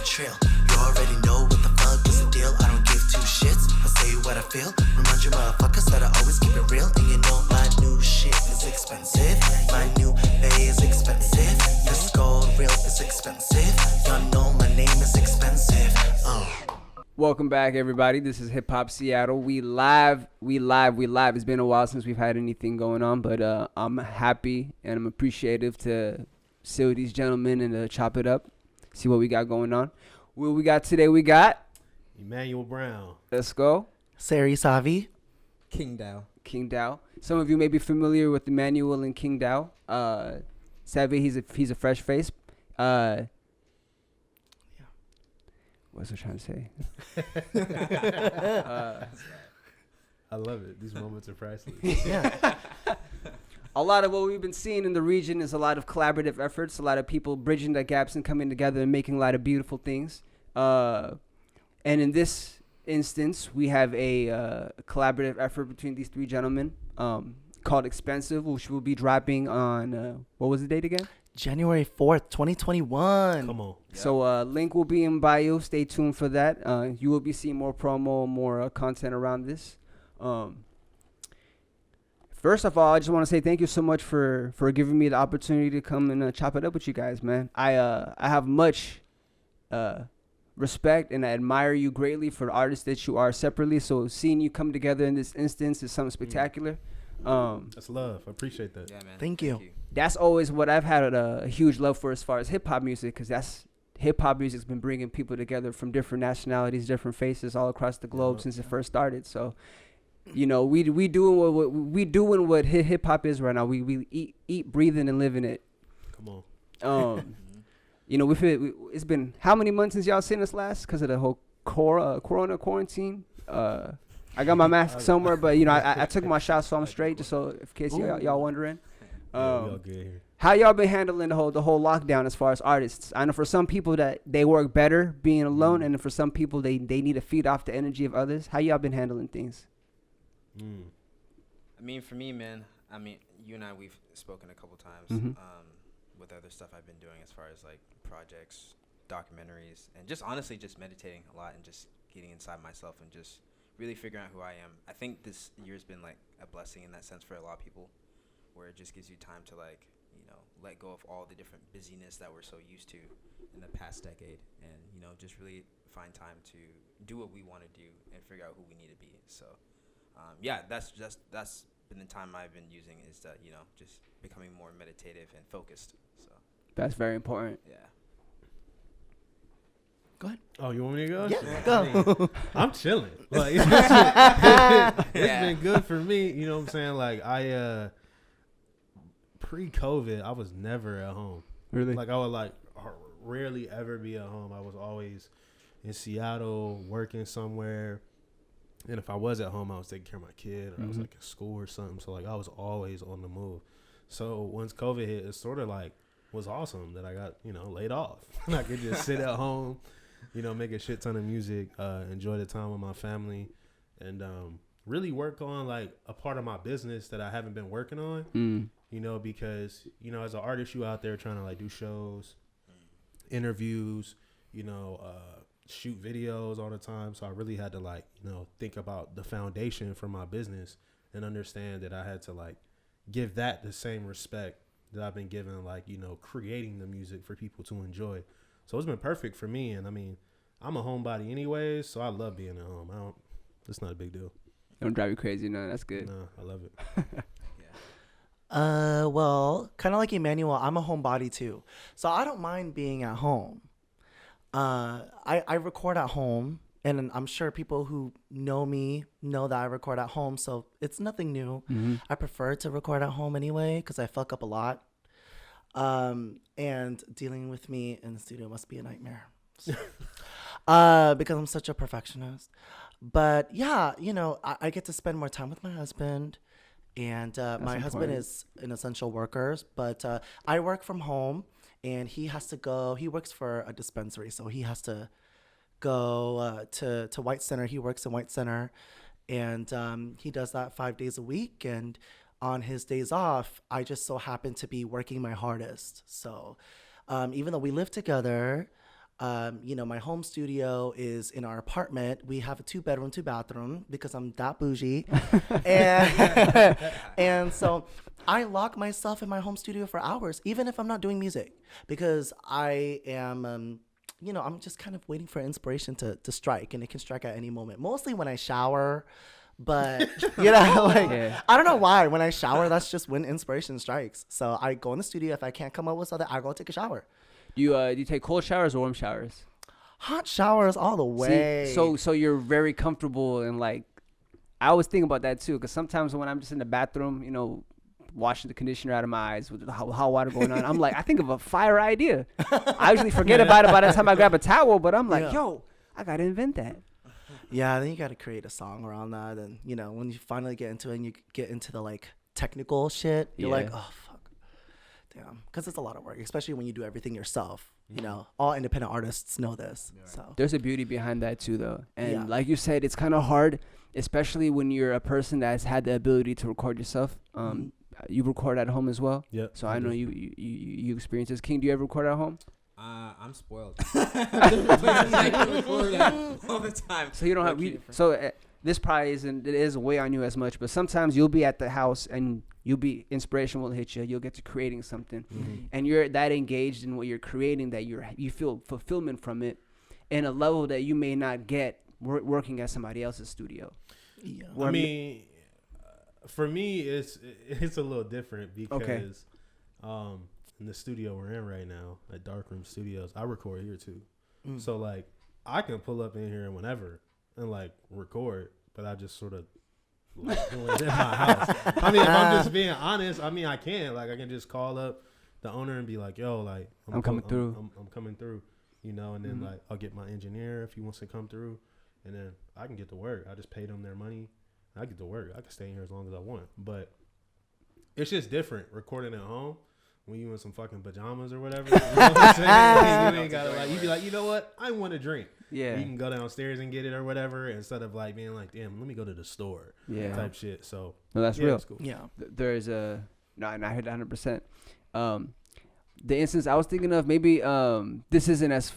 trill. You already know what the fuck is the deal. I don't give two shits. I say what I feel. Remind you motherfuckers that I always keep it real. And you know my new shit is expensive. My new bay is expensive. This gold real is expensive. Y'all know my name is expensive. Welcome back, everybody. This is Hip Hop Seattle. We live. It's been a while since we've had anything going on, but I'm happy and I'm appreciative to sit with these gentlemen and chop it up, see what we got going on. What we got today? We got Emanuel Brown. Let's go. Sarey Savy. KingDow. Some of you may be familiar with Emanuel and KingDow. Savy, he's a fresh face. What's I trying to say? I love it. These moments are priceless. Yeah. A lot of what we've been seeing in the region is a lot of collaborative efforts, a lot of people bridging the gaps and coming together and making a lot of beautiful things. And in this instance, we have a collaborative effort between these three gentlemen called Expensive, which will be dropping on, what was the date again? January 4th, 2021. Come on. So link will be in bio. Stay tuned for that. You will be seeing more promo, more content around this. First of all, I just want to say thank you so much for giving me the opportunity to come and chop it up with you guys, man. I have much respect and I admire you greatly for the artists that you are separately. So seeing you come together in this instance is something spectacular. That's love. I appreciate that. Yeah, man. Thank you. That's always what I've had a huge love for as far as hip hop music, because that's hip hop music's been bringing people together from different nationalities, different faces all across the globe since it first started. So, you know, we doing what hip hop is right now. We eat, breathing, and living it. Come on. You know, it's been how many months since y'all seen us last because of the whole corona quarantine. I got my mask somewhere, but you know, I took my shot, so I'm straight. Just so in case y'all wondering. We all good here. How y'all been handling the whole lockdown as far as artists? I know for some people that they work better being alone, and for some people they need to feed off the energy of others. How y'all been handling things? I mean, for me, man, you and I, we've spoken a couple times with other stuff I've been doing as far as like projects, documentaries, and just honestly just meditating a lot and just getting inside myself and just really figuring out who I am. I think this year's been like a blessing in that sense for a lot of people, where it just gives you time to like, you know, let go of all the different busyness that we're so used to in the past decade, and you know, just really find time to do what we want to do and figure out who we need to be. So yeah, that's been the time I've been using, is that, you know, just becoming more meditative and focused. So That's very important. yeah. Go ahead. Oh, you want me to go? Yeah, go. I'm chilling. Like, it's been good for me. You know what I'm saying? Like, I pre-COVID, I was never at home. Really? Like, I would like rarely ever be at home. I was always in Seattle working somewhere. And if I was at home, I was taking care of my kid, or I was like in school or something. So like I was always on the move. So once COVID hit, it sort of like was awesome that I got, you know, laid off. I could just sit at home, you know, make a shit ton of music, enjoy the time with my family, and really work on like a part of my business that I haven't been working on. You know, because, you know, as an artist, you out there trying to like do shows, interviews, you know, shoot videos all the time. So I really had to like, you know, think about the foundation for my business and understand that I had to like give that the same respect that I've been given, like, you know, creating the music for people to enjoy. So it's been perfect for me. And I mean, I'm a homebody anyways, so I love being at home. It's not a big deal. Don't drive you crazy. No, that's good. No, I love it. Well, kind of like Emanuel, I'm a homebody too. So I don't mind being at home. I record at home, and I'm sure people who know me know that I record at home, so it's nothing new. I prefer to record at home anyway because I fuck up a lot. And dealing with me in the studio must be a nightmare. Because I'm such a perfectionist. But yeah, you know, I get to spend more time with my husband. And my husband is an essential worker, but I work from home, and he has to go. He works for a dispensary, so he has to go to White Center. He works in White Center, and he does that 5 days a week. And on his days off, I just so happen to be working my hardest. So even though we live together, My home studio is in our apartment. We have a 2-bedroom, 2-bathroom because I'm that bougie. and, and so I lock myself in my home studio for hours, even if I'm not doing music, because I am, I'm just kind of waiting for inspiration to strike, and it can strike at any moment. Mostly when I shower. But, I don't know why. When I shower, that's just when inspiration strikes. So I go in the studio. If I can't come up with something, I go take a shower. Do you take cold showers or warm showers? Hot showers all the way. See, so you're very comfortable and like, I always think about that too, because sometimes when I'm just in the bathroom, washing the conditioner out of my eyes with the hot water going on, I'm like, I think of a fire idea. I usually forget about it by the time I grab a towel, but I'm like, yo, I gotta invent that. Yeah, then you got to create a song around that. And, when you finally get into it and you get into the, like, technical shit, you're like, oh, fuck. Damn. Because it's a lot of work, especially when you do everything yourself. All independent artists know this. Yeah. So there's a beauty behind that, too, though. And like you said, it's kind of hard, especially when you're a person that's had the ability to record yourself. You record at home as well? Yeah. So I know you experience this. King, do you ever record at home? I'm spoiled. I record all the time. So you don't have this probably isn't. It isn't weigh on you as much, but sometimes you'll be at the house and inspiration will hit you. You'll get to creating something, and you're that engaged in what you're creating that you feel fulfillment from it, in a level that you may not get working at somebody else's studio. Yeah. For me, it's a little different because, in the studio we're in right now at Darkroom Studios, I record here too. So like I can pull up in here whenever and like record, but I just sort of like doing it in my house. I mean, if I'm just being honest, I can like I can just call up the owner and be like, yo, like I'm coming through. I'm coming through, and then like I'll get my engineer if he wants to come through, and then I can get to work. I just pay them their money. I get to work. I can stay in here as long as I want, but it's just different recording at home. When you in some fucking pajamas or whatever, you know what I'm saying? You ain't gotta like, you be like, you know what? I want a drink. Yeah. You can go downstairs and get it or whatever instead of like being like, damn, let me go to the store. Yeah. Type shit. So. No, that's real. It's cool. Yeah. There's and I heard 100%. The instance I was thinking of, maybe this isn't as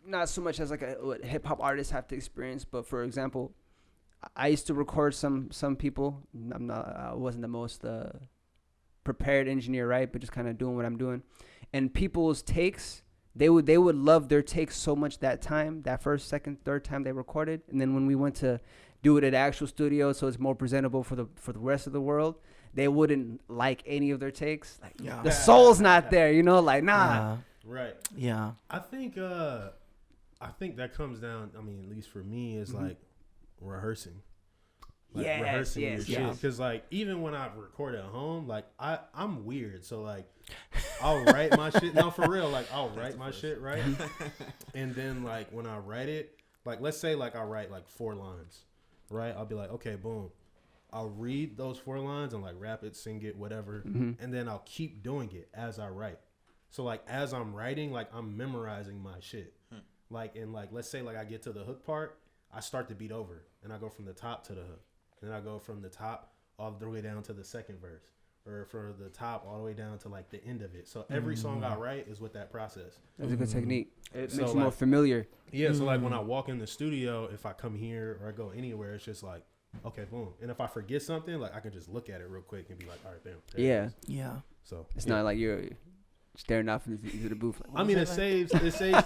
not so much as like what hip hop artists have to experience, but for example, I used to record some people. I wasn't the most prepared engineer, right? But just kind of doing what I'm doing, and people's takes, they would love their takes so much that time, that first, second, third time they recorded, and then when we went to do it at actual studio, so it's more presentable for the rest of the world, they wouldn't like any of their takes. Like the soul's not there, like nah. Right. Yeah. I think that comes down. I mean, at least for me, is like rehearsing. Rehearsing your shit, because like even when I record at home, like I'm weird, so like I'll write my shit. No, for real, like I'll write my shit right, and then like when I write it, like let's say like I write like 4 lines, right? I'll be like, okay, boom, I'll read those 4 lines and like rap it, sing it, whatever, and then I'll keep doing it as I write. So like as I'm writing, like I'm memorizing my shit, like and like let's say like I get to the hook part, I start the beat over and I go from the top to the hook. Then I go from the top all the way down to the second verse, or from the top all the way down to like the end of it. So every song I write is with that process. That's a good technique. It makes you more familiar. Yeah. So like when I walk in the studio, if I come here or I go anywhere, it's just like, okay, boom. And if I forget something, like I can just look at it real quick and be like, all right, bam. Yeah. Yeah. So it's not like you're staring off into the booth. Like, I mean, it saves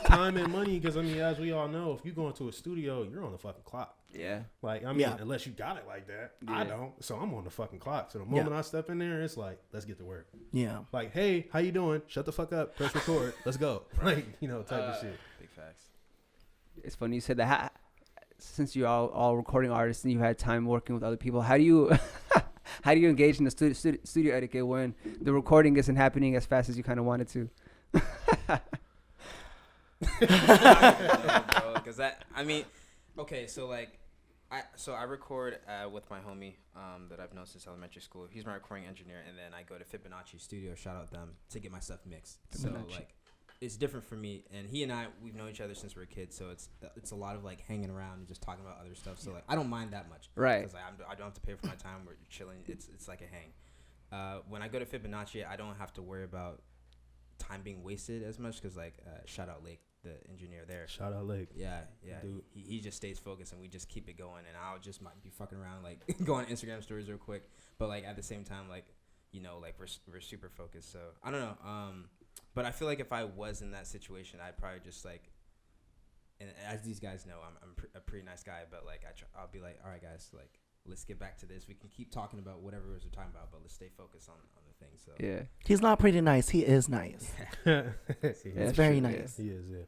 time and money because I mean, as we all know, if you go into a studio, you're on the fucking clock. Yeah. Like, I mean, unless you got it like that. Yeah. I don't. So I'm on the fucking clock. So the moment I step in there, it's like, let's get to work. Yeah. Like, hey, how you doing? Shut the fuck up. Press record. Let's go. Like, type of shit. Big facts. It's funny you said that. Since you're all recording artists and you had time working with other people, how do you engage in the studio etiquette when the recording isn't happening as fast as you kind of wanted to? Because okay, so like, I record with my homie that I've known since elementary school. He's my recording engineer, and then I go to Fibonacci Studio, shout out them, to get my stuff mixed. So like, it's different for me, and he and we've known each other since we were kids, so it's a lot of like hanging around and just talking about other stuff. So like, I don't mind that much, right? Because I don't have to pay for my time. We're chilling. It's like a hang. When I go to Fibonacci, I don't have to worry about time being wasted as much because like shout out Lake. the engineer there. Shout out Lake. Yeah. Dude. He just stays focused, and we just keep it going. And I'll just might be fucking around, like go on Instagram stories real quick, but like at the same time, like like we're super focused. So I don't know. But I feel like if I was in that situation, I'd probably just like, and as these guys know, I'm a pretty nice guy, but like I'll be like, all right, guys, like let's get back to this. We can keep talking about whatever it is we're talking about, but let's stay focused on the thing. So Yeah. He's not pretty nice. He is nice. It's very true, nice. He is, yeah.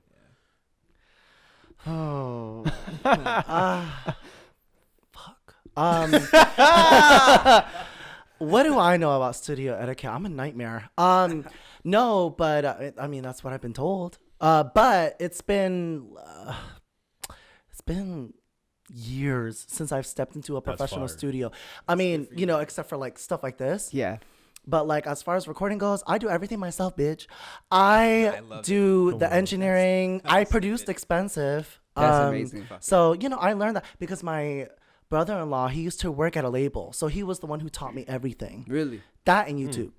Oh. Fuck. What do I know about studio etiquette? I'm a nightmare. No, but I mean that's what I've been told. But it's been years since I've stepped into a professional studio. I mean, except for like stuff like this. Yeah. But like as far as recording goes, I do everything myself, bitch. I do the engineering. I produced Expensive. That's amazing. So I learned that because my brother-in-law, he used to work at a label, so he was the one who taught me everything. Really? That and YouTube.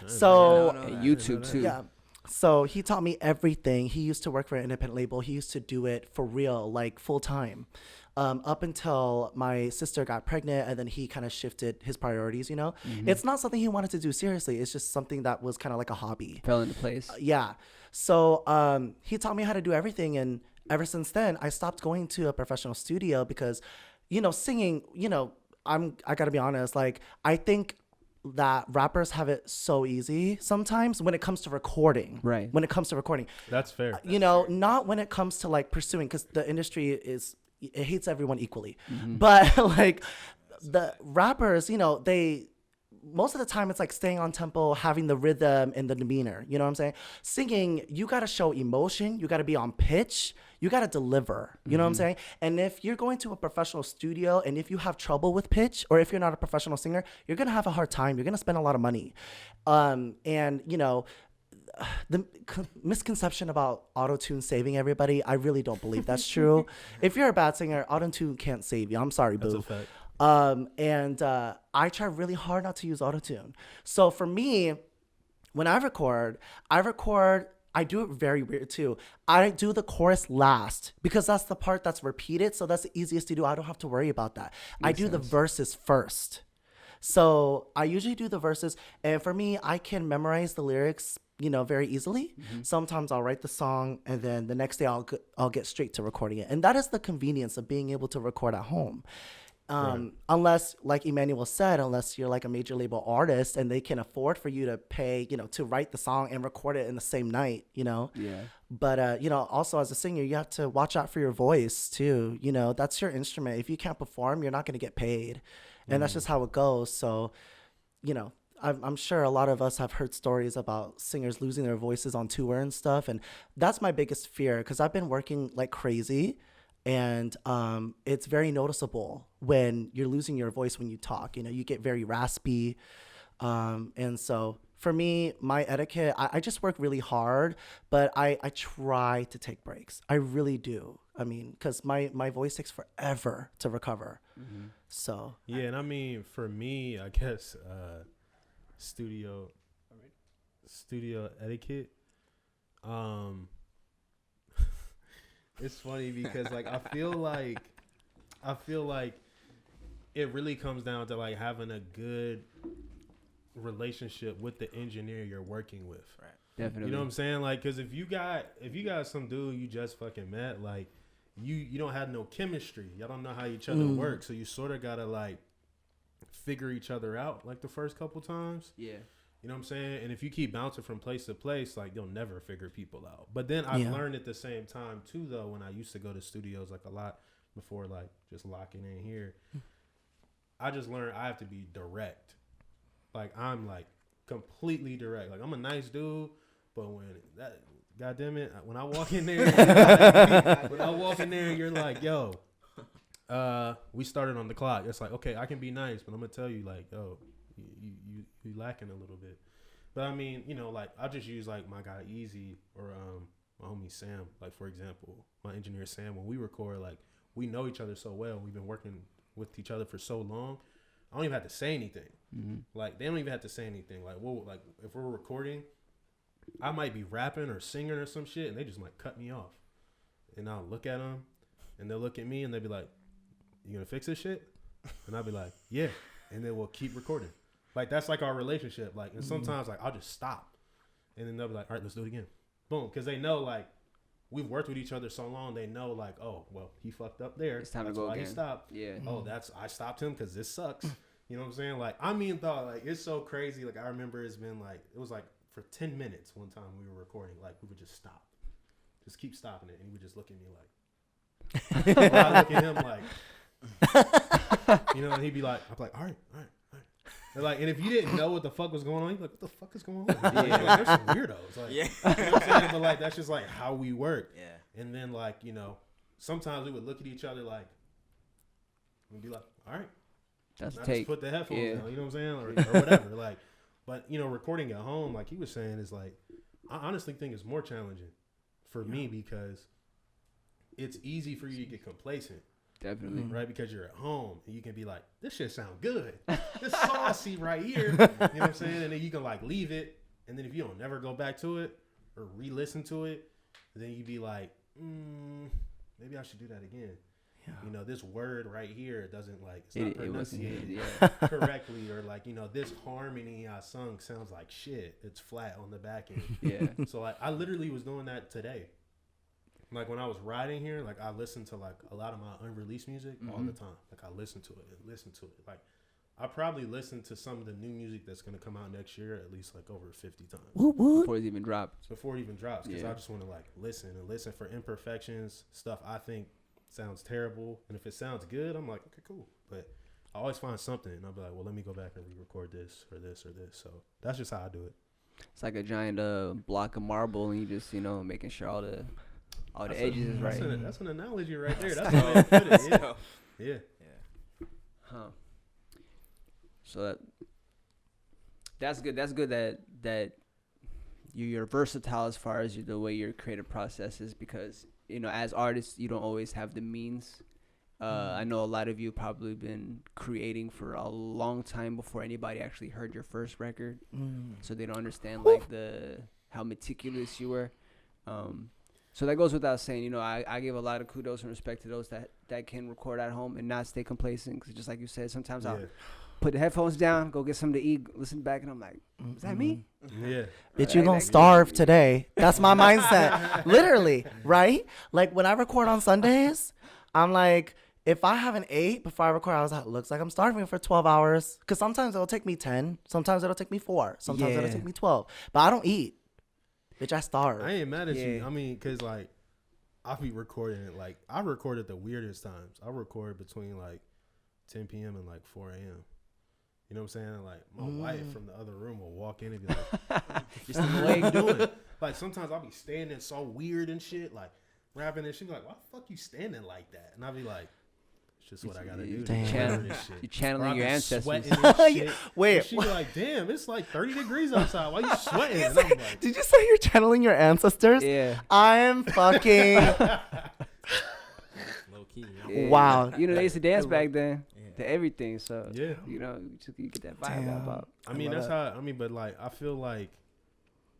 So and YouTube too. yeah. So he taught me everything. He used to work for an independent label. He used to do it for real, like full time. Up until my sister got pregnant, and then he kind of shifted his priorities, It's not something he wanted to do seriously. It's just something that was kind of like a hobby. Fell into place. Yeah. So he taught me how to do everything. And ever since then, I stopped going to a professional studio because, singing, I got to be honest, like, I think that rappers have it so easy sometimes when it comes to recording. Right. When it comes to recording. That's fair. Not when it comes to like pursuing, because the industry it hates everyone equally. But like the rappers, they most of the time it's like staying on tempo, having the rhythm and the demeanor. You know what I'm saying? Singing, you got to show emotion. You got to be on pitch. You got to deliver. You know what I'm saying? And if you're going to a professional studio and if you have trouble with pitch, or if you're not a professional singer, you're going to have a hard time. You're going to spend a lot of money. The misconception about auto-tune saving everybody, I really don't believe that's true. If you're a bad singer, auto-tune can't save you. I'm sorry, boo. That's a fact. I try really hard not to use auto-tune. So for me, when I record, I do it very weird too. I do the chorus last because that's the part that's repeated. So that's the easiest to do. I don't have to worry about that. I do the verses first. So I usually do the verses. And for me, I can memorize the lyrics, very easily. Sometimes I'll write the song and then the next day I'll get straight to recording it. And that is the convenience of being able to record at home. Right. Unless, like Emanuel said, unless you're like a major label artist and they can afford for you to pay, to write the song and record it in the same night, Yeah. But, also as a singer, you have to watch out for your voice too. That's your instrument. If you can't perform, you're not going to get paid. And that's just how it goes. So, I'm sure a lot of us have heard stories about singers losing their voices on tour and stuff. And that's my biggest fear because I've been working like crazy. And it's very noticeable when you're losing your voice when you talk. You get very raspy. And so for me, my etiquette, I just work really hard, but I try to take breaks. I really do. I mean, because my voice takes forever to recover. So. Yeah, and I mean, for me, I guess studio etiquette. It's funny because like I feel like it really comes down to like having a good relationship with the engineer you're working with. Right. Definitely. You know what I'm saying? Like, cause if you got some dude you just fucking met, like you don't have no chemistry. Y'all don't know how each other work, so you sort of gotta like figure each other out like the first couple times. Yeah. You know what I'm saying? And if you keep bouncing from place to place, like you'll never figure people out. But then I've learned at the same time too, though, when I used to go to studios like a lot before, like just locking in here, I just learned I have to be direct. Like I'm like completely direct. Like I'm a nice dude, but goddamn it, when I walk in there, and you're like, yo, we started on the clock. It's like, okay, I can be nice, but I'm gonna tell you like, yo, you lacking a little bit. But I mean, like I'll just use like my guy Easy or my homie Sam, like for example, my engineer Sam. When we record, like we know each other so well. We've been working with each other for so long. I don't even have to say anything. Like they don't even have to say anything. Like if we're recording, I might be rapping or singing or some shit, and they just might cut me off. and I'll look at them, and they'll look at me, and they'll be like, "You gonna fix this shit?" And I'll be like, "Yeah," and then we'll keep recording. Like that's like our relationship. Like, and sometimes like I'll just stop, and then they'll be like, "All right, let's do it again." Boom, because they know like we've worked with each other so long. They know like, oh well, he fucked up there. It's time that's to go why again. he stopped. Yeah. Oh, I stopped him because this sucks. You know what I'm saying? Like, I mean, though, like it's so crazy. Like I remember it's been like it was like for 10 minutes one time we were recording. Like we would just stop, just keep stopping it, and he would just look at me like. Well, I look at him like, you know, and he'd be like, I'm like, all right. And like, and if you didn't know what the fuck was going on, you'd be like, what the fuck is going on? Like, there's some weirdos. Like, Yeah. you know what I'm saying? But like, that's just like how we work. Yeah. And then like, you know, sometimes we would look at each other like, we'd be like, all right, That's now take. just put the headphones Yeah. down. You know what I'm saying? Or whatever. Like, but you know, recording at home, like he was saying, is like, I honestly think it's more challenging for me because it's easy for you to get complacent. Definitely. Right, because you're at home and you can be like, this shit sound good. This saucy right here. You know what I'm saying? And then you can like leave it, and then if you don't never go back to it or re-listen to it, then you be like, maybe I should do that again. Yeah. You know, this word right here doesn't like it's not pronunciated correctly, or like, you know, this harmony I sung sounds like shit. It's flat on the back end. Yeah. So like I literally was doing that today. Like when I was riding here, like I listened to like a lot of my unreleased music all the time. Like I listened to it and listened to it. Like I probably listened to some of the new music that's gonna come out next year at least like over 50 times Before it even dropped. before it even drops. Because I just want to like listen for imperfections, stuff I think sounds terrible, and if it sounds good, I'm like, okay, cool. But I always find something, and I'll be like, well, let me go back and re-record this or this or this. So that's just how I do it. It's like a giant block of marble, and you just, you know, making sure all the edges is right. That's an analogy right there. That's how I put it. Yeah. Huh. So that's good. That's good that you're versatile as far as the way your creative process is, because, you know, as artists, you don't always have the means. I know a lot of you probably been creating for a long time before anybody actually heard your first record, so they don't understand like how meticulous you were. So that goes without saying. You know, I give a lot of kudos and respect to those that can record at home and not stay complacent. Because just like you said, sometimes I'll put the headphones down, go get something to eat, listen back, and I'm like, is that me? Yeah. Bitch, you gonna starve today. That's my mindset. Literally, right? Like when I record on Sundays, I'm like, if I haven't ate before I record, I was like, looks like I'm starving for 12 hours. Because sometimes it'll take me 10. Sometimes it'll take me 4. Sometimes it'll take me 12. But I don't eat. Bitch, I starve. I ain't mad at you. I mean, because, like, I'll be recording it. Like, I record at the weirdest times. I record between, like, 10 p.m. and, like, 4 a.m. You know what I'm saying? Like, my wife from the other room will walk in and be like, what are you doing? Like, sometimes I'll be standing so weird and shit, like, rapping, and she'll be like, why the fuck you standing like that? And I'll be like, it's just what I gotta do. You're channeling your ancestors. Wait. She'd be like, damn, it's like 30 degrees outside. Why you sweating? And I'm like, did you say you're channeling your ancestors? Yeah. I'm fucking... Low key. Yeah. Wow. You know, they used to dance back then to everything. So, yeah. you know, you get that vibe about. I mean, that's how, but like, I feel like,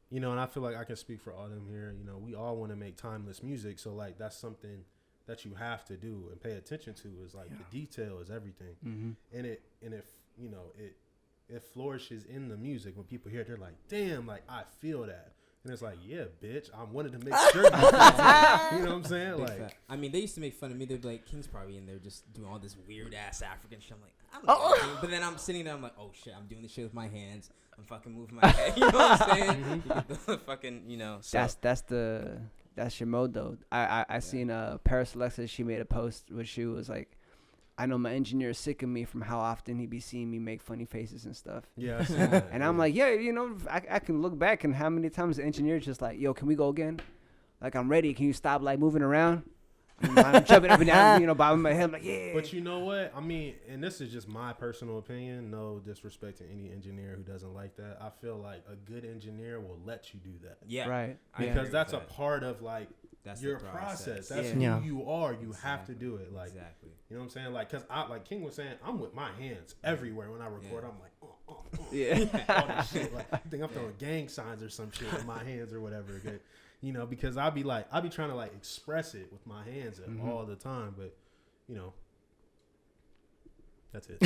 you know, and I feel like I can speak for all them here. You know, we all want to make timeless music. So, like, that's something that you have to do and pay attention to, is like the detail is everything. And if you know, it flourishes in the music. When people hear it, they're like, damn, like I feel that. And it's like, yeah, bitch, I wanted to make sure. You know what I'm saying? Big like, fat. I mean, they used to make fun of me. They'd be like, King's probably in there just doing all this weird ass African shit. I'm like, I don't know. But then I'm sitting there, I'm like, oh shit, I'm doing this shit with my hands. I'm fucking moving my head. You know what I'm saying? You get the fucking, you know. So. That's your mode though. I seen Paris Alexis, she made a post where she was like, I know my engineer is sick of me from how often he be seeing me make funny faces and stuff. Yeah, I see that. And I'm like, yeah, you know, I can look back and how many times the engineer's just like, yo, can we go again? Like, I'm ready. Can you stop like moving around? I'm jumping up and down, you know, bobbing my head. I'm like, yeah. But you know what? I mean, and this is just my personal opinion. No disrespect to any engineer who doesn't like that. I feel like a good engineer will let you do that. Yeah. Right. Because that's a part of like your process. That's who you are. You have to do it. Like, you know what I'm saying? Like, cause like King was saying, I'm with my hands everywhere when I record. I'm like, all this shit. Like, I think I'm throwing gang signs or some shit with my hands or whatever. Okay? You know, because I'll be trying to like express it with my hands all the time, but you know, that's it.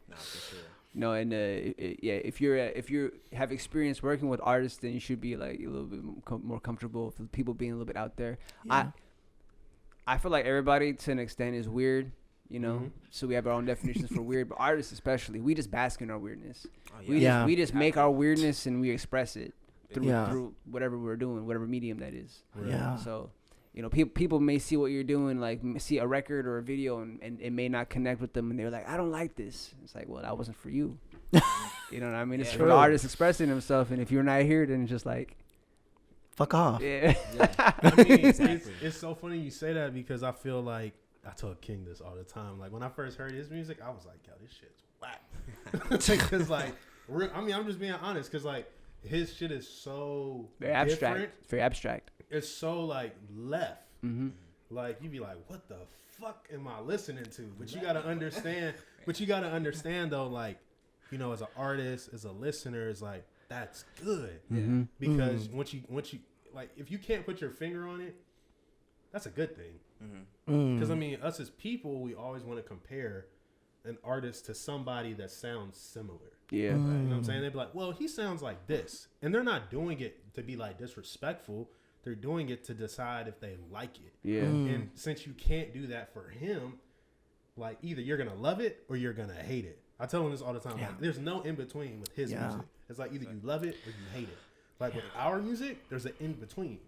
No, for sure. No, and if you have experience working with artists, then you should be like a little bit more comfortable with people being a little bit out there. Yeah. I feel like everybody to an extent is weird, you know. So we have our own definitions for weird, but artists especially, we just bask in our weirdness. Oh, We just make our weirdness and we express it through whatever we're doing, whatever medium that is. Right. Yeah. So, you know, people may see what you're doing, like see a record or a video, and it may not connect with them, and they're like, I don't like this. It's like, well, that wasn't for you. You know what I mean? It's for the artist expressing himself, and if you're not here, then it's just like, fuck off. yeah. I mean, it's so funny you say that because I feel like I told King this all the time. Like when I first heard his music, I was like, yo, this shit's whack. Because like, I mean, I'm just being honest. Because like his shit is so Very abstract. different. Very abstract. It's so like left. Mm-hmm. Like you be like, what the fuck am I listening to? But you gotta understand. But you gotta understand though, like, you know, as an artist, as a listener, it's like that's good. Mm-hmm. Because once you like, if you can't put your finger on it, that's a good thing. Because I mean, us as people, we always want to compare an artist to somebody that sounds similar. Yeah. You know what I'm saying? They'd be like, well, he sounds like this. And they're not doing it to be like disrespectful. They're doing it to decide if they like it. Yeah. And since you can't do that for him, like either you're going to love it or you're going to hate it. I tell him this all the time. Yeah. Like, there's no in between with his music. It's like either you love it or you hate it. Like with our music, there's an in between.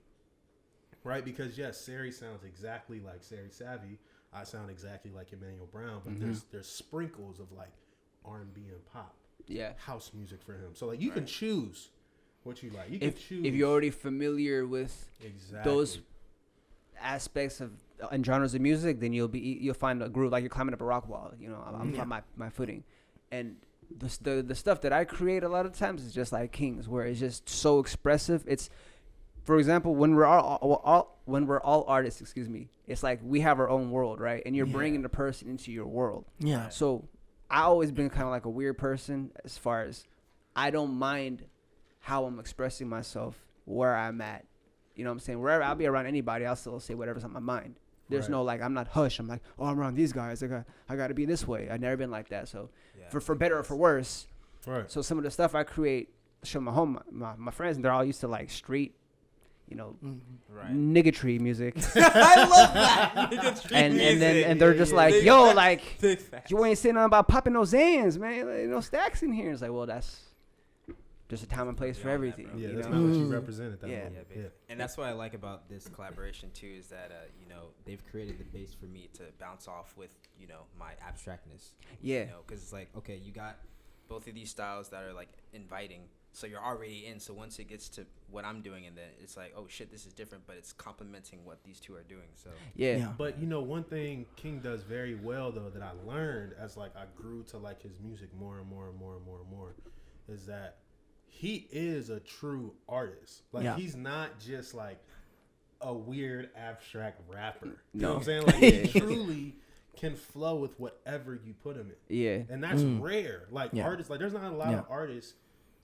Right? Because yes, Sarey sounds exactly like Sarey Savy. I sound exactly like Emanuel Brown, but there's sprinkles of like R&B and pop. Yeah. House music for him. So like you can choose what you like. You can choose If you're already familiar with those aspects of and genres of music, then you'll find a groove, like you're climbing up a rock wall. You know, I'm on my footing, and the stuff that I create a lot of times is just like King's, where it's just so expressive. It's, for example, when we're all artists, it's like we have our own world, right? And you're bringing the person into your world. Yeah. So I always been kind of like a weird person as far as I don't mind how I'm expressing myself, where I'm at. You know what I'm saying? Wherever I'll be around anybody, I'll still say whatever's on my mind. There's no like, I'm not hush. I'm like, oh, I'm around these guys. I got to be this way. I've never been like that. So for better or for worse. Right. So some of the stuff I create, show my home, my friends, and they're all used to like street, you know, niggatry music. I love that. Niggatry and they're just like, yo, like, you ain't saying nothing about popping those Zans, man. Like, no stacks in here. It's like, well, that's just a time and place for everything. Yeah, you that's know? not what you represent at that Yeah. moment. Yeah. And that's what I like about this collaboration too, is that you know, they've created the base for me to bounce off with, you know, my abstractness. Yeah. You know, because it's like, okay, you got both of these styles that are like inviting, so you're already in. So once it gets to what I'm doing, and then it's like, oh shit, this is different, but it's complementing what these two are doing. So Yeah. But you know, one thing King does very well though that I learned as like I grew to like his music more and more and more and more and more is that he is a true artist. Like he's not just like a weird abstract rapper. You know what I'm saying? Like he truly can flow with whatever you put him in. Yeah. And that's rare. Like artists, like there's not a lot of artists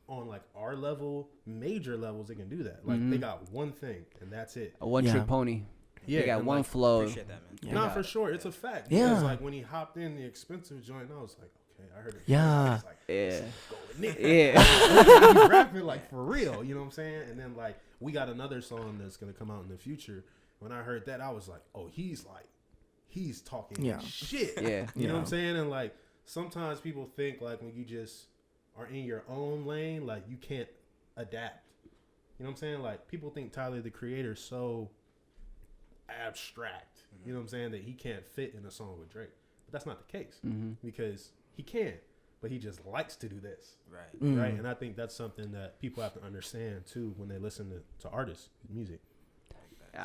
on like our level, major levels that can do that. Like they got one thing and that's it. A one-trick pony. Yeah. They got and one like, flow. appreciate that, man. Yeah. Nah, for sure. It's a fact. Yeah. Because like when he hopped in the expensive joint, I was like, okay, I heard it. Yeah. It's like, Yeah. yeah. He's rapping like for real, you know what I'm saying? And then like we got another song that's gonna come out in the future. When I heard that, I was like, oh, he's talking shit. Yeah. You know what I'm saying? And like sometimes people think like when you just are in your own lane, like you can't adapt. You know what I'm saying? Like people think Tyler the Creator's so abstract. You know what I'm saying? That he can't fit in a song with Drake. But that's not the case. Because he can. But he just likes to do this. Right. Right? And I think that's something that people have to understand too when they listen to artists' music.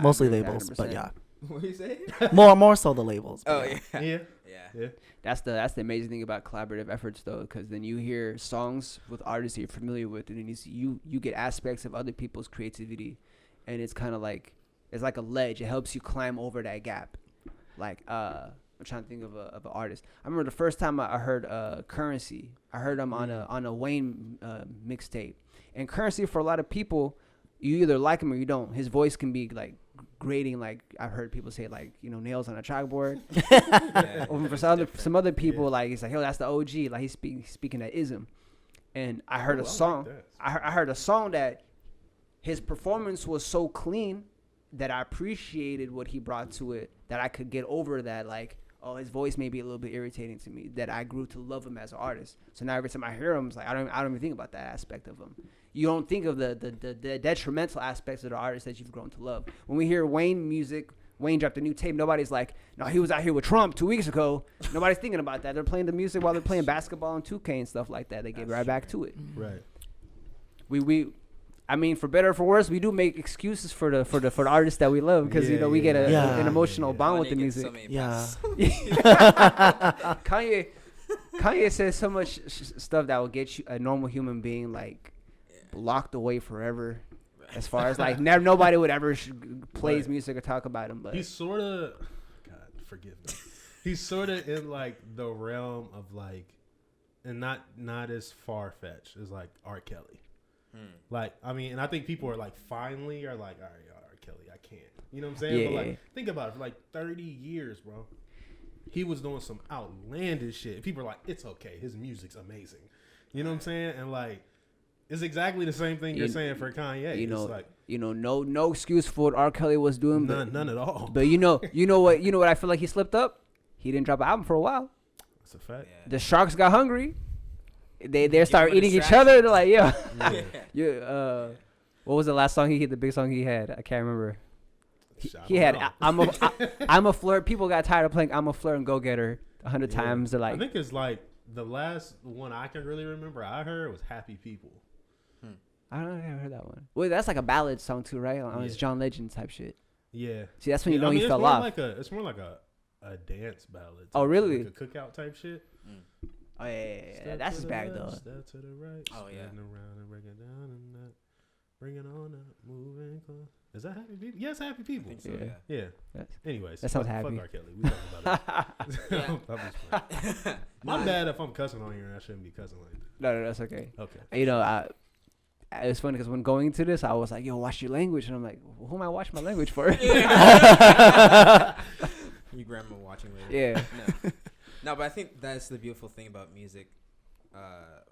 Mostly I agree labels, 100%. but yeah. What you say? More so the labels. Oh but yeah. Yeah. Yeah. That's the amazing thing about collaborative efforts, though, because then you hear songs with artists that you're familiar with, and then you get aspects of other people's creativity, and it's kind of like it's like a ledge. It helps you climb over that gap. Like I'm trying to think of an artist. I remember the first time I heard Currency. I heard him on a Wayne mixtape. And Currency, for a lot of people, you either like him or you don't. His voice can be like grating, like I've heard people say, like, you know, nails on a chalkboard. Or for some other people, like it's like, yo, that's the OG. Like he's speaking that ism. And I heard a song. Like I heard a song that his performance was so clean that I appreciated what he brought to it. That I could get over that, like, oh, his voice may be a little bit irritating to me. That I grew to love him as an artist. So now every time I hear him, it's like I don't even think about that aspect of him. You don't think of the detrimental aspects of the artist that you've grown to love. When we hear Wayne music, Wayne dropped a new tape, nobody's like, no, he was out here with Trump 2 weeks ago. Nobody's thinking about that. They're playing the music while they're playing basketball and 2K and stuff like that. They get right back to it. Right. I mean, for better or for worse, we do make excuses for the artists that we love because you know we get an emotional bond with the music. Kanye says so much stuff that will get you a normal human being like locked away forever. As far as like nobody would ever play his music or talk about him, but he's sort of, God forgive me, he's sort of in like the realm of like, and not as far fetched as like R. Kelly. Like, I mean, and I think people are like, finally are like, all right, R. Kelly, I can't. You know what I'm saying? Yeah. But like, think about it. For like 30 years, bro, he was doing some outlandish shit. People are like, it's okay. His music's amazing. You know what I'm saying? And like, it's exactly the same thing you're saying for Kanye. You know, it's like, no excuse for what R. Kelly was doing. None at all. But you know what I feel like he slipped up? He didn't drop an album for a while. That's a fact. Yeah. The Sharks got hungry. They started eating each other. They're like, yeah. What was the last song he hit? The big song he had? I can't remember. He had I'm a flirt. People got tired of playing I'm a flirt and go getter 100 times. They're like, I think it's like the last one I can really remember I heard was Happy People. I don't know if I heard that one. Wait, that's like a ballad song too, right? It's John Legend type shit. Yeah. See, that's when you know he fell off. It's more like a dance ballad. Oh, really? Like a cookout type shit. Oh yeah. That's his bag though. Step to the right. Oh yeah. Around and break it down and that. Bring it on up, moving close. Is that Happy People? Yes, Happy People. I think so, Yeah. Anyways, that sounds happy. Fuck R. Kelly. We talking about it. My bad if I'm cussing on here and I shouldn't be cussing like that. No, that's okay. Okay. You know, it's funny because when going into this, I was like, "Yo, watch your language," and I'm like, "Who am I watching my language for?" Your grandma watching later. Yeah. No, but I think that's the beautiful thing about music,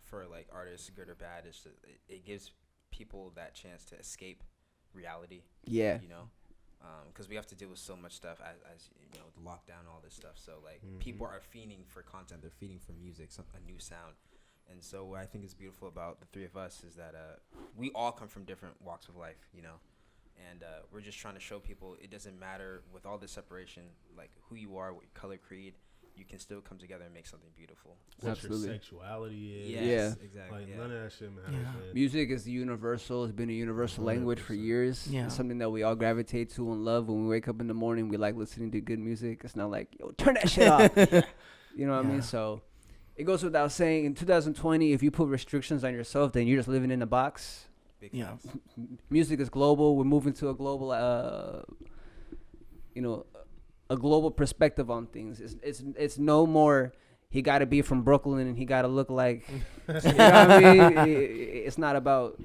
for like artists, good or bad, is that it gives people that chance to escape reality. Yeah. You know, because we have to deal with so much stuff as you know, the lockdown, all this stuff. So like, people are feeding for content. They're feeding for music, a new sound. And so what I think is beautiful about the three of us is that we all come from different walks of life, you know, and we're just trying to show people it doesn't matter with all this separation, like who you are, what your color, creed, you can still come together and make something beautiful. What your sexuality is. Yes, exactly. Like none of that shit matters, man. Music is universal. It's been a universal language for years. Yeah. It's something that we all gravitate to and love. When we wake up in the morning, we like listening to good music. It's not like, yo, turn that shit off. You know what I mean? So it goes without saying, in 2020, if you put restrictions on yourself, then you're just living in a box. Music is global. We're moving to a global, a global perspective on things. It's no more, he got to be from Brooklyn and he got to look like, you know what I mean? It's not about,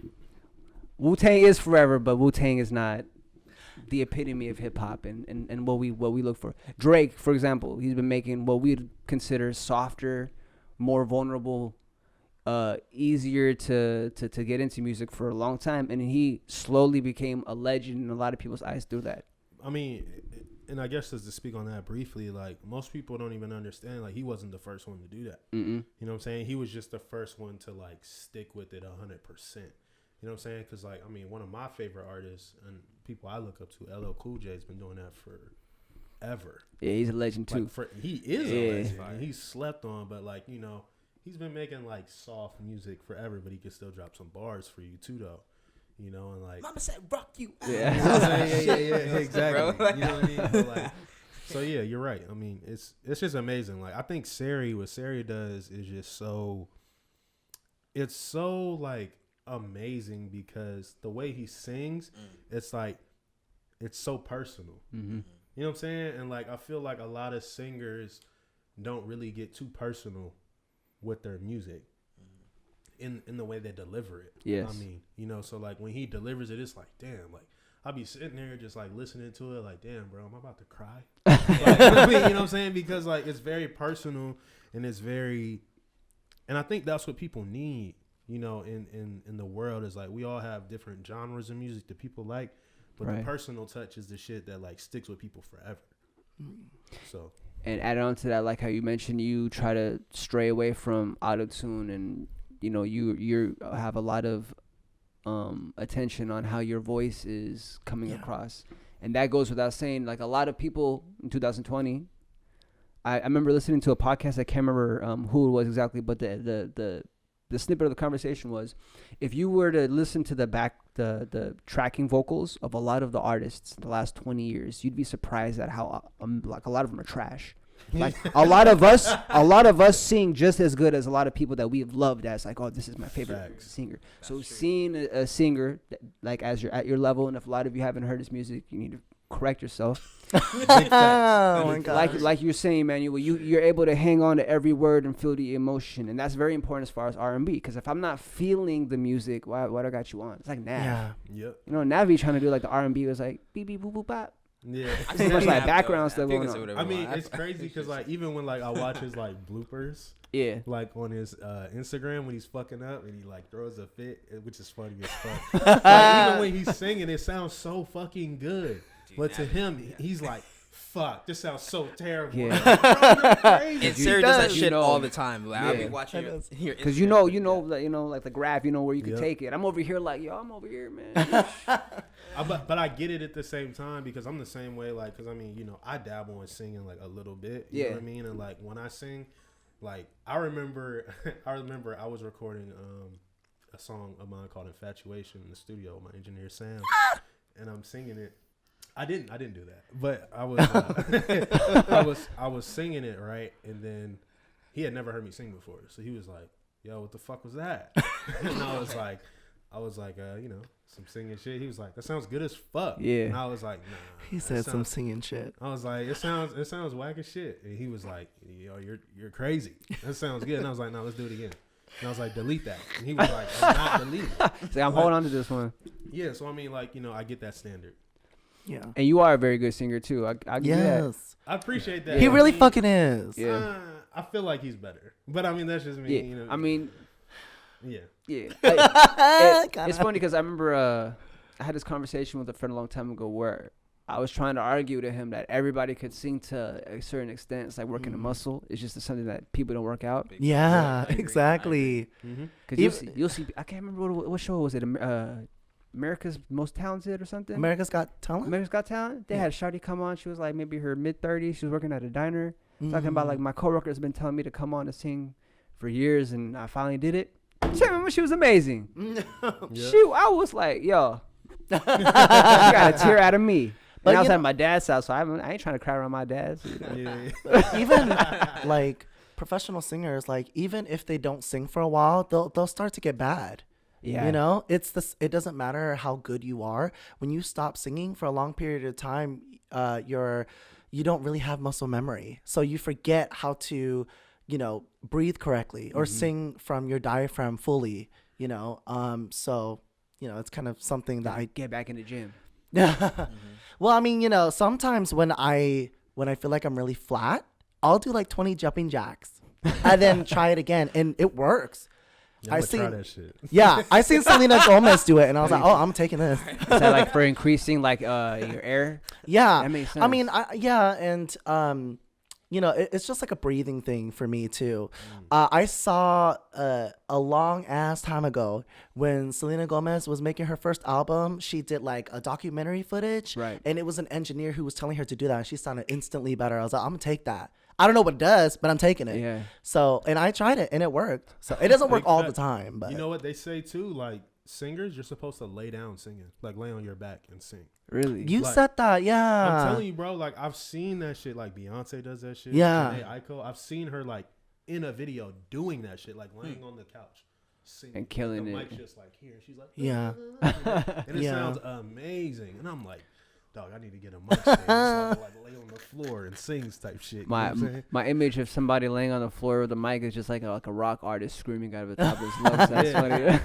Wu-Tang is forever, but Wu-Tang is not the epitome of hip hop and what we look for. Drake, for example, he's been making what we'd consider softer, more vulnerable, easier to get into music for a long time, and he slowly became a legend in a lot of people's eyes through that. I mean, and I guess just to speak on that briefly, like most people don't even understand, like he wasn't the first one to do that. You know what I'm saying? He was just the first one to like stick with it 100%. You know what I'm saying? Because like, I mean, one of my favorite artists and people I look up to, LL Cool J, has been doing that forever. Yeah, he's a legend too. He is a legend. And he's slept on, but like, you know, he's been making like soft music forever, but he can still drop some bars for you too, though. You know, and like, Mama said, "Rock you." Yeah, exactly. You know what I mean? But like, so yeah, you're right. I mean, it's just amazing. Like, I think what Sarey does is just so. It's so like amazing because the way he sings, it's like, it's so personal. You You know what I'm saying? And like I feel like a lot of singers don't really get too personal with their music in the way they deliver it. Yes. I mean, you know, so like when he delivers it, it's like, damn, like I'll be sitting there just like listening to it like, damn, bro, I'm about to cry. Like, I mean, you know what I'm saying? Because like it's very personal and it's very, and I think that's what people need, you know, in the world is like we all have different genres of music that people like, but the personal touch is the shit that like sticks with people forever. So. And add on to that, like how you mentioned, you try to stray away from auto-tune and, you know, you have a lot of attention on how your voice is coming across. And that goes without saying. Like a lot of people in 2020, I remember listening to a podcast. I can't remember who it was exactly, but the snippet of the conversation was, if you were to listen to the tracking vocals of a lot of the artists in the last 20 years, you'd be surprised at how like a lot of them are trash. Like a lot of us sing just as good as a lot of people that we've loved as like, oh, this is my favorite singer. That's so true. Seeing a singer like as you're at your level, and if a lot of you haven't heard his music, you need to correct yourself. Oh my God. Like you're saying, Emanuel, you're able to hang on to every word and feel the emotion, and that's very important as far as R&B. Because if I'm not feeling the music, why I got you on? It's like Nav. Yeah. Yep. You know, Navi trying to do like the R&B was like beep beep boop boop bop. Yeah. Too much like background stuff going on. I mean, it's crazy because like even when like I watch his like bloopers, like on his Instagram when he's fucking up and he like throws a fit, which is funny as fuck. Like, even when he's singing, it sounds so fucking good. Dude, but to him, he's like, fuck, this sounds so terrible. Yeah. And Sarey does that shit all the time. Like, I'll be watching your because you know, like the graph, you know where you can take it. I'm over here like, yo, I'm over here, man. But I get it at the same time because I'm the same way. Like, because I mean, you know, I dabble in singing like a little bit. You know what I mean? And like when I sing, like I remember I was recording a song of mine called Infatuation in the studio with my engineer Sam, and I'm singing it. I didn't do that, but I was I was singing it right, and then he had never heard me sing before, so he was like, "Yo, what the fuck was that?" And I was like, you know, some singing shit. He was like, "That sounds good as fuck." Yeah. And I was like, "Nah." He said some singing shit. I was like, "It sounds whack as shit." And he was like, "Yo, you're crazy. That sounds good." And I was like, "No, let's do it again." And I was like, "Delete that." And he was like, "I'm not deleting it." So I'm holding on to this one. Yeah. So I mean, like, you know, I get that standard. Yeah. And you are a very good singer too. I give you that. I appreciate that. He really fucking is. Yeah. I feel like he's better, but I mean that's just me. Yeah. You know. I mean. Yeah. Yeah. It's funny because I remember I had this conversation with a friend a long time ago where I was trying to argue to him that everybody could sing to a certain extent. It's like working a muscle. It's just something that people don't work out. Yeah, exactly. Because you'll see. I can't remember what show was it. America's Most Talented or something. America's Got Talent. America's Got Talent. They had Shawty come on. She was like maybe her mid-30s. She was working at a diner. Talking about like my coworker's been telling me to come on to sing for years, and I finally did it. She was amazing. I was like, yo, you got a tear out of me. But I was at my dad's house, so I ain't trying to cry around my dad's. You know? Even like professional singers, like even if they don't sing for a while, they'll start to get bad. Yeah. You know, it doesn't matter how good you are. When you stop singing for a long period of time, you don't really have muscle memory. So you forget how to, you know, breathe correctly or sing from your diaphragm fully, you know. So, you know, it's kind of something that I get back in the gym. Well, I mean, you know, sometimes when I feel like I'm really flat, I'll do like 20 jumping jacks and then try it again, and it works. Yeah, I seen that shit. Yeah, I seen Selena Gomez do it, and I was like, "Oh, I'm taking this." Is that like for increasing like your air? Yeah, that makes sense. I mean, and you know, it's just like a breathing thing for me too. I saw a long ass time ago when Selena Gomez was making her first album. She did like a documentary footage, right? And it was an engineer who was telling her to do that, and she sounded instantly better. I was like, "I'm gonna take that." I don't know what it does, but I'm taking it. Yeah. So, and I tried it, and it worked. So it doesn't work all the time, but you know what they say too, like singers, you're supposed to lay down singing, like lay on your back and sing. Really? You like, said that, yeah. I'm telling you, bro. Like I've seen that shit. Like Beyonce does that shit. Yeah. Janae Aiko. I've seen her like in a video doing that shit, like laying on the couch, singing and killing the it. Mic's just like here, and she's like, yeah, and it sounds amazing. And I'm like, dog, I need to get a mic stand so I can like lay on the floor and sings type shit. You know what I'm saying? My image of somebody laying on the floor with a mic is just like a rock artist screaming out of the top of his lungs. That's funny.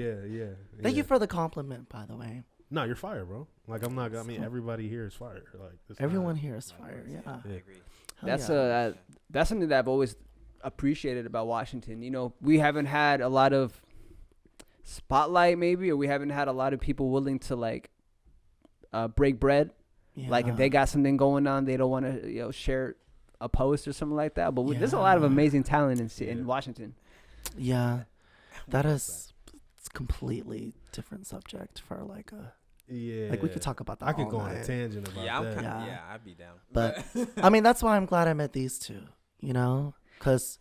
Yeah. Thank you for the compliment, by the way. No, you're fire, bro. Like I'm not. I mean, everybody here is fire. Like everyone here is fire. Yeah. I agree. That's something that I've always appreciated about Washington. You know, we haven't had a lot of spotlight, maybe, or we haven't had a lot of people willing to like break bread. Yeah. Like if they got something going on, they don't want to share a post or something like that. But there's a lot of amazing talent in Washington. Yeah, that is it's completely different subject for like a. Yeah. Like we could talk about that. I could all go on night. a tangent about that. Yeah, I'd be down. But I mean, that's why I'm glad I met these two. You know, because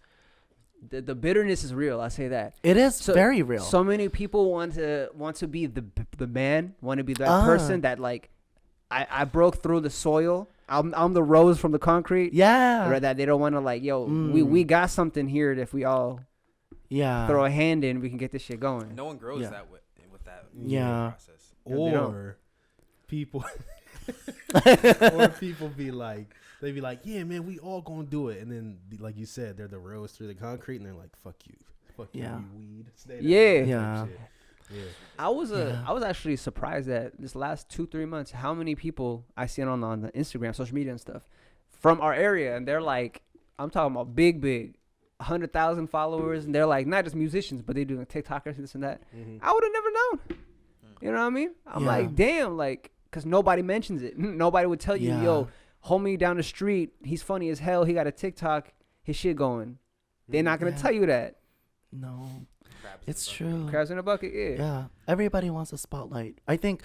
the bitterness is real. I say that. it is very real. So many people want to be the man, want to be that person that like I broke through the soil. I'm the rose from the concrete. Yeah. Or that they don't want to like, we got something here that if we all throw a hand in, we can get this shit going. No one grows that with that process. Or people be like, they be like, yeah, man, we all gonna do it, and then like you said, they're the rose through the concrete, and they're like, fuck you, you weed. Stay there. Yeah. I was actually surprised that this last 2-3 months how many people I seen on the Instagram, social media and stuff from our area, and they're like, I'm talking about big 100,000 followers, and they're like not just musicians, but they do like TikTokers, this and that. I would have never known. You know what I mean? I'm like, damn, like, because nobody mentions it. Nobody would tell you, yo, homie down the street, he's funny as hell. He got a TikTok, his shit going. They're not going to tell you that. No, it's true. Crabs in a bucket, Yeah. Everybody wants a spotlight. I think,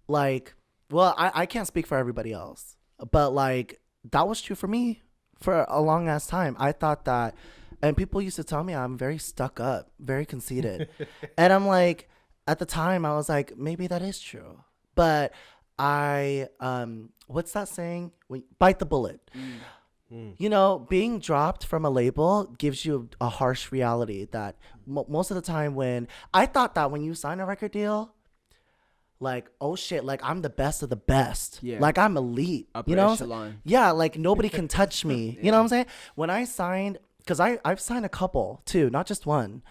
like, well, I can't speak for everybody else, but, like, that was true for me for a long ass time. I thought that, and people used to tell me I'm very stuck up, very conceited. And I'm like, at the time, I was like, maybe that is true. But I, what's that saying? Bite the bullet. You know, being dropped from a label gives you a harsh reality that most of the time when I thought that when you sign a record deal, like, oh shit, like I'm the best of the best. Yeah. Like I'm elite. Upper you know? Echelon. Yeah, like nobody can touch me. You know what I'm saying? When I signed, because I've signed a couple too, not just one.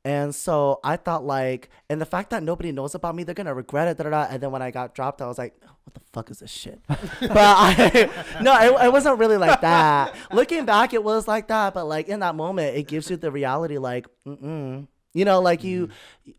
And so I thought like, and the fact that nobody knows about me, they're going to regret it. And then when I got dropped, I was like, what the fuck is this shit? But it wasn't really like that. Looking back, it was like that. But like in that moment, it gives you the reality like, you know, like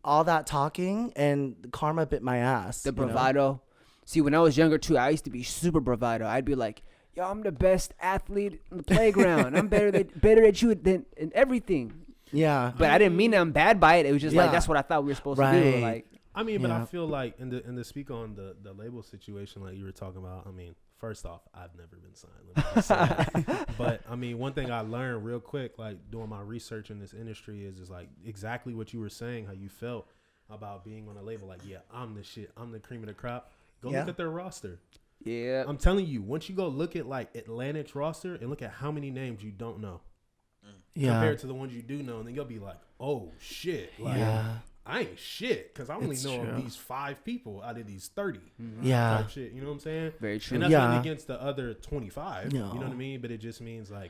all that talking and karma bit my ass. The bravado. Know? See, when I was younger too, I used to be super bravado. I'd be like, yo, I'm the best athlete in the playground. I'm better at you than in everything. Yeah, but I didn't mean I'm bad by it. It was just like that's what I thought we were supposed to do. Like, I mean, but I feel like in the speak on the label situation, like you were talking about. I mean, first off, I've never been signed. Let me just say that. But I mean, one thing I learned real quick, like doing my research in this industry, is like exactly what you were saying, how you felt about being on a label. Like, yeah, I'm the shit. I'm the cream of the crop. Go look at their roster. Yeah, I'm telling you, once you go look at like Atlantic's roster and look at how many names you don't know. Compared to the ones you do know, and then you'll be like, oh shit, like I ain't shit because I only know of these 5 people out of these 30 type shit, you know what I'm saying? Very true. And that's nothing against the other 25, you know what I mean? But it just means like,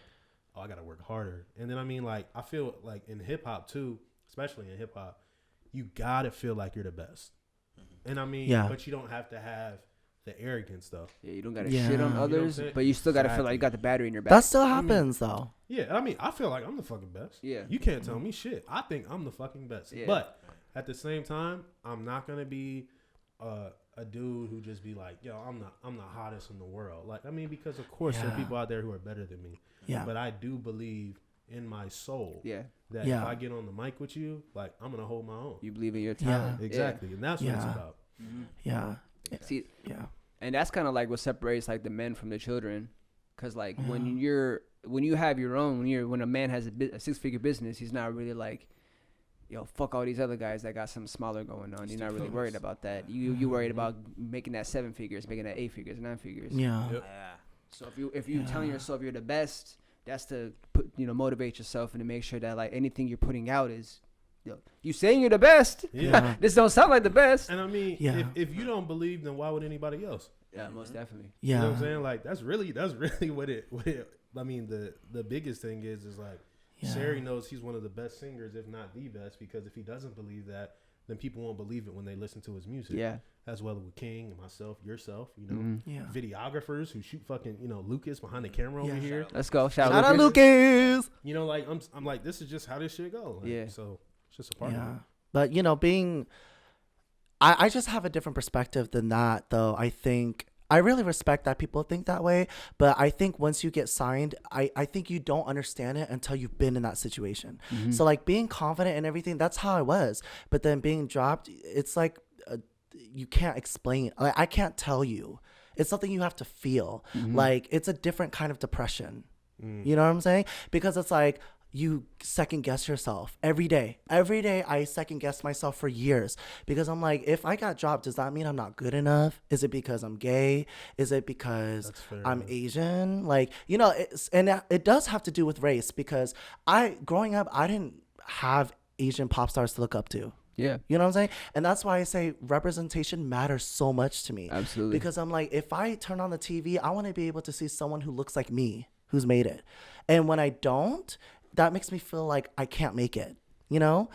oh, I gotta work harder. And then I mean, like, I feel like in hip hop too, especially in hip hop, you gotta feel like you're the best. And I mean, but you don't have to have the arrogance though. Yeah, you don't gotta shit on others, but you still gotta feel like you got the battery in your back. That still happens though. Yeah, I mean, I feel like I'm the fucking best. Yeah, you can't tell me shit. I think I'm the fucking best. Yeah. But at the same time, I'm not gonna be a dude who just be like, yo, I'm the hottest in the world. Like, I mean, because of course there are people out there who are better than me. Yeah. But I do believe in my soul. That if I get on the mic with you, like I'm gonna hold my own. You believe in your talent. Exactly, and that's what it's about. See, and that's kind of like what separates like the men from the children, because like when you have your own, when a man has a 6-figure business, he's not really like, yo, fuck all these other guys that got something smaller going on. You're not really worried about that. You worried about making that 7 figures, making that 8 figures, 9 figures. So if you telling yourself you're the best, that's to motivate yourself and to make sure that like anything you're putting out is, you saying you're the best. This don't sound like the best. And I mean, if you don't believe, then why would anybody else? Yeah, most definitely. Yeah. You know what I'm saying? Like that's really what it I mean, the biggest thing is like Sarey knows he's one of the best singers, if not the best, because if he doesn't believe that, then people won't believe it when they listen to his music. Yeah. As well with King and myself, yourself, you know, videographers who shoot fucking, you know, Lucas behind the camera over here. Let's go. Shout out out Lucas. You know, like I'm like, this is just how this shit go. Like, so it's just a part of it. But you know, I just have a different perspective than that, though. I think I really respect that people think that way, but I think once you get signed, I think you don't understand it until you've been in that situation. So like being confident and everything, that's how I was. But then being dropped, it's like you can't explain. Like, I can't tell you. It's something you have to feel. Like it's a different kind of depression. You know what I'm saying? Because it's like you second guess yourself every day. Every day I second guess myself for years because I'm like, if I got dropped, does that mean I'm not good enough? Is it because I'm gay? Is it because I'm Asian? Like, you know, it does have to do with race because growing up, I didn't have Asian pop stars to look up to. Yeah. You know what I'm saying? And that's why I say representation matters so much to me. Absolutely. Because I'm like, if I turn on the TV, I want to be able to see someone who looks like me, who's made it. And when I don't, that makes me feel like I can't make it, you know?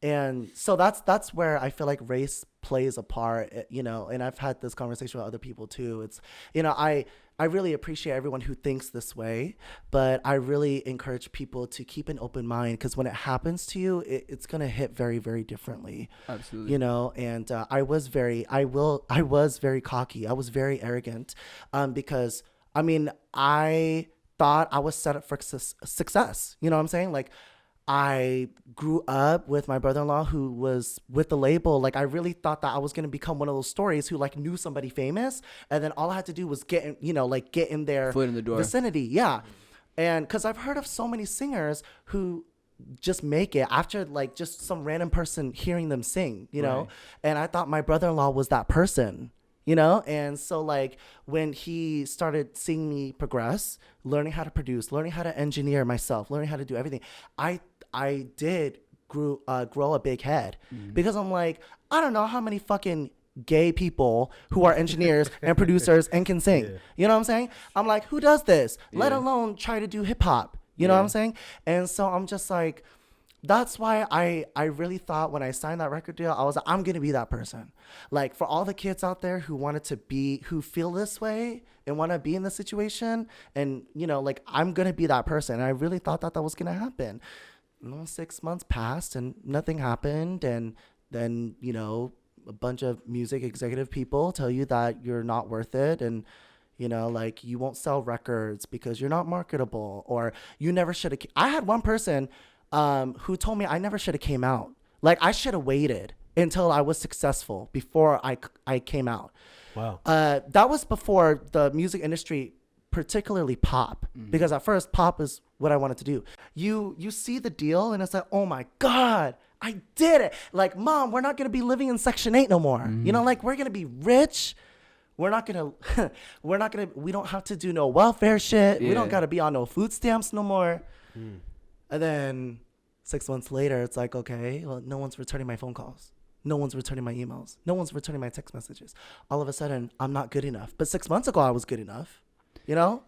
And so that's where I feel like race plays a part, you know, and I've had this conversation with other people too. It's, you know, I really appreciate everyone who thinks this way, but I really encourage people to keep an open mind because when it happens to you, it's going to hit very, very differently. Absolutely. You know, and I was very cocky. I was very arrogant because, I mean, I thought I was set up for success. You know what I'm saying? Like, I grew up with my brother-in-law who was with the label. Like, I really thought that I was going to become one of those stories who like knew somebody famous. And then all I had to do was get in their foot in the door vicinity. Yeah. And cause I've heard of so many singers who just make it after like just some random person hearing them sing, you know? And I thought my brother-in-law was that person. You know, and so like when he started seeing me progress, learning how to produce, learning how to engineer myself, learning how to do everything, I did grow a big head because I'm like, I don't know how many fucking gay people who are engineers and producers and can sing. You know what I'm saying? I'm like, who does this? Let alone try to do hip hop. You know what I'm saying? And so I'm just like, that's why I really thought when I signed that record deal, I was like, I'm going to be that person. Like for all the kids out there who who feel this way and want to be in this situation and, you know, like I'm going to be that person. And I really thought that was going to happen. 6 months passed and nothing happened. And then, you know, a bunch of music executive people tell you that you're not worth it. And, you know, like you won't sell records because you're not marketable or you never should have. I had one person who told me I never should have came out. Like I should have waited until I was successful before I came out. Wow. That was before the music industry, particularly pop, because at first pop is what I wanted to do. You see the deal and it's like, oh my God, I did it. Like, Mom, we're not going to be living in Section 8 no more. You know, like we're going to be rich. We don't have to do no welfare shit. We don't got to be on no food stamps no more. And then 6 months later, it's like, okay, well, no one's returning my phone calls. No one's returning my emails. No one's returning my text messages. All of a sudden, I'm not good enough. But 6 months ago, I was good enough. You know?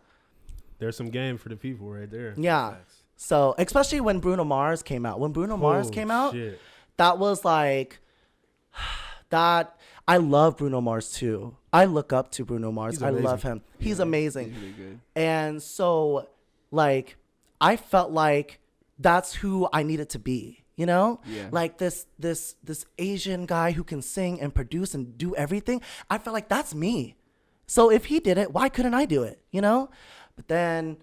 There's some game for the people right there. Yeah. So, especially when Bruno Mars came out. When Bruno Mars came out, that was like, that. I love Bruno Mars too. I look up to Bruno Mars. I love him. He's amazing. He's really good. And so, like, I felt like that's who I needed to be, you know? Yeah. Like this Asian guy who can sing and produce and do everything. I felt like that's me. So if he did it, why couldn't I do it, you know? But then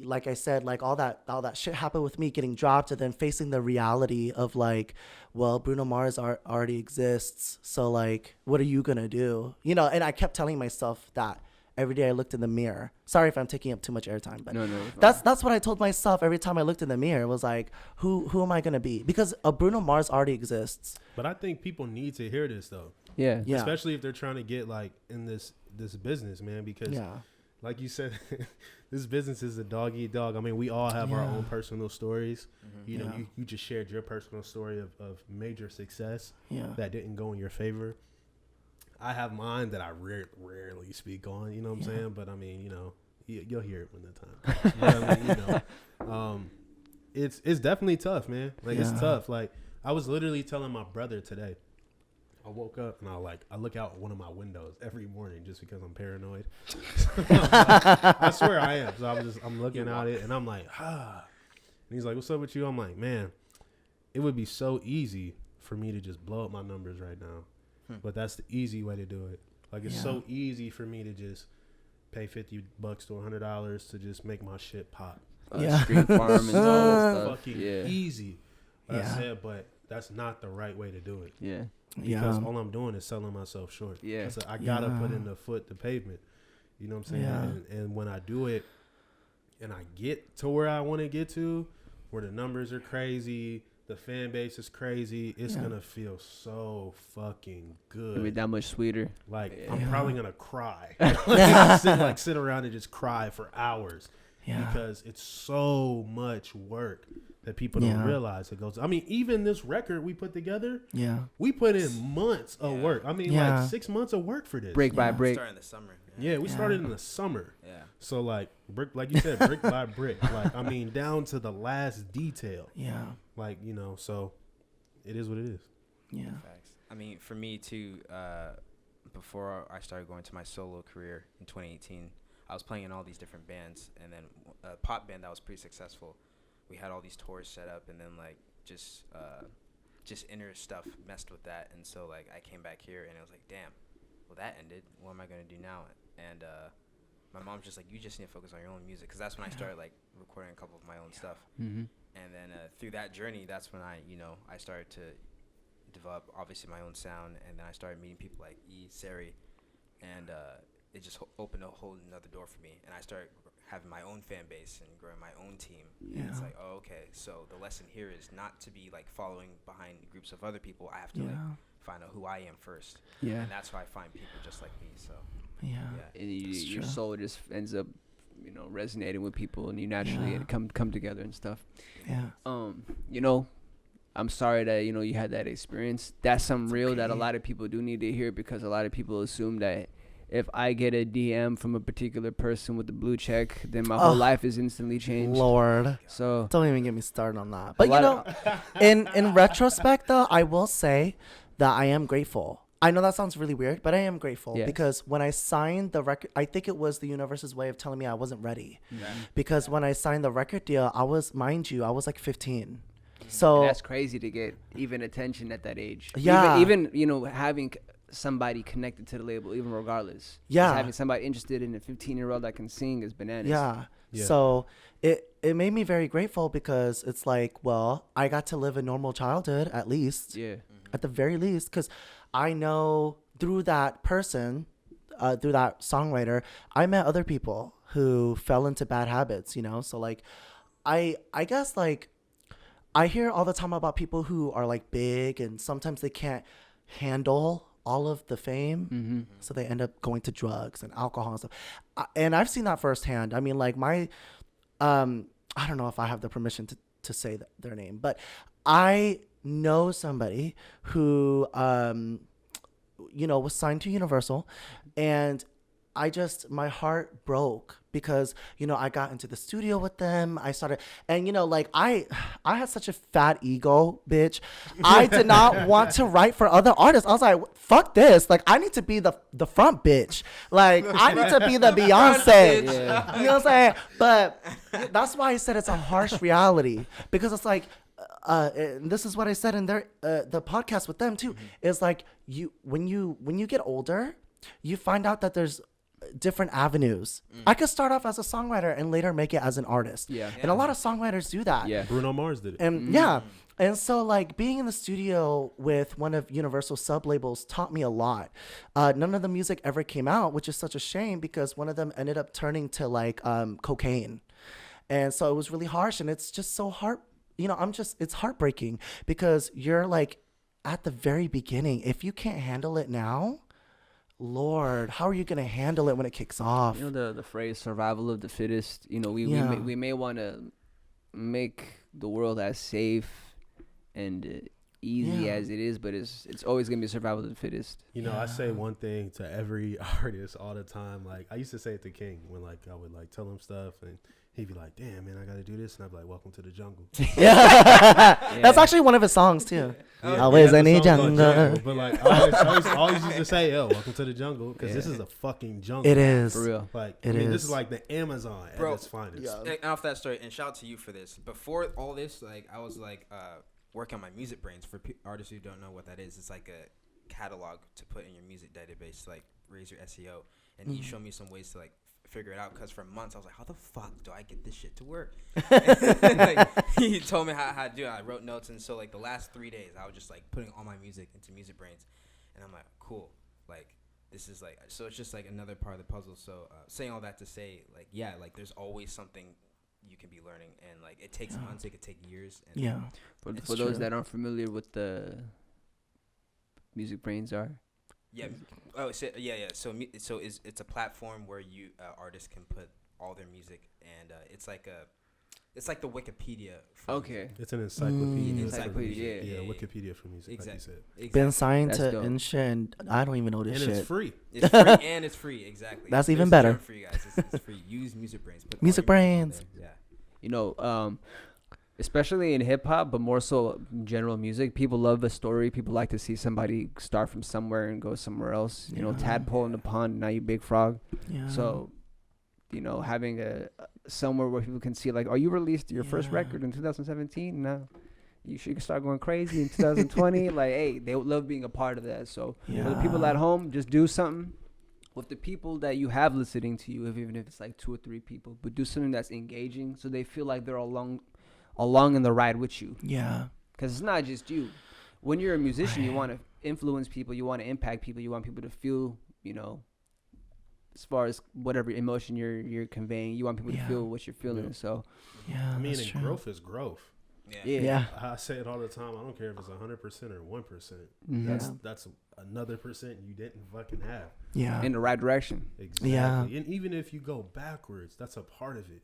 like I said, like all that shit happened with me getting dropped and then facing the reality of like, well, Bruno Mars already exists. So like, what are you going to do? You know, and I kept telling myself that every day I looked in the mirror. Sorry if I'm taking up too much airtime, but no, that's what I told myself every time I looked in the mirror. It was like, who am I going to be? Because Bruno Mars already exists. But I think people need to hear this though. Yeah. Especially if they're trying to get like in this business, man, because like you said, this business is a dog eat dog. I mean, we all have our own personal stories. You know, you just shared your personal story of major success that didn't go in your favor. I have mine that I rarely speak on. You know what I'm saying? But I mean, you know, you'll hear it when the time comes. But I mean, you know, it's definitely tough, man. Like it's tough. Like I was literally telling my brother today. I woke up and I look out one of my windows every morning just because I'm paranoid. I swear I am. So I'm looking at it and I'm like, And he's like, "What's up with you?" I'm like, "Man, it would be so easy for me to just blow up my numbers right now, but that's the easy way to do it. Like it's so easy for me to just pay $50 to $100 to just make my shit pop. Street farm and all that stuff. Fucking easy." But I said, but that's not the right way to do it. Yeah. Because all I'm doing is selling myself short. Yeah. So I gotta put in the foot to pavement. You know what I'm saying? Yeah. And when I do it and I get to where I want to get to, where the numbers are crazy, the fan base is crazy, it's gonna feel so fucking good. It'll be that much sweeter. Like I'm probably gonna cry. sit around and just cry for hours. Yeah. Because it's so much work that people don't realize it goes. I mean, even this record we put together, we put in months of work. I mean, like 6 months of work for this. Break by break. Started in the summer. Yeah, we started in the summer. Yeah. So like brick, like you said, brick by brick. Like I mean, down to the last detail. Yeah. Like you know, so it is what it is. Yeah. Facts. I mean, for me too. Before I started going to my solo career in 2018, I was playing in all these different bands, and then a pop band that was pretty successful. We had all these tours set up, and then like just inner stuff messed with that, and so like I came back here, and it was like, damn, well that ended. What am I gonna do now? And my mom's just like, you just need to focus on your own music, because that's when I started like recording a couple of my own stuff. Mm-hmm. And then through that journey, that's when I started to develop obviously my own sound, and then I started meeting people like Sarey, and it just opened a whole another door for me, and I started having my own fan base and growing my own team. And it's like, oh, okay, so the lesson here is not to be like following behind groups of other people. I have to like find out who I am first. Yeah. And that's why I find people just like me. So and your soul just ends up, resonating with people, and you naturally come together and stuff. Yeah. I'm sorry that you had that experience. That's something real that a lot of people do need to hear, because a lot of people assume that if I get a DM from a particular person with the blue check, then my whole life is instantly changed. Lord. So don't even get me started on that. But in retrospect though, I will say that I am grateful. I know that sounds really weird, but I am grateful because when I signed the record, I think it was the universe's way of telling me I wasn't ready. Yeah. Because when I signed the record deal, I was like 15. So and that's crazy to get even attention at that age. Yeah. Even having somebody connected to the label, even regardless. Just having somebody interested in a 15-year-old that can sing is bananas. Yeah. So it made me very grateful, because it's like, well, I got to live a normal childhood at least. Yeah. At the very least, because I know through that person, through that songwriter, I met other people who fell into bad habits, So like, I guess like, I hear all the time about people who are like big, and sometimes they can't handle all of the fame, so they end up going to drugs and alcohol and stuff. And I've seen that firsthand. I mean, like my, I don't know if I have the permission to say their name, but I know somebody who, was signed to Universal, and my heart broke because, I got into the studio with them. I started, and, like I had such a fat ego, bitch. I did not want to write for other artists. I was like, fuck this. Like, I need to be the front bitch. Like, I need to be the Beyonce. Yeah. You know what I'm saying? But that's why I said it's a harsh reality, because it's like, and this is what I said in the podcast with them too, is like when you get older, you find out that there's different avenues. I could start off as a songwriter and later make it as an artist. Yeah. And a lot of songwriters do that. Yeah. Bruno Mars did it. And and so like being in the studio with one of Universal's sub labels taught me a lot. None of the music ever came out, which is such a shame, because one of them ended up turning to like cocaine. And so it was really harsh, and it's just so it's heartbreaking, because you're like at the very beginning. If you can't handle it now, Lord, how are you going to handle it when it kicks off? The phrase survival of the fittest, we may want to make the world as safe and easy as it is, but it's always gonna be survival of the fittest. You know, I say one thing to every artist all the time. Like I used to say it to King when like I would like tell him stuff, and he'd be like, "Damn, man, I gotta do this," and I'd be like, "Welcome to the jungle." That's actually one of his songs too. Always in the jungle. But like I always used to say, "Yo, welcome to the jungle," because this is a fucking jungle. It is For real. Like this It is like the Amazon at its finest. And off that story, and shout out to you for this. Before all this, like I was like working on my music brains. For artists who don't know what that is, it's like a catalog to put in your music database to like raise your SEO. And he showed me some ways to like figure it out, because for months I was like, how the fuck do I get this shit to work? Like, he told me how to do it. I wrote notes, and so like the last 3 days I was just like putting all my music into music brains, and I'm like, cool, like this is like, so it's just like another part of the puzzle. So saying all that to say, like, yeah, like there's always something you can be learning, and like it takes months, it could take years. And For those that aren't familiar with the music brains are. Yeah. Oh, so, yeah. So it's a platform where you artists can put all their music, and it's like the Wikipedia. Okay. It's an encyclopedia. Encyclopedia, Yeah, Wikipedia for music. Exactly. Like you said. Exactly. Been signed That's to dope. Insha, and I don't even know this And shit. it's free. It's free and it's free. Exactly. That's There's even a better. term for you guys. It's free. Use Music Brains. Put all Music your Brains. on there. Yeah. You know, especially in hip hop, but more so general music, people love the story. People like to see somebody start from somewhere and go somewhere else. You know, tadpole in the pond, now you big frog. Yeah. So, you know, having a somewhere where people can see, like, oh, you released your first record in 2017. Now you should start going crazy in 2020. Like, hey, they would love being a part of that. So for the people at home, just do something with the people that you have listening to you, even if it's like 2 or 3 people, but do something that's engaging so they feel like they're along in the ride with you. Yeah. Because it's not just you. When you're a musician, you want to influence people, you want to impact people, you want people to feel, you know, as far as whatever emotion you're conveying, you want people to feel what you're feeling. Yeah. So Yeah. I mean, that's true. growth is growth. Yeah. I say it all the time. I don't care if it's 100% or 1%. Mhm. That's another percent you didn't fucking have. Yeah. in the right direction. Exactly. Yeah. And even if you go backwards, that's a part of it.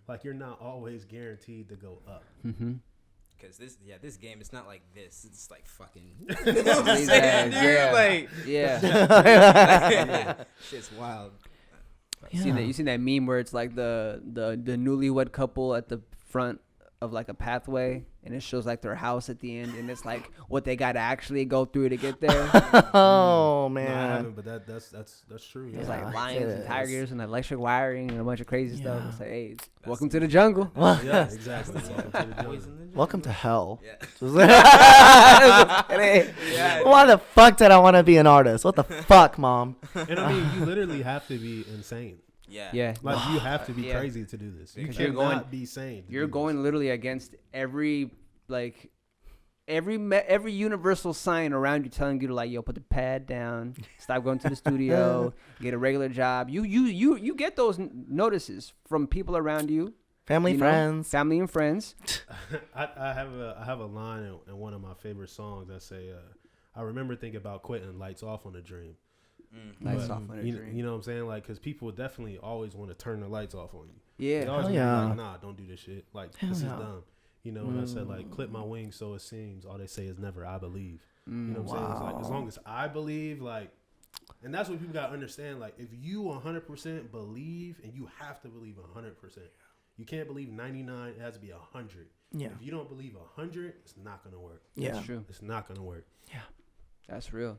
Like you're not always guaranteed to go up. Mm-hmm. Because this game, it's not like this. It's like fucking. Yeah. Shit's wild. You seen that meme where it's like the newlywed couple at the front of like a pathway, and it shows like their house at the end, and it's like what they got to actually go through to get there. Oh No, I man. haven't, but that's true. There's Yeah. like lions and tigers and electric wiring and a bunch of crazy stuff. Yeah. It's like, hey, welcome to the jungle. Yeah, exactly. Welcome to the jungle. Welcome to hell. Yeah. Why the fuck did I want to be an artist? What the fuck, mom? And I mean, you literally have to be insane. Yeah. Like you have to be Yeah. crazy to do this. You Because you're cannot going- be sane. to You're do going this. literally against every universal sign around you telling you to, like, yo, put the pad down, stop going to the studio, get a regular job. You get those notices from people around you, Family, you know, friends. family and friends. I have a line in one of my favorite songs that say, I remember thinking about quitting lights off on a dream. Lights But off on a you, dream. you know what I'm saying? Like, because people definitely always want to turn the lights off on you. Yeah. They always Hell gonna yeah. be like, nah, don't do this shit. Like, this is yeah. dumb. You know, when I said, like, clip my wings so it seems, all they say is never, I believe. You know what I'm saying? It's like, as long as I believe, like, and that's what people got to understand. Like, if you 100% believe, and you have to believe 100%, you can't believe 99, it has to be 100. Yeah. If you don't believe 100, it's not going to work. Yeah. That's true. It's not going to work. That's real.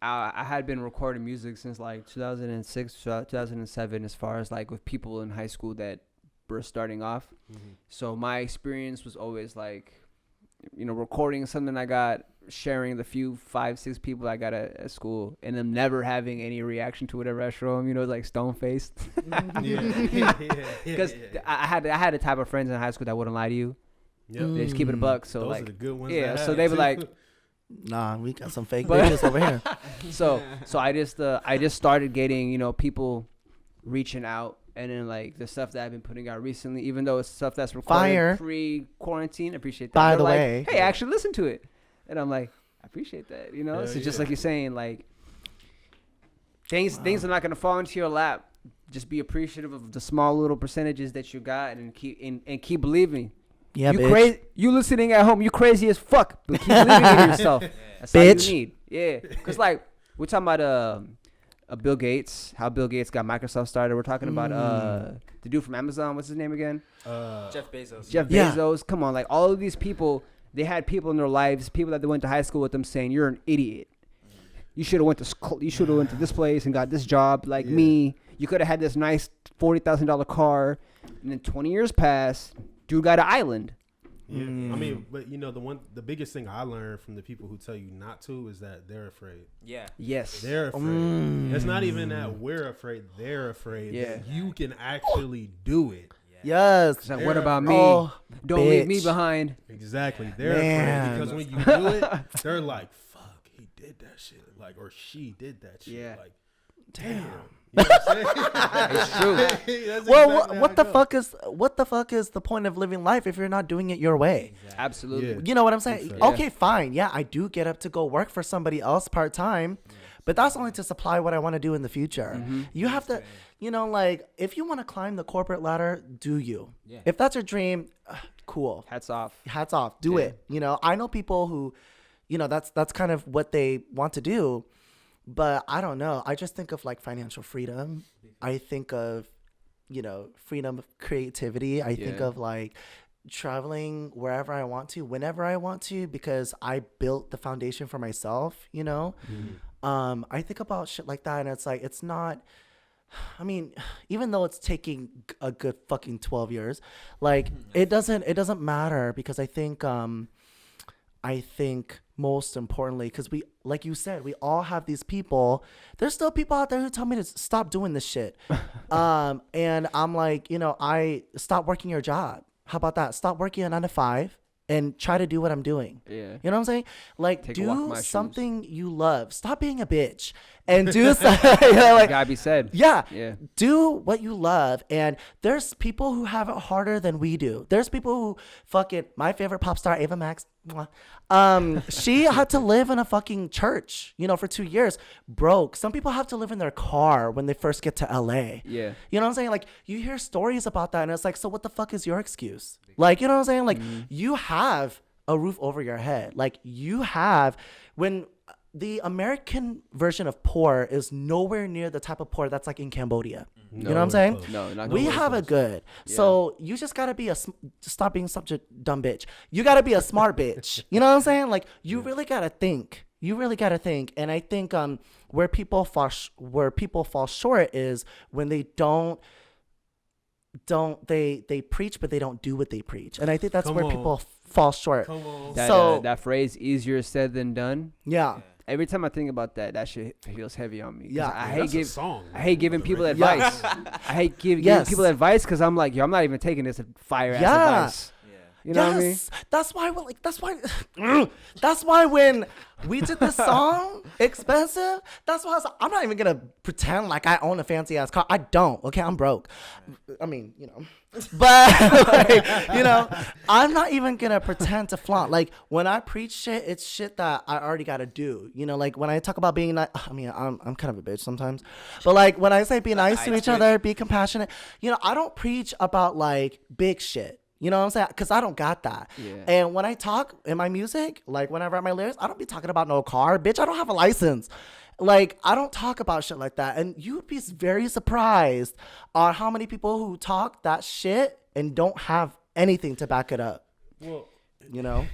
I had been recording music since like 2006, 2007, as far as like with people in high school that were starting off. So my experience was always like, you know, recording something I got, sharing the few 5-6 people I got at school, and them never having any reaction to whatever I show them. You know, like stone faced. Because I had a type of friends in high school that wouldn't lie to you. Yep. They just keep it a buck. So Those like, are the good ones. yeah. to So have, they were too. like, Nah, we got some fake But- bitches over here. so I just started getting, you know, people reaching out, and then like the stuff that I've been putting out recently, even though it's stuff that's recorded Fire. pre-quarantine, I appreciate that. By They're the like, way. hey, actually listen to it, and I'm like, I appreciate that, you know. Hell So just yeah. like you're saying, like things are not gonna fall into your lap. Just be appreciative of the small little percentages that you got, and keep believing. Yeah, you bitch. You listening at home, you crazy as fuck, but keep believing in yourself. That's all Bitch. you need. Yeah, because like we're talking about Bill Gates, how Bill Gates got Microsoft started. We're talking about the dude from Amazon. What's his name again? Jeff Bezos. Jeff Yeah. Bezos. Come on, like all of these people, they had people in their lives, people that they went to high school with them, saying you're an idiot. You should have went to this place and got this job like me. You could have had this nice $40,000 car, and then 20 years pass. Dude got an island. Yeah. I mean, but you know, the biggest thing I learned from the people who tell you not to is that they're afraid. Yeah. Yes. They're afraid. It's not even that we're afraid. They're afraid that you can actually do it. Yes. Like, what about me? Oh, Don't leave me bitch. behind. Exactly. They're Man. afraid because when you do it, they're like, "Fuck, he did that shit," like, or she did that shit. Yeah. Like, damn. You know what I'm saying? It's true. That's Well, exactly how what it the goes. fuck is the point of living life if you're not doing it your way? Absolutely. Yeah. You know what I'm saying? Exactly. Okay, fine. Yeah, I do get up to go work for somebody else part time, but that's only to supply what I want to do in the future. You have to, you know, like if you want to climb the corporate ladder, do you? Yeah. If that's your dream, cool. Hats off. Hats off. Do Yeah. it. You know, I know people who, you know, that's kind of what they want to do, but I don't know. I just think of like financial freedom. I think of, you know, freedom of creativity. I think Yeah. of like traveling wherever I want to, whenever I want to, because I built the foundation for myself, you know? I think about shit like that, and it's like, it's not, I mean, even though it's taking a good fucking 12 years, like it doesn't matter, because I think most importantly, because we, like you said, we all have these people. There's still people out there who tell me to stop doing this shit. And I'm like, you know, stop working your job. How about that? Stop working a 9 to 5 and try to do what I'm doing. Yeah. You know what I'm saying? Like, Take a walk in do my shoes. something you love. Stop being a bitch and do something. You know, like, Gotta be said. yeah. Yeah. Do what you love. And there's people who have it harder than we do. There's people who fucking, my favorite pop star, Ava Max, she had to live in a fucking church, you know, for 2 years, broke. Some people have to live in their car when they first get to LA. Yeah. You know what I'm saying? Like, you hear stories about that, and it's like, so what the fuck is your excuse? Like, you know what I'm saying? Like, you have a roof over your head. Like, you have, when the American version of poor is nowhere near the type of poor that's like in Cambodia. You know what I'm saying? No, not We nowhere have close. it good. So you just gotta be stop being such a dumb bitch. You gotta be a smart bitch. You know what I'm saying? Like, you really gotta think. You really gotta think. And I think where people fall short is when they they preach, but they don't do what they preach. And I think that's Come where on. people fall short. Come on. That phrase, easier said than done. Yeah. Every time I think about that, that shit feels heavy on me. 'Cause Yeah. I That's hate a song. I hate giving people Yeah. advice. I hate giving Yes. people advice because I'm like, yo, I'm not even taking this fire ass Yeah. advice. You know what I mean? That's why that's why when we did this song, Expensive, that's why I'm not even gonna pretend like I own a fancy ass car. I don't. Okay, I'm broke. I mean, you know. But like, you know, I'm not even gonna pretend to flaunt. Like, when I preach shit, it's shit that I already gotta do. You know, like when I talk about being nice, I mean, I'm kind of a bitch sometimes. But like when I say be nice to each other, be compassionate, you know, I don't preach about like big shit. You know what I'm saying? Because I don't got that. Yeah. And when I talk in my music, like when I write my lyrics, I don't be talking about no car. Bitch, I don't have a license. Like, I don't talk about shit like that. And you'd be very surprised on how many people who talk that shit and don't have anything to back it up. Well, You know?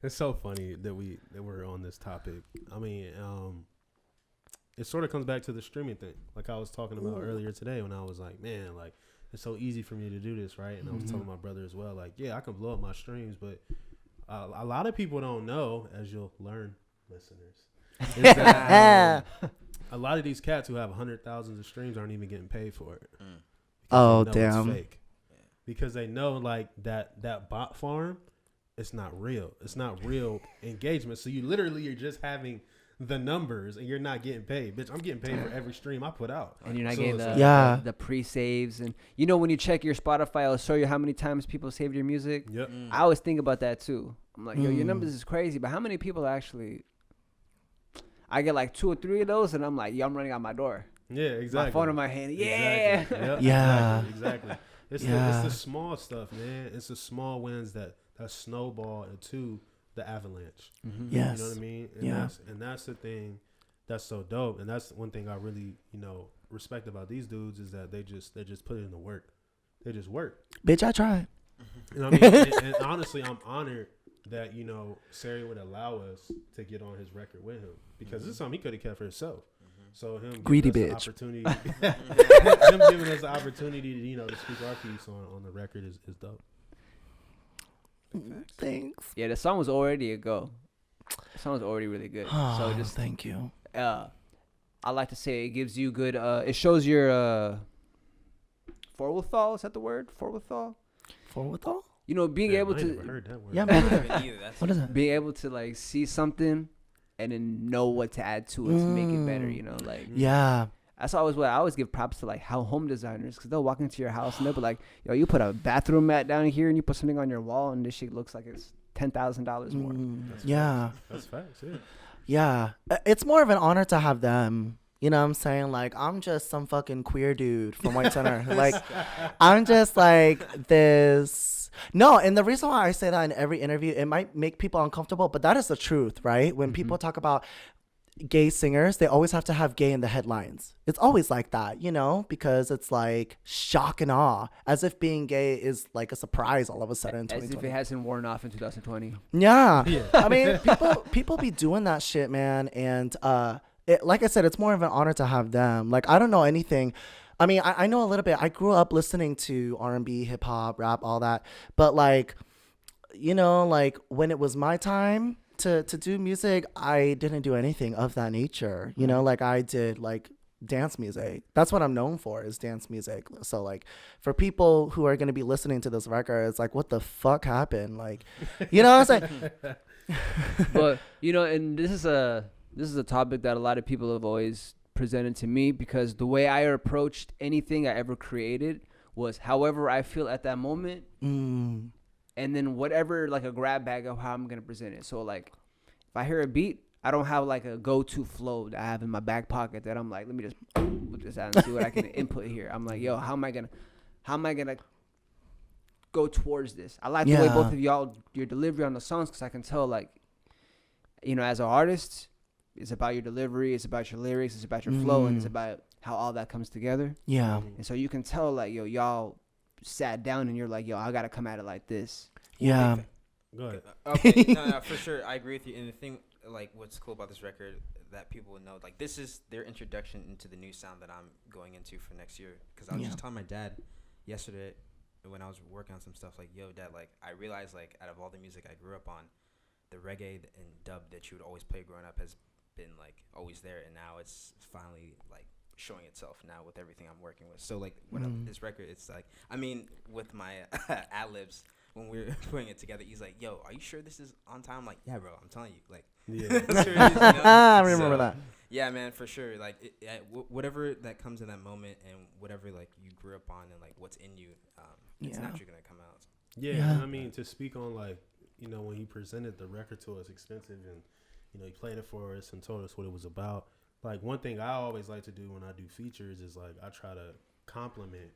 it's so funny that we're on this topic. I mean, it sort of comes back to the streaming thing, like I was talking about earlier today, when I was like, man, like, it's so easy for me to do this, right? And I was telling my brother as well, like, yeah, I can blow up my streams, but a lot of people don't know, as you'll learn, listeners, is that, a lot of these cats who have 100,000s of streams aren't even getting paid for it. Oh, They know it's damn. fake. Because they know, like, that bot farm, it's not real. It's not real engagement. So you're just having the numbers and you're not getting paid. Bitch, I'm getting paid for every stream I put out. And you're not So getting it's the, like- Yeah. the pre-saves. And you know when you check your Spotify, it'll show you how many times people saved your music. Yep. I always think about that too. I'm like, yo, your numbers is crazy, but how many people actually... I get like 2 or 3 of those, and I'm like, yo, I'm running out my door. Yeah, exactly. My phone in my hand. Yeah. Exactly. Yep, Yeah. Exactly. It's the small stuff, man. It's the small wins that snowball into the avalanche. Yes. You know what I mean? And that's the thing that's so dope. And that's one thing I really, respect about these dudes is that they just put in the work. They just work. Bitch, I tried. You know what I mean? and honestly, I'm honored that, Sarey would allow us to get on his record with him, because this is something he could have kept for himself. So him greedy giving bitch. us the opportunity, him giving us the opportunity to speak our piece on the record is dope. Thanks. Yeah, the song was already a go. The song was already really good. So just thank you. I like to say it gives you good. It shows your forwithal. Is that the word? Forwithal. Forwithal. Being able I to. never heard that word. Yeah, I man. haven't either. That's What is that? Being able to like see something and then know what to add to it to make it better. Yeah. That's always what I always give props to, like how home designers, because they'll walk into your house and they'll be like, yo, you put a bathroom mat down here and you put something on your wall and this shit looks like it's $10,000 more. Yeah. That's facts. Yeah. Yeah. It's more of an honor to have them. You know what I'm saying? Like, I'm just some fucking queer dude from White Center. Like, I'm just like this. No, and the reason why I say that in every interview, it might make people uncomfortable, but that is the truth, right? When people talk about gay singers, they always have to have gay in the headlines. It's always like that, because it's like shock and awe, as if being gay is like a surprise all of a sudden in As if 2020. it hasn't worn off in 2020. Yeah. I mean, people be doing that shit, man. And like I said, it's more of an honor to have them. Like, I don't know anything. I mean, I know a little bit. I grew up listening to R&B, hip hop, rap, all that. But like, like when it was my time to do music, I didn't do anything of that nature. Like I did like dance music. That's what I'm known for, is dance music. So like for people who are going to be listening to this record, it's like, what the fuck happened? Like, what I'm saying? But, and this is a topic that a lot of people have always presented to me, because the way I approached anything I ever created was however I feel at that moment. And then whatever, like a grab bag of how I'm going to present it. So like if I hear a beat, I don't have like a go-to flow that I have in my back pocket that I'm like, let me just put this out and see what I can input here. I'm like, yo, how am I going to go towards this? I like the way both of y'all, your delivery on the songs, because I can tell like, as an artist, it's about your delivery, it's about your lyrics, it's about your flow, and it's about how all that comes together. Yeah. And so you can tell like, yo, y'all sat down and you're like, yo, I got to come at it like this. Yeah. Go ahead. Okay, no, for sure, I agree with you. And the thing, like, what's cool about this record that people would know, like, this is their introduction into the new sound that I'm going into for next year. Because I was just telling my dad yesterday when I was working on some stuff, like, yo, Dad, like, I realized, like, out of all the music I grew up on, the reggae and dub that you would always play growing up has been, like, always there. And now it's finally, like, showing itself now with everything I'm working with. So, like, when this record, it's like, I mean, with my ad-libs, when we were putting it together, he's like, yo, are you sure this is on time? I'm like, yeah, bro, I'm telling you. Like, I remember that. Yeah, man, for sure. Like, whatever that comes in that moment and whatever, like, you grew up on and, like, what's in you, it's naturally going to come out. Yeah, and I mean, to speak on, like, when he presented the record to us, Expensive, and, he played it for us and told us what it was about. Like, one thing I always like to do when I do features is, like, I try to compliment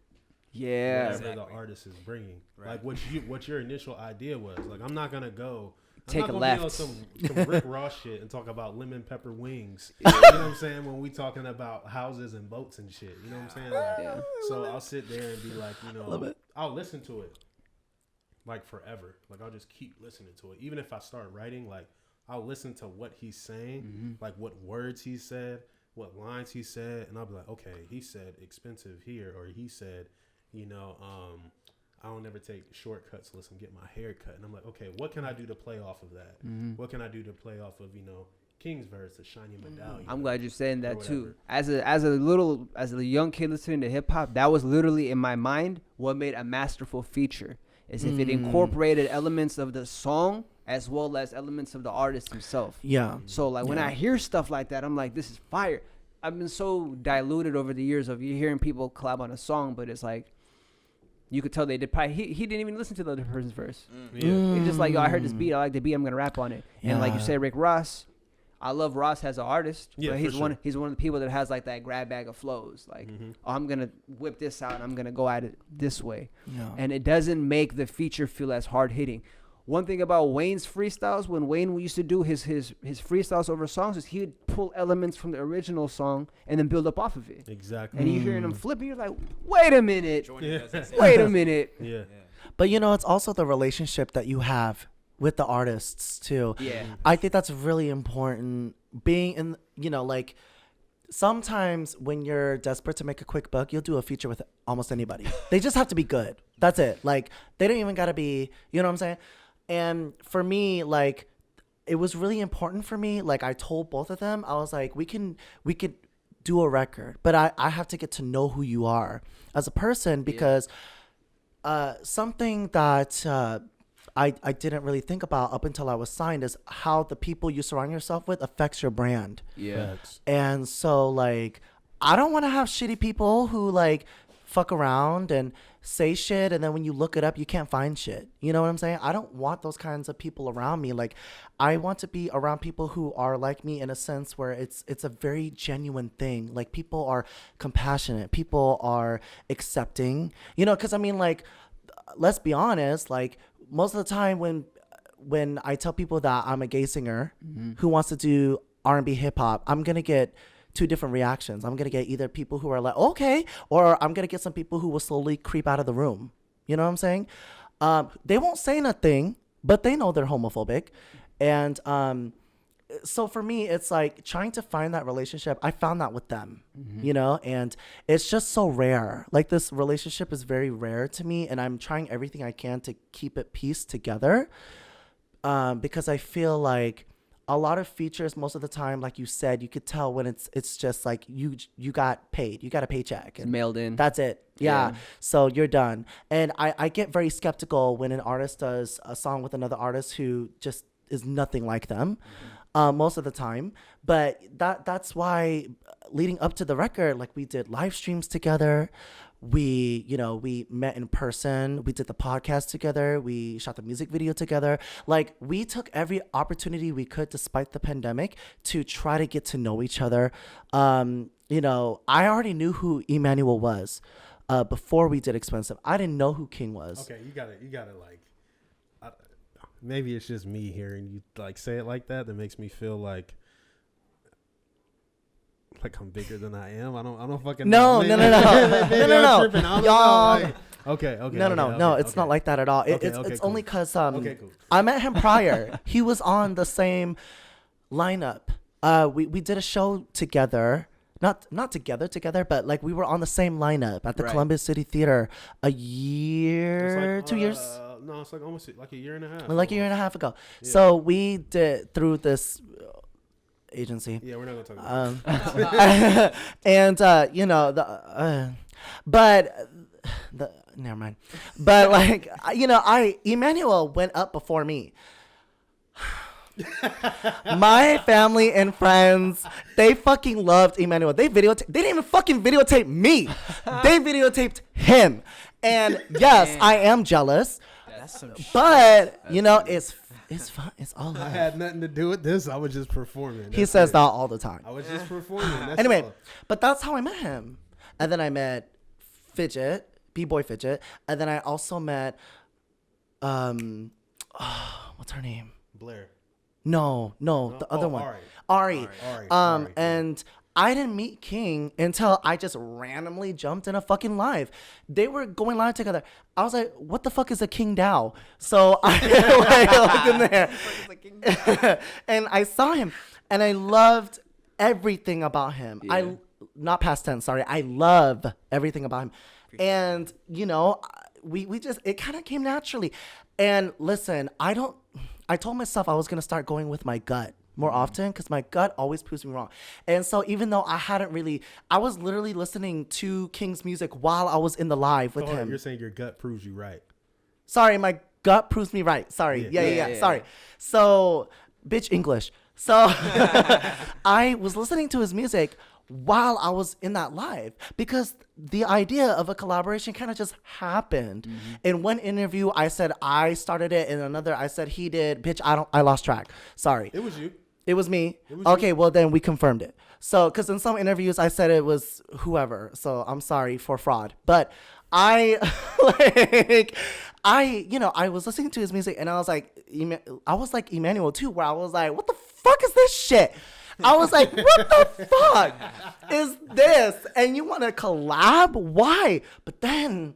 whatever the artist is bringing. Right. Like, what your initial idea was. Like, I'm not going to go... Take a left. left. Some Rick Ross shit and talk about lemon pepper wings. You know what I'm saying? When we talking about houses and boats and shit. You know what I'm saying? Like, so I'll sit there and be like, I'll listen to it like forever. Like, I'll just keep listening to it. Even if I start writing, like, I'll listen to what he's saying, like what words he said, what lines he said, and I'll be like, okay, he said expensive here, or he said, I don't ever take shortcuts unless I'm getting my hair cut. And I'm like, okay, what can I do to play off of that? What can I do to play off of, King's verse, the shiny medallion? I'm glad you're saying that too. As a young kid listening to hip hop, that was literally in my mind what made a masterful feature. Is if it incorporated elements of the song as well as elements of the artist himself. Yeah. So like when I hear stuff like that, I'm like, this is fire. I've been so diluted over the years of you hearing people collab on a song, but it's like, you could tell they did probably, he didn't even listen to the other person's verse. It's just like, yo, I heard this beat, I like the beat, I'm gonna rap on it. And like you said, Rick Ross, I love Ross as an artist. Yeah, but he's for sure. he's one of the people that has like that grab bag of flows. Like, oh, I'm gonna whip this out and I'm gonna go at it this way. Yeah. And it doesn't make the feature feel as hard hitting. One thing about Wayne's freestyles, when Wayne used to do his freestyles over songs, is he would pull elements from the original song and then build up off of it. Exactly. And you hearing him flipping, you're like, wait a minute, Jordan does that same wait a thing. minute. Yeah. But it's also the relationship that you have with the artists too. Yeah. I think that's really important. Being in, like sometimes when you're desperate to make a quick buck, you'll do a feature with almost anybody. They just have to be good. That's it. Like they don't even got to be, you know what I'm saying? And for me, like it was really important for me. Like I told both of them, I was like, we could do a record, but I have to get to know who you are as a person because something that I didn't really think about up until I was signed is how the people you surround yourself with affects your brand. Yeah. Facts. And so like I don't want to have shitty people who like fuck around and say shit and then when you look it up you can't find shit. You know what I'm saying? I don't want those kinds of people around me. Like I want to be around people who are like me in a sense where it's a very genuine thing. Like people are compassionate, people are accepting, because I mean like let's be honest, like most of the time when I tell people that I'm a gay singer who wants to do R&B hip hop, I'm going to get two different reactions. I'm going to get either people who are like, okay, or I'm going to get some people who will slowly creep out of the room. You know what I'm saying? They won't say nothing, but they know they're homophobic. And so for me, it's like trying to find that relationship. I found that with them, and it's just so rare. Like this relationship is very rare to me, and I'm trying everything I can to keep it pieced together because I feel like a lot of features, most of the time, like you said, you could tell when it's just like you got paid, you got a paycheck. And Mailed in. that's it. Yeah. So you're done. And I get very skeptical when an artist does a song with another artist who just is nothing like them most of the time. But that's why leading up to the record, like we did live streams together. We met in person. We did the podcast together. We shot the music video together. Like we took every opportunity we could despite the pandemic to try to get to know each other. I already knew who Emanuel was before we did Expensive. I didn't know who King was. Okay, you gotta like, maybe it's just me hearing you like say it like that makes me feel like I'm bigger than I am. I don't fucking No. know. No. Y'all. Okay. No. It's not like that at all. It's cool. only because Okay, cool. I met him prior. He was on the same lineup. We did a show together. Not together, but like we were on the same lineup at the Right. Columbus City Theater It's 2 years. No, it's like almost like a year and a half. Like a year and a half ago. Yeah. So we did through this agency. Yeah, we're not gonna talk about And never mind. But like Emanuel went up before me. My family and friends, they fucking loved Emanuel. They didn't even fucking videotape me. They videotaped him. And yes, I am jealous. That's some shit. But it's fun. It's all I love. had nothing to do with this. I was just performing. He That's says it. that all the time. I was just performing. That's Anyway, all. but that's how I met him. And then I met Fidget, B-Boy Fidget. And then I also met, what's her name? Blair. No, the other one. Ari. Ari. And I didn't meet King until I just randomly jumped in a fucking live. They were going live together. I was like, what the fuck is a KingDow? So I looked in there. And I saw him. And I loved everything about him. Yeah. Not past tense, sorry. I love everything about him. And, we just, it kind of came naturally. And listen, I told myself I was going to start going with my gut more often because my gut always proves me wrong. And so even though I was literally listening to King's music while I was in the live with him. You're saying your gut proves you right. Sorry, my gut proves me right. Sorry. Yeah. Sorry. So, bitch English. So I was listening to his music while I was in that live because the idea of a collaboration kind of just happened. In one interview, I said I started it. In another, I said he did. Bitch, I lost track. Sorry. It was you. It was me. It was Okay, you. well then we confirmed it. So, because in some interviews I said it was whoever. So I'm sorry for fraud. But I, I was listening to his music and I was like Emanuel too, where I was like, what the fuck is this shit? I was like, what the fuck is this? And you want to collab? Why? But then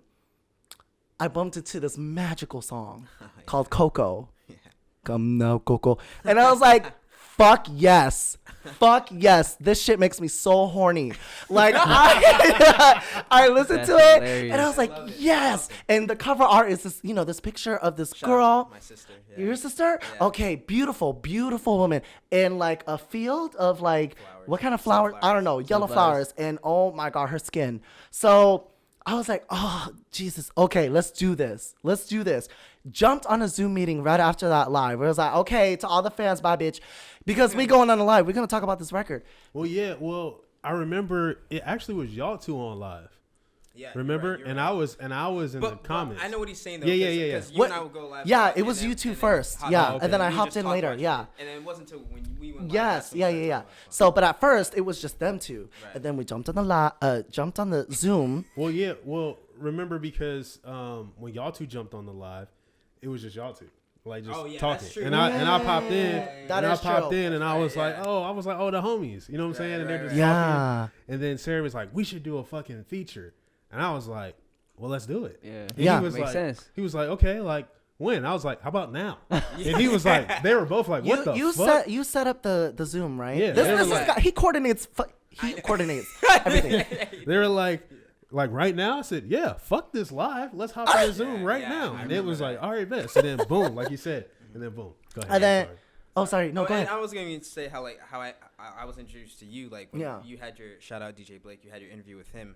I bumped into this magical song called Coco. Come now, Coco. And I was like, fuck yes. Fuck yes. This shit makes me so horny. Like, I listened That's to it hilarious. and I was like, yes. And the cover art is this, this picture of this Shout out girl. to my sister. Yeah. Your sister? Yeah. Okay, beautiful, beautiful woman. In like a field of like, Flowers. what kind of flowers? Sunflowers. I don't know, yellow Sunflowers. flowers. And oh my God, her skin. So I was like, oh, Jesus. Okay, let's do this. Let's do this. Jumped on a Zoom meeting right after that live. Where it was like, okay, to all the fans, bye, bitch. Because we going on the live. We're going to talk about this record. Well, yeah. Well, I remember it actually was y'all two on live. Yeah. Remember? You're and right. I was in the comments. I know what he's saying though. Yeah. Because you What- and I would go live. Yeah, first, it and was then- you two and then first. hop Yeah, on. and then I We hopped just in talked later. about Yeah. shit. And then it wasn't until when we went live. Yes, that's when yeah, we yeah, started yeah. talking about So, but at first it was just them two, Right. and then we jumped on the Zoom. Well, yeah. Well, remember because when y'all two jumped on the live, it was just y'all two, like just Oh, yeah, talking. that's true. And I popped in. That and is I popped true. in, and I was Right, like, yeah. oh, the homies. You know what I'm saying? And they're right, just right. Yeah. talking. And then Sarah was like, we should do a fucking feature. And I was like, well, let's do it. Yeah. And Yeah. he was Makes like, sense. He was like, okay, like when? I was like, how about now? And he was like, they were both like, what the fuck? You set up the Zoom, right? Yeah, This they were is like- guy, he coordinates. He coordinates everything. They were like right now. I said, yeah, fuck this live. Let's hop on the Zoom right yeah, now. I And it was remember like, all right, bet. So then boom, like you said, and then boom. Go ahead. And then, Sorry. oh, sorry, no, go and ahead. I was going to say how I was introduced to you, like when Yeah. you had your shout out DJ Blake, you had your interview with him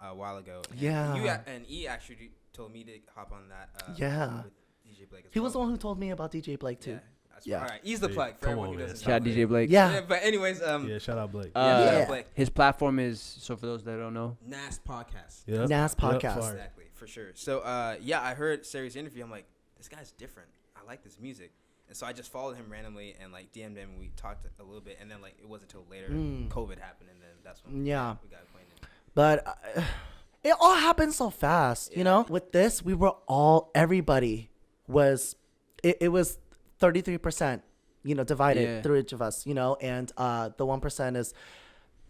a while ago. And Yeah. and he actually told me to hop on that. Yeah. With DJ Blake. As He well. was the one who told me about DJ Blake too. Yeah. That's Yeah. All right. He's the Hey, plug for come everyone on, who man. doesn't Shout out know. DJ Blake. Yeah. But anyways, Yeah, shout out Blake. Uh, shout Yeah. out Blake. His platform is, so for those that don't know, NAS podcast. Yep. NAS Yep, podcast. fire. Exactly, for sure. So, yeah, I heard Sarey's interview. I'm like, this guy's different. I like this music. And so I just followed him randomly and, like, DM'd him. We talked a little bit. And then, like, it wasn't until later COVID happened. And then that's when Yeah. we got acquainted. But it all happened so fast, you know? With this, everybody was, it was 33%, divided Yeah. through each of us, and the 1% is,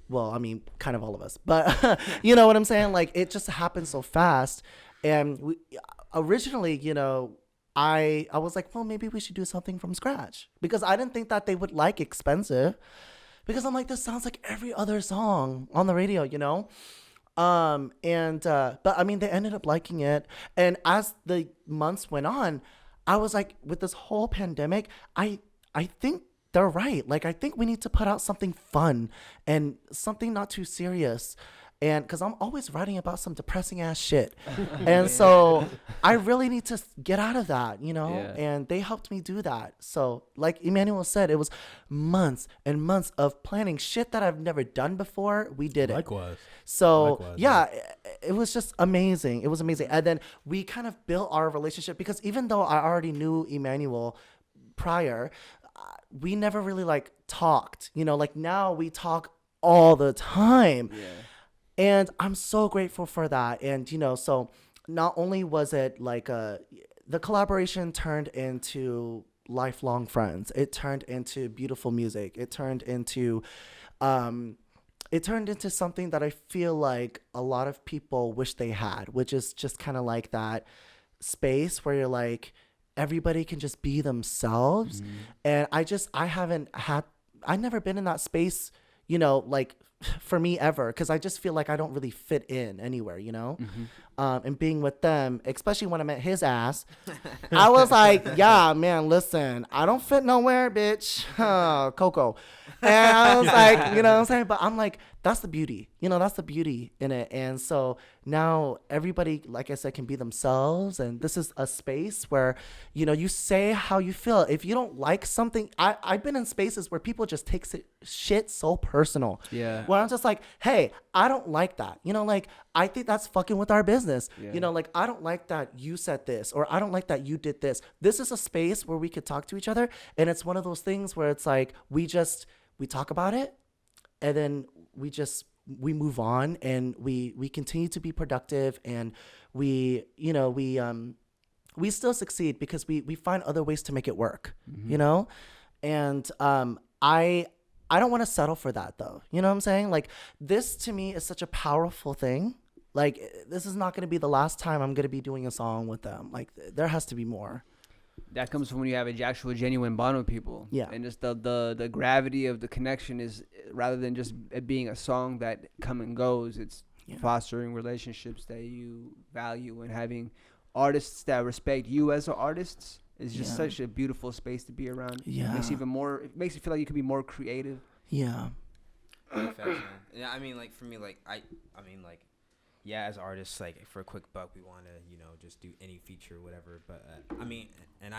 well, I mean, kind of all of us. But you know what I'm saying? Like, it just happened so fast. And we originally, I was like, well, maybe we should do something from scratch. Because I didn't think that they would like Expensive. Because I'm like, this sounds like every other song on the radio, but I mean, they ended up liking it. And as the months went on, I was like, with this whole pandemic, I think they're right. Like, I think we need to put out something fun and something not too serious. And because I'm always writing about some depressing ass shit. And so I really need to get out of that, Yeah. and they helped me do that. So like Emanuel said, it was months and months of planning shit that I've never done before. We did it. Likewise. So Likewise, yeah, it was just amazing. It was amazing. And then we kind of built our relationship because even though I already knew Emanuel prior, we never really like talked, like now we talk all the time. yeah. And I'm so grateful for that. And, so not only was it like the collaboration turned into lifelong friends, it turned into beautiful music. It turned into something that I feel like a lot of people wish they had, which is just kind of like that space where you're like, everybody can just be themselves. And I never been in that space, like for me ever, because I just feel like I don't really fit in anywhere, and being with them, especially when I met his ass, I was like, yeah, man, listen, I don't fit nowhere, bitch. Coco. And I was like, you know what I'm saying? But I'm like, that's the beauty. That's the beauty in it. And so now everybody, like I said, can be themselves. And this is a space where, you say how you feel. If you don't like something, I've been in spaces where people just take shit so personal. Yeah. Where I'm just like, hey, I don't like that. Like, I think that's fucking with our business. Yeah. Like, I don't like that you said this, or I don't like that you did this. This is a space where we could talk to each other. And it's one of those things where it's like, we talk about it, and then we move on, and we continue to be productive, and we still succeed because we find other ways to make it work, and I don't want to settle for that, though. You know what I'm saying? Like, this to me is such a powerful thing. Like, this is not going to be the last time I'm going to be doing a song with them. Like, there has to be more. That comes from when you have a actual genuine bond with people. Yeah. And just the gravity of the connection is, rather than just it being a song that come and goes, it's fostering relationships that you value, and having artists that respect you as an artist is just such a beautiful space to be around. Yeah. It makes you feel like you can be more creative. Yeah. Yeah, I mean, like, for me, like, I mean, like, yeah, as artists, like, for a quick buck, we want to, just do any feature, whatever. But, I mean, and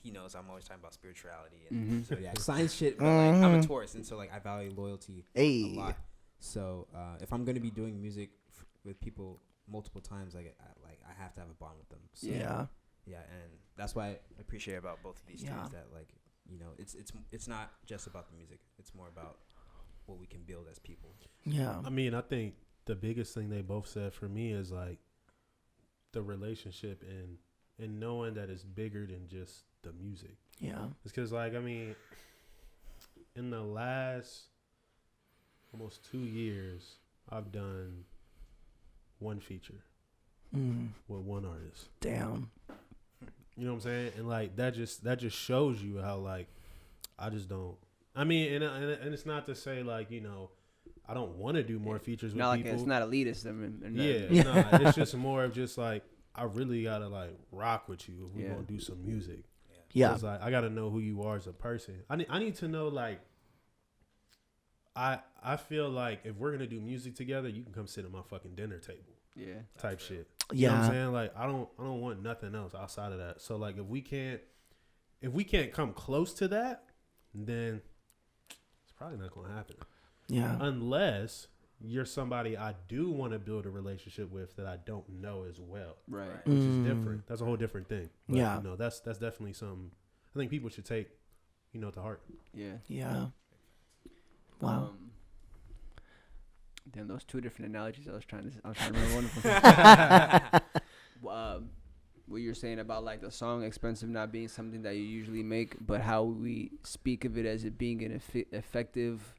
he knows I'm always talking about spirituality and so, yeah, science shit. But, like, I'm a Taurus, and so, like, I value loyalty a lot. So, if I'm going to be doing music with people multiple times, like, I have to have a bond with them. So, yeah, and that's why I appreciate about both of these things that, like, it's not just about the music. It's more about what we can build as people. Yeah. I mean, I think the biggest thing they both said for me is like the relationship and knowing that it's bigger than just the music. Yeah. It's because, like, I mean, in the last almost 2 years, I've done one feature with one artist. Damn. You know what I'm saying? And like that just shows you how, like, I just don't. I mean, and it's not to say, like, I don't want to do more features with Not people. like it's not elitist. It's just more of just like, I really gotta like rock with you if we're gonna do some music. Yeah. It's like, I gotta know who you are as a person. I need to know, like, I feel like if we're gonna do music together, you can come sit at my fucking dinner table. Yeah. Type shit. Yeah. You know what I'm saying? Like, I don't want nothing else outside of that. So like, if we can't come close to that, then it's probably not gonna happen. Yeah. Unless you're somebody I do want to build a relationship with that I don't know as well. Right. Which is different. That's a whole different thing. But, Yeah. That's definitely something I think people should take, to heart. Yeah. Yeah. Wow. Damn, those two different analogies. I was trying to remember one of them. What you're saying about, like, the song expensive not being something that you usually make, but how we speak of it as it being an effective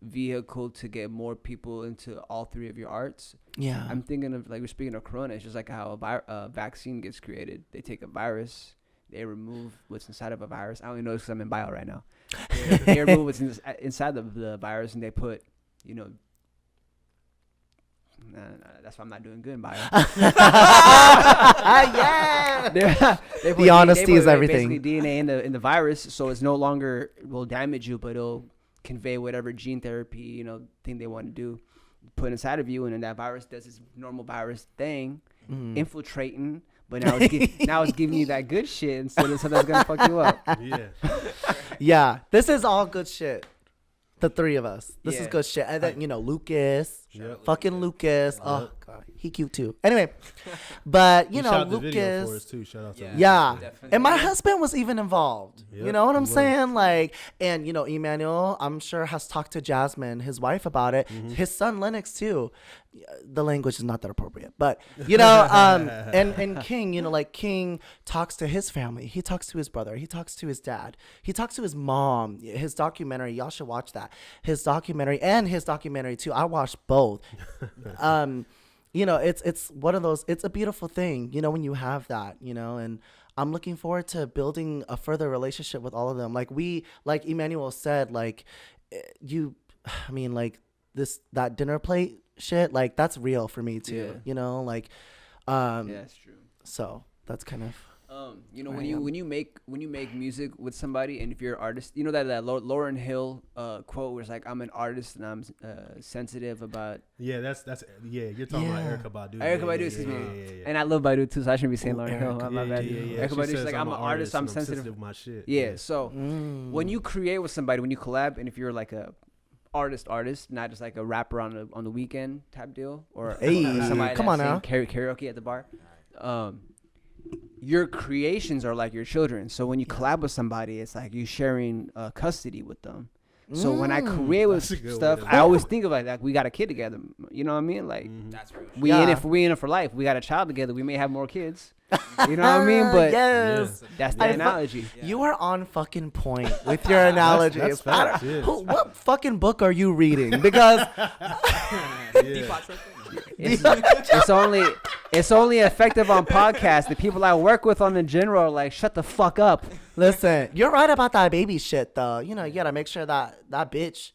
vehicle to get more people into all three of your arts. Yeah. I'm thinking of, like, we're speaking of Corona. It's just like how a vaccine gets created. They take a virus, they remove what's inside of a virus. I only know this because I'm in bio right now. They remove what's inside the virus, and they put, that's why I'm not doing good in bio. Yeah. They The honesty is everything. Basically, DNA in the virus, so it's no longer will damage you, but it'll convey whatever gene therapy thing they want to do, put inside of you, and then that virus does its normal virus thing, infiltrating. But now it's giving you that good shit instead of something that's gonna fuck you up. Yeah. Yeah. This is all good shit. The three of us. This is Yeah. good shit. And then, Lucas. Yep. Fucking Lucas. Oh, God. He cute, too. Anyway. But, He shot the Lucas. video for us too. Shout out to Yeah. Lucas. Yeah. Definitely. And my husband was even involved. Yep, You know what I'm he was. saying? Like, and, Emanuel, I'm sure, has talked to Jasmine, his wife, about it. His son, Lennox, too. The language is not that appropriate. But, and King, like, King talks to his family. He talks to his brother. He talks to his dad. He talks to his mom. His documentary, y'all should watch that. His documentary and his documentary, too. I watched both. It's one of those, it's a beautiful thing, when you have that, and I'm looking forward to building a further relationship with all of them. Like Emanuel said, like, that dinner plate shit, like, that's real for me too, Yeah. like, Yeah, that's true. so that's kind of, You know, when you make music with somebody, and if you're an artist, you know that Lauryn Hill quote where it's like, I'm an artist and I'm sensitive about. Yeah, that's you're talking about Erykah Badu. Erykah Badu, excuse me. And I love Badu too, so I shouldn't be saying Lauryn Hill. I'm not bad. Erykah Badu, she's like, I'm an artist, I'm sensitive with my shit. Yeah, so when you create with somebody, when you collab, and if you're like a artist, not just like a rapper on the weekend type deal, or somebody come on now, karaoke at the bar. Your creations are like your children. So when you collab with somebody, it's like you sharing custody with them. So when I create with stuff, I always think of like that. We got a kid together. You know what I mean? Like that's real. We in it for life. We got a child together. We may have more kids. You know what I mean? But yes. That's the analogy. You are on fucking point with your analogy. That's facts. What fucking book are you reading? Because it's only effective on podcasts. The people I work with on the general are like, shut the fuck up. Listen, you're right about that baby shit though. You know, you gotta make sure that bitch.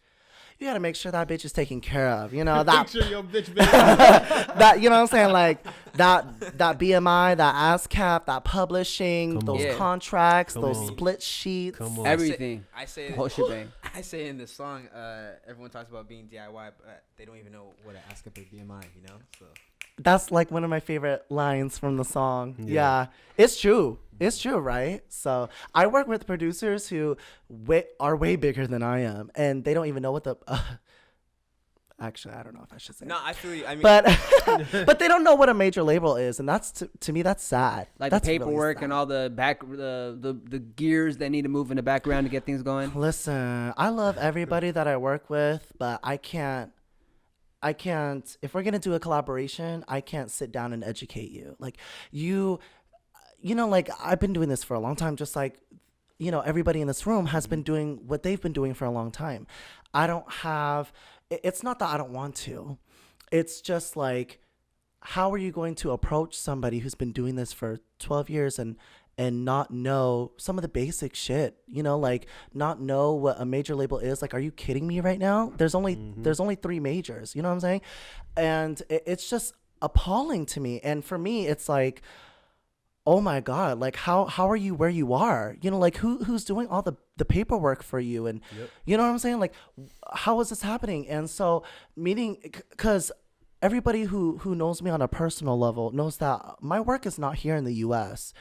You gotta make sure that bitch is taken care of. You know that. Make sure your bitch. That, you know what I'm saying, like that BMI, that ASCAP, that publishing, those contracts, those split sheets, everything. I say the whole shebang. I say in the song, everyone talks about being DIY, but they don't even know what an ASCAP or BMI. You know, so. That's like one of my favorite lines from the song. Yeah, it's true. It's true, right? So I work with producers who are way bigger than I am, and they don't even know what the. Actually, I don't know if I should say. No, I feel you. I mean, but they don't know what a major label is, and that's to me that's sad. Like that's the paperwork really and all the the gears that need to move in the background to get things going. Listen, I love everybody that I work with, but I can't. If we're gonna do a collaboration, I can't sit down and educate you. Like you know, like I've been doing this for a long time, just like, you know, everybody in this room has been doing what they've been doing for a long time. It's not that I don't want to. It's just like, how are you going to approach somebody who's been doing this for 12 years and not know some of the basic shit, you know, like not know what a major label is? Like, are you kidding me right now? There's only 3 majors, you know what I'm saying? And it's just appalling to me. And for me, it's like, oh my God, like how are you where you are? You know, like who's doing all the paperwork for you? And you know what I'm saying? Like, how is this happening? And so because everybody who knows me on a personal level knows that my work is not here in the US.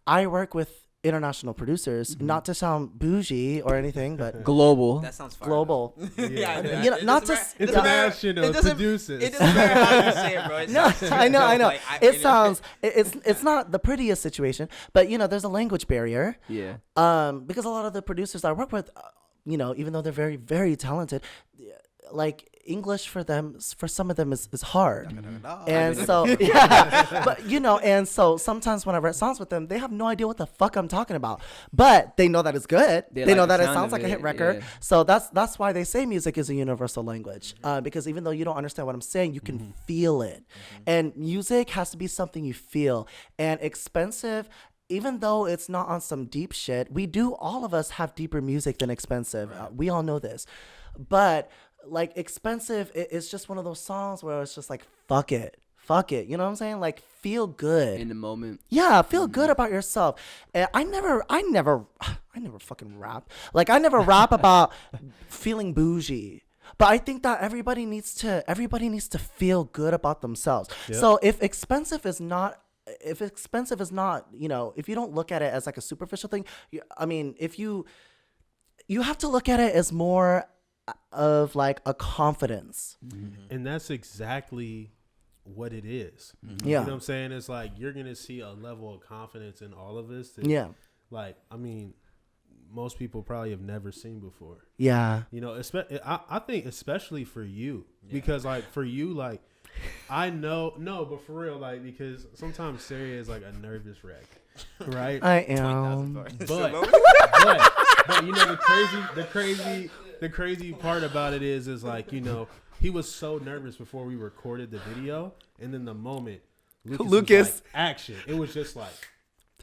I work with international producers, not to sound bougie or anything, but global. That sounds fine. Global. Yeah. You know, not just international producers. It doesn't matter how you say it, bro. No, I know. Like, it sounds it's not the prettiest situation, but you know, there's a language barrier. Yeah. Because a lot of the producers I work with, you know, even though they're very, very talented, like English for some of them is hard. And so but you know, and so sometimes when I write songs with them, they have no idea what the fuck I'm talking about, but they know that it's good. They know that it sounds like a hit record. Yeah. So that's why they say music is a universal language, because even though you don't understand what I'm saying, you can feel it. And music has to be something you feel. And Expensive, even though it's not on some deep shit, all of us have deeper music than Expensive. We all know this, but like Expensive, it's just one of those songs where it's just like, fuck it. You know what I'm saying? Like, feel good in the moment. Yeah, feel good about yourself. And I never fucking rap. Like, I never rap about feeling bougie. But I think that everybody needs to feel good about themselves. Yep. So if Expensive is not, you know, if you don't look at it as like a superficial thing, I mean, if you have to look at it as more of like a confidence. And that's exactly what it is. Yeah. You know what I'm saying? It's like, you're going to see a level of confidence in all of us that, like, I mean, most people probably have never seen before. Yeah. You know, I think especially for you, because like for you, like, I know, no, but for real, like, because sometimes Sarey is like a nervous wreck, right? I am. But you know, the crazy part about it is like, you know, he was so nervous before we recorded the video, and then the moment Lucas was like, action, it was just like,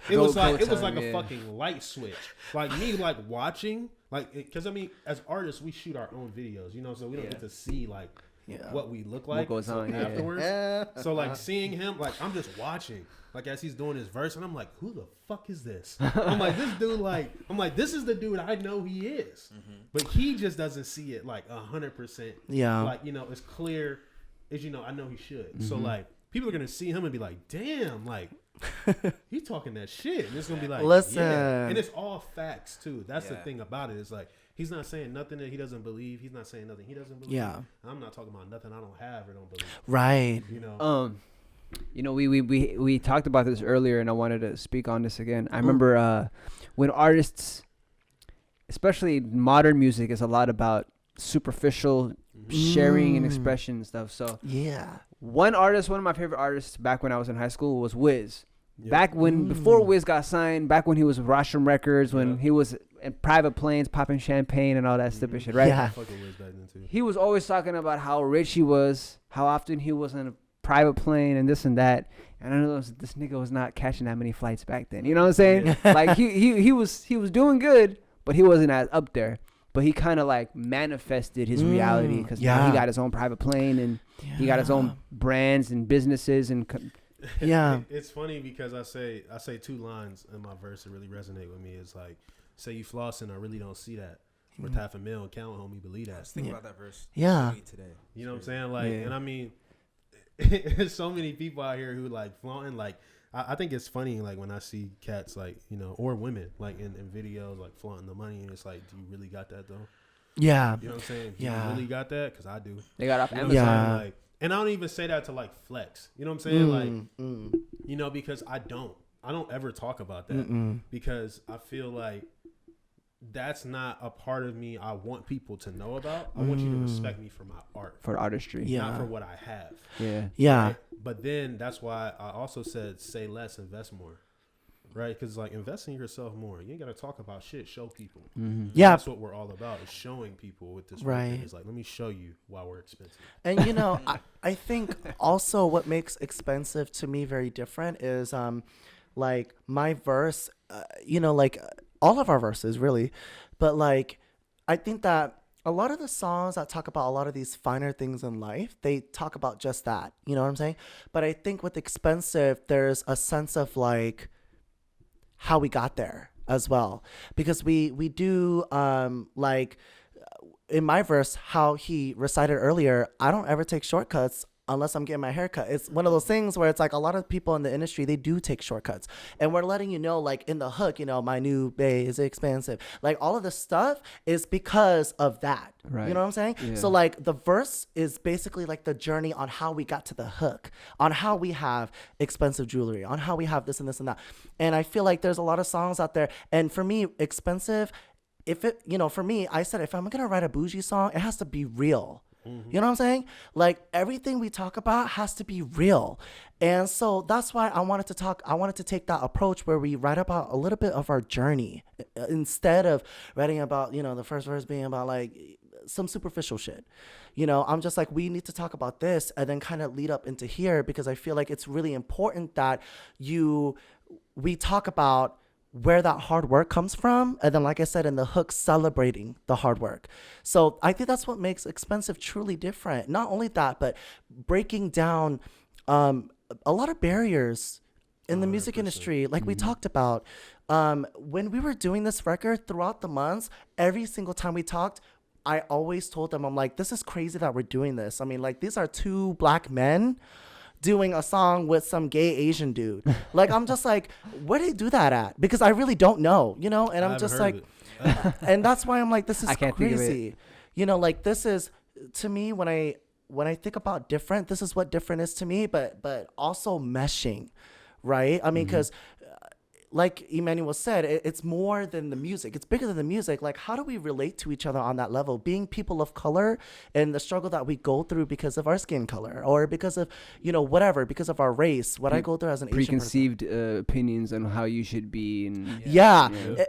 it was like a fucking light switch. Like me, like watching, like, because I mean, as artists, we shoot our own videos, you know, so we don't get to see like what we look like goes on, afterwards. So like seeing him, like I'm just watching, like as he's doing his verse, and I'm like, who the fuck is this? I'm like, this dude, like, I'm like, this is the dude I know he is, but he just doesn't see it like 100%. Yeah, like it's clear, as I know he should. So like people are gonna see him and be like, damn, like. He talking that shit, and it's gonna be like, listen, and it's all facts too. That's the thing about it. It's like he's not saying nothing that he doesn't believe. He's not saying nothing he doesn't believe. Yeah, I'm not talking about nothing I don't have or don't believe. Right. We talked about this earlier, and I wanted to speak on this again. I remember when artists, especially modern music, is a lot about superficial sharing and expression and stuff. So one of my favorite artists back when I was in high school was Wiz. Back when, before Wiz got signed, back when he was with Rostrum Records, when he was in private planes popping champagne and all that stupid shit, right? Yeah. He was always talking about how rich he was, how often he was in a private plane and this and that. And I know this nigga was not catching that many flights back then. You know what I'm saying? Like he was doing good, but he wasn't as up there. But he kind of like manifested his reality because now he got his own private plane and he got his own brands and businesses and it's funny because I say two lines in my verse that really resonate with me. It's like, say you flossing, I really don't see that. Worth $500,000, count, homie, believe that. I was thinking about that verse. Yeah. Today. You know what I'm saying? Like, and I mean, there's so many people out here who like flaunting. Like, I think it's funny, like when I see cats, like, or women, like in videos, like flaunting the money, and it's like, do you really got that though? Yeah. You know what I'm saying? Do you really got that? Because I do. They got off Amazon. Yeah. Like, and I don't even say that to like flex. You know what I'm saying? Like, because I don't ever talk about that because I feel like that's not a part of me I want people to know about. I want you to respect me for my art. For artistry. Not for what I have. Yeah. Yeah. Right? But then that's why I also said say less, invest more. Right? Because like invest in yourself more. You ain't got to talk about shit. Show people. Yeah. That's what we're all about, is showing people with this. Right. It's like, let me show you why we're expensive. And I think also what makes expensive to me very different is like my verse, like all of our verses really, but like I think that a lot of the songs that talk about a lot of these finer things in life, they talk about just that. You know what I'm saying? But I think with expensive, there's a sense of like how we got there as well, because we do like in my verse, how he recited earlier, I don't ever take shortcuts unless I'm getting my hair cut. It's one of those things where it's like a lot of people in the industry, they do take shortcuts. And we're letting you know, like in the hook, my new bay is expensive. Like all of this stuff is because of that. Right. You know what I'm saying? Yeah. So like the verse is basically like the journey on how we got to the hook, on how we have expensive jewelry, on how we have this and this and that. And I feel like there's a lot of songs out there. And for me, expensive, for me, I said, if I'm going to write a bougie song, it has to be real. You know what I'm saying? Like everything we talk about has to be real. And so that's why I wanted to take that approach where we write about a little bit of our journey instead of writing about, the first verse being about like some superficial shit. I'm just like, we need to talk about this and then kind of lead up into here, because I feel like it's really important that we talk about where that hard work comes from, and then like I said in the hook, celebrating the hard work. So I think that's what makes expensive truly different. Not only that, but breaking down a lot of barriers in the music industry, like we talked about. When we were doing this record throughout the months, every single time we talked, I always told them, I'm like, this is crazy that we're doing this. I mean, like, these are two black men doing a song with some gay Asian dude. Like, I'm just like, where do they do that at? Because I really don't know, and I'm just like, and that's why I'm like, this is crazy. Like this is, to me, when I think about different, this is what different is to me, but also meshing, right? I mean, because like Emanuel said, it's more than the music. It's bigger than the music. Like, how do we relate to each other on that level? Being people of color and the struggle that we go through because of our skin color, or because of, whatever, because of our race, what I go through as an preconceived opinions on how you should be. And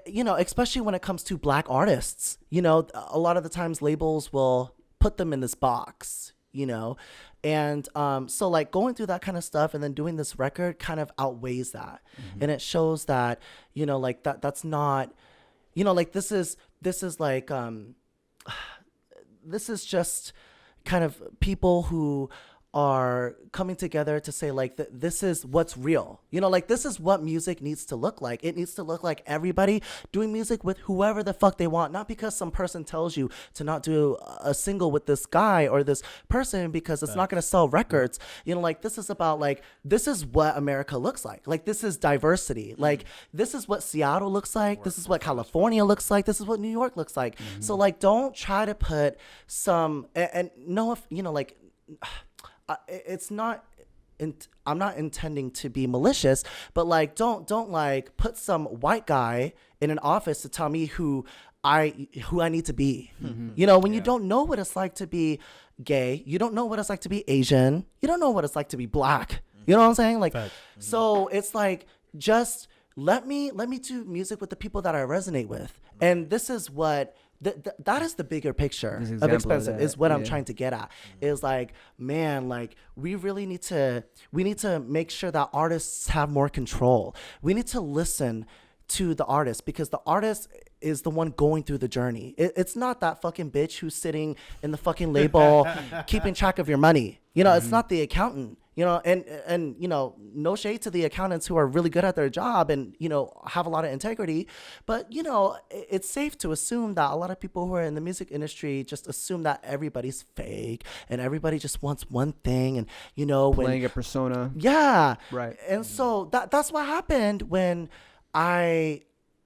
especially when it comes to black artists, a lot of the times labels will put them in this box, and so like going through that kind of stuff and then doing this record kind of outweighs that. And it shows that, like that's not, like this is like, this is just kind of people who are coming together to say like this is what's real, you know, like this is what music needs to look like. It needs to look like everybody doing music with whoever the fuck they want, not because some person tells you to not do a single with this guy or this person because it's not going to sell records. You know, like this is about like, this is what America looks like this is diversity. Like this is what Seattle looks like, this is what California looks like, this is what New York looks like. So like don't try to put some and no, if you know, like it's not I'm not intending to be malicious, but like don't like put some white guy in an office to tell me who I need to be. You know, when you don't know what it's like to be gay, you don't know what it's like to be Asian, you don't know what it's like to be black. You know what I'm saying? Like so it's like just let me do music with the people that I resonate with. And this is what that is the bigger picture of Expensive is what I'm trying to get at. Is like, man, like we really need to make sure that artists have more control. We need to listen to the artist because the artist is the one going through the journey. It's not that fucking bitch who's sitting in the fucking label keeping track of your money. You know, it's not the accountant. You know, and you know, no shade to the accountants who are really good at their job and, you know, have a lot of integrity. But, you know, it's safe to assume that a lot of people who are in the music industry just assume that everybody's fake and everybody just wants one thing. And, you know, playing a persona. Yeah. Right. And so that's what happened when I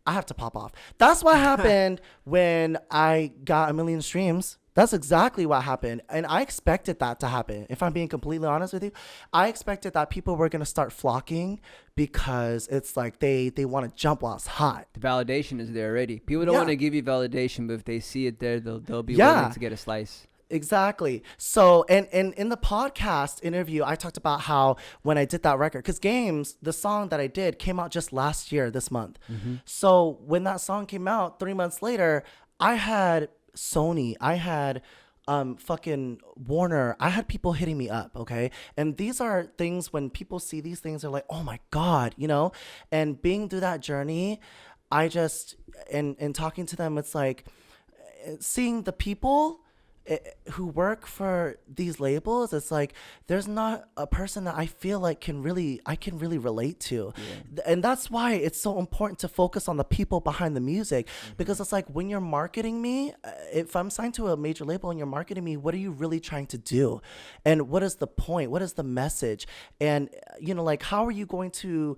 have to pop off. That's what happened when I got 1 million streams. That's exactly what happened. And I expected that to happen. If I'm being completely honest with you, I expected that people were going to start flocking because it's like they want to jump while it's hot. The validation is there already. People don't want to give you validation, but if they see it there, they'll be willing to get a slice. Exactly. So, and in the podcast interview, I talked about how when I did that record, because Games, the song that I did came out just last year, this month. So when that song came out 3 months later, I had Sony, I had fucking Warner, I had people hitting me up, okay? And these are things when people see these things, they're like, oh my God, you know? And being through that journey, I just, and talking to them, it's like seeing the people who work for these labels, it's like there's not a person that I feel like I can really relate to. And that's why it's so important to focus on the people behind the music, because it's like when you're marketing me, if I'm signed to a major label and you're marketing me, what are you really trying to do? And what is the point? What is the message? And you know, like how are you going to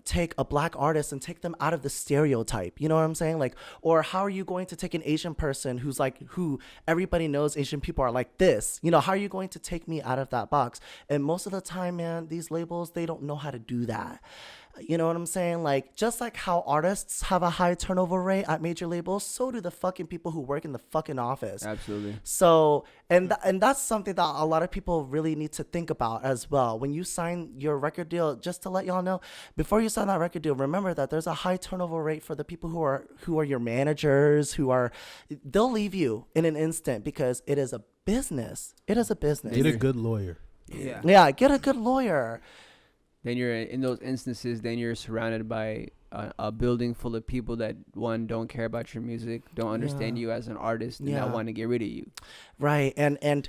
take a black artist and take them out of the stereotype? You know what I'm saying? Like, or how are you going to take an Asian person who everybody knows Asian people are like this? You know, how are you going to take me out of that box? And most of the time, man, these labels, they don't know how to do that. You know what I'm saying? Like, just like how artists have a high turnover rate at major labels, so do the fucking people who work in the fucking office. Absolutely. So, and that's something that a lot of people really need to think about as well. When you sign your record deal, just to let y'all know, before you sign that record deal, remember that there's a high turnover rate for the people who are your managers, they'll leave you in an instant because it is a business. It is a business. Get a good lawyer. Yeah, get a good lawyer. Then you're in those instances. Then you're surrounded by a building full of people that don't care about your music, don't understand you as an artist, and not want to get rid of you. Right, and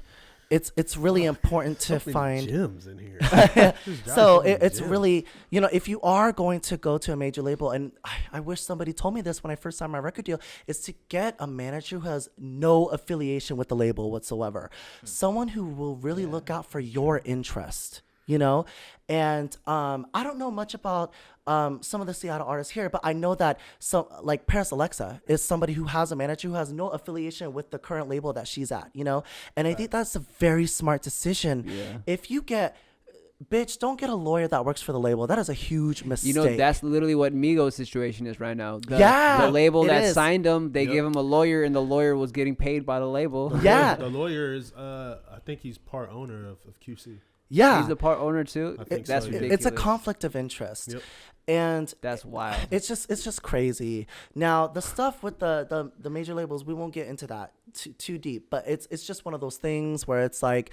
it's really important to find gems in here. So it's really, you know, if you are going to go to a major label, and I wish somebody told me this when I first signed my record deal, is to get a manager who has no affiliation with the label whatsoever, someone who will really look out for your interest. You know, and I don't know much about some of the Seattle artists here, but I know that some like Paris Alexa is somebody who has a manager who has no affiliation with the current label that she's at, you know, and I think that's a very smart decision. If you bitch, don't get a lawyer that works for the label. That is a huge mistake. You know, that's literally what Migos' situation is right now. The label that signed them, they gave him a lawyer, and the lawyer was getting paid by the label. The lawyer is, I think he's part owner of QC. Yeah, he's the part owner too. I think that's ridiculous. It's a conflict of interest, and that's wild. It's just crazy. Now the stuff with the major labels, we won't get into that too deep, but it's just one of those things where it's like,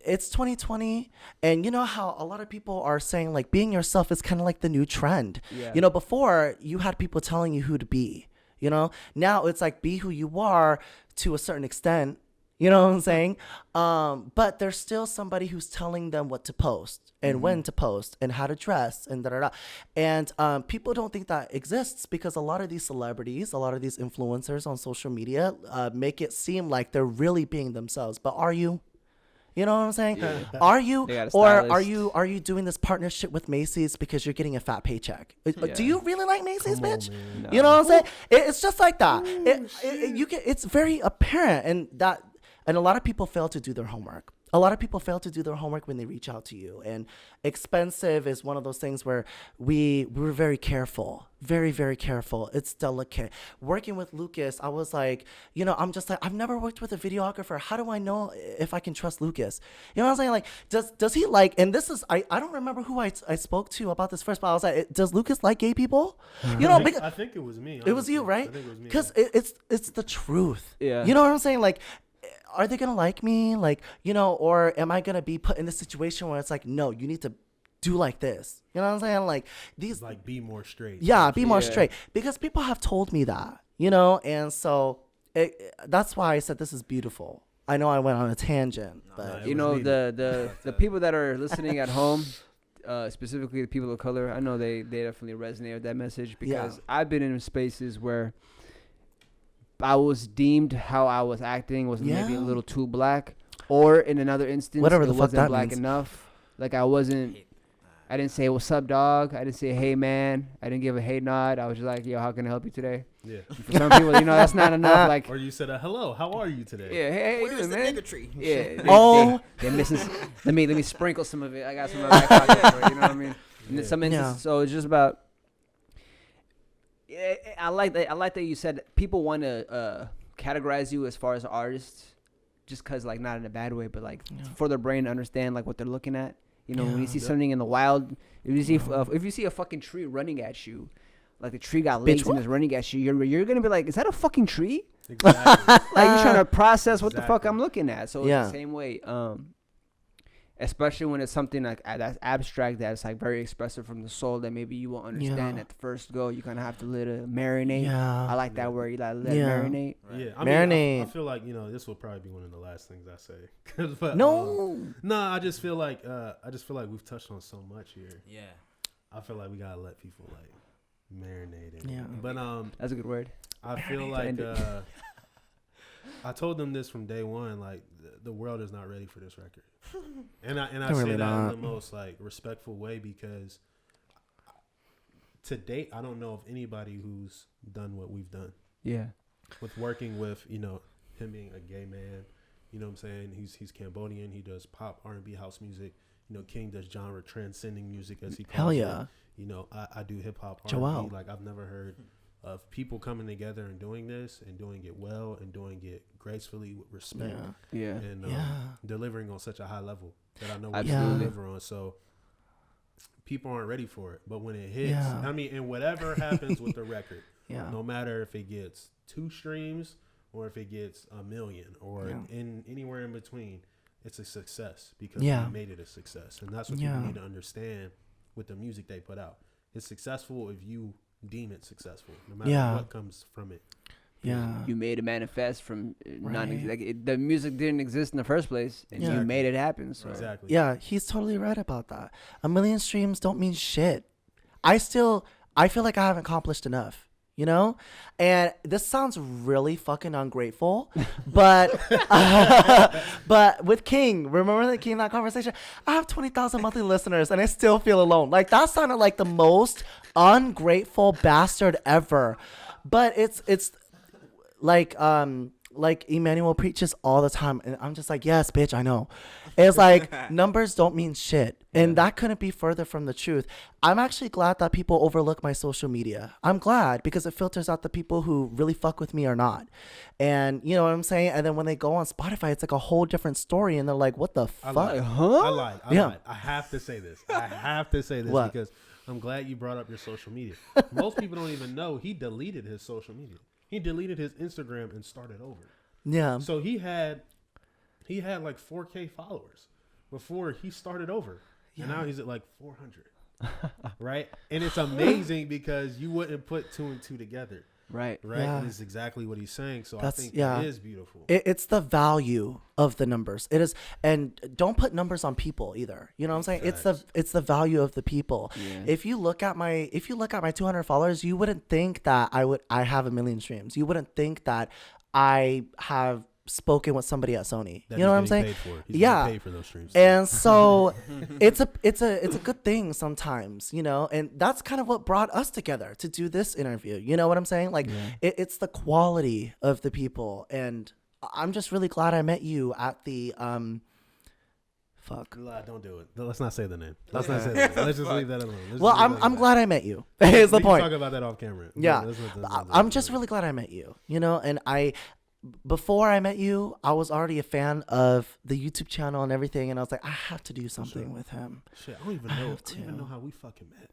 it's 2020, and you know how a lot of people are saying like being yourself is kind of like the new trend. You know, before you had people telling you who to be. You know, now it's like be who you are to a certain extent. You know what I'm saying? But there's still somebody who's telling them what to post and when to post and how to dress and da-da-da. And people don't think that exists because a lot of these celebrities, a lot of these influencers on social media make it seem like they're really being themselves. But are you? You know what I'm saying? Yeah. Are you, They got a or stylist. are you doing this partnership with Macy's because you're getting a fat paycheck? Yeah. Do you really like Macy's, Come on, bitch? man. No. You know what I'm saying? It's just like that. It's very apparent, and a lot of people fail to do their homework. A lot of people fail to do their homework when they reach out to you. And expensive is one of those things where we're very careful, very, very careful. It's delicate. Working with Lucas, I was like, I'm just like, I've never worked with a videographer. How do I know if I can trust Lucas? You know what I'm saying? Like, does he like, and this is, I don't remember who I spoke to about this first, but I was like, does Lucas like gay people? I think it was me. It was you, honestly. right? I think it was me. Because it's the truth. Yeah. You know what I'm saying? Like, are they gonna like me? Like, or am I gonna be put in this situation where it's like, no, you need to do like this. You know what I'm saying? Like these, like be more straight. yeah, be more Yeah. straight because people have told me that. And so that's why I said this is beautiful. I know I went on a tangent, but It You was know, needed. the people that are listening at home, specifically the people of color, I know they definitely resonate with that message because I've been in spaces where I was deemed how I was acting was maybe a Yeah. little too black, or in another instance, Whatever it the fuck wasn't that black means. enough. Like I wasn't. I didn't say what's up, dog. I didn't say hey man. I didn't give a hey nod. I was just like, yo, how can I help you today? Yeah. For some people, that's not enough. Like, Or you said hello. How are you today? yeah, hey, how you Where's doing, the man? bigotry? Yeah. Oh. they're missing. Let me sprinkle some of it. I got some of my back pocket for it, you know what I mean? And then some instances, so it's just about. Yeah, I like that. I like that you said people want to categorize you as far as an artist, just cause like not in a bad way, but like for their brain to understand like what they're looking at. When you see something in the wild, if you see a fucking tree running at you, like the tree got legs and is running at you, you're gonna be like, is that a fucking tree? Exactly. Like you're trying to process what the fuck Exactly. I'm looking at. So it's the same way. Especially when it's something like that's abstract, that's like very expressive from the soul that maybe you won't understand at the first go. You kind of have to let it marinate. Yeah. I like that word. You like let it marinate. Yeah, Marinate. I feel like this will probably be one of the last things I say. But, No. I just feel like we've touched on so much here. Yeah. I feel like we gotta let people like marinate in it. Yeah. But That's a good word. I feel like end it. I told them this from day one. Like the world is not ready for this record, and I They're say really that not. in the most like respectful way because to date I don't know of anybody who's done what we've done Yeah. with working with him being a gay man. You know what I'm saying? He's Cambodian. He does pop R&B house music. King does genre transcending music as he calls Hell it. yeah. I do hip hop R&B. Joel. Like I've never heard of people coming together and doing this and doing it well and doing it gracefully with respect Yeah. and delivering on such a high level that I know we Absolutely. can deliver on. So people aren't ready for it, but when it hits, Yeah. and whatever happens with the record, Yeah. no matter if it gets 2 streams or if it gets 1 million or in anywhere in between, it's a success because we made it a success. And that's what people need to understand with the music they put out. It's successful if you deem it successful, no matter what comes from it. Yeah. You made it manifest from Right. the music didn't exist in the first place, and you made it happen. So Exactly. Yeah, he's totally right about that. 1 million streams don't mean shit. I feel like I haven't accomplished enough, And this sounds really fucking ungrateful, but but with King, remember that King, that conversation? I have 20,000 monthly listeners and I still feel alone. Like that sounded like the most ungrateful bastard ever. But it's like Emanuel preaches all the time, and I'm just like, yes, bitch, I know. It's like numbers don't mean shit, and that couldn't be further from the truth. I'm actually glad that people overlook my social media. I'm glad because it filters out the people who really fuck with me or not, and you know what I'm saying. And then when they go on Spotify, it's like a whole different story, and they're like, what the fuck? I lied. I have to say this. What? Because I'm glad you brought up your social media. Most people don't even know he deleted his social media. He deleted his Instagram and started over. Yeah. So he had like 4K followers before he started over. And now he's at like 400. Right? And it's amazing because you wouldn't put 2 and 2 together. Right. And it's exactly what he's saying. So I think it is beautiful. It's the value of the numbers. It is, and don't put numbers on people either. You know what I'm saying? It's the value of the people. Yeah. If you look at my 200 followers, you wouldn't think that I have 1 million streams. You wouldn't think that I have spoken with somebody at Sony. You know what I'm saying? Paid for. He's paid for those streams. And so it's a good thing sometimes, you know, and that's kind of what brought us together to do this interview. You know what I'm saying? Like it's the quality of the people, and I'm just really glad I met you at the Don't do it. Let's not say the name. Let's just leave that alone. I'm glad I met you. Is the point. Talk about that off camera. Yeah. I'm just really glad I met you, you know, and before I met you, I was already a fan of the YouTube channel and everything, and I was like, I have to do something with him. Shit, I don't even know how we fucking met.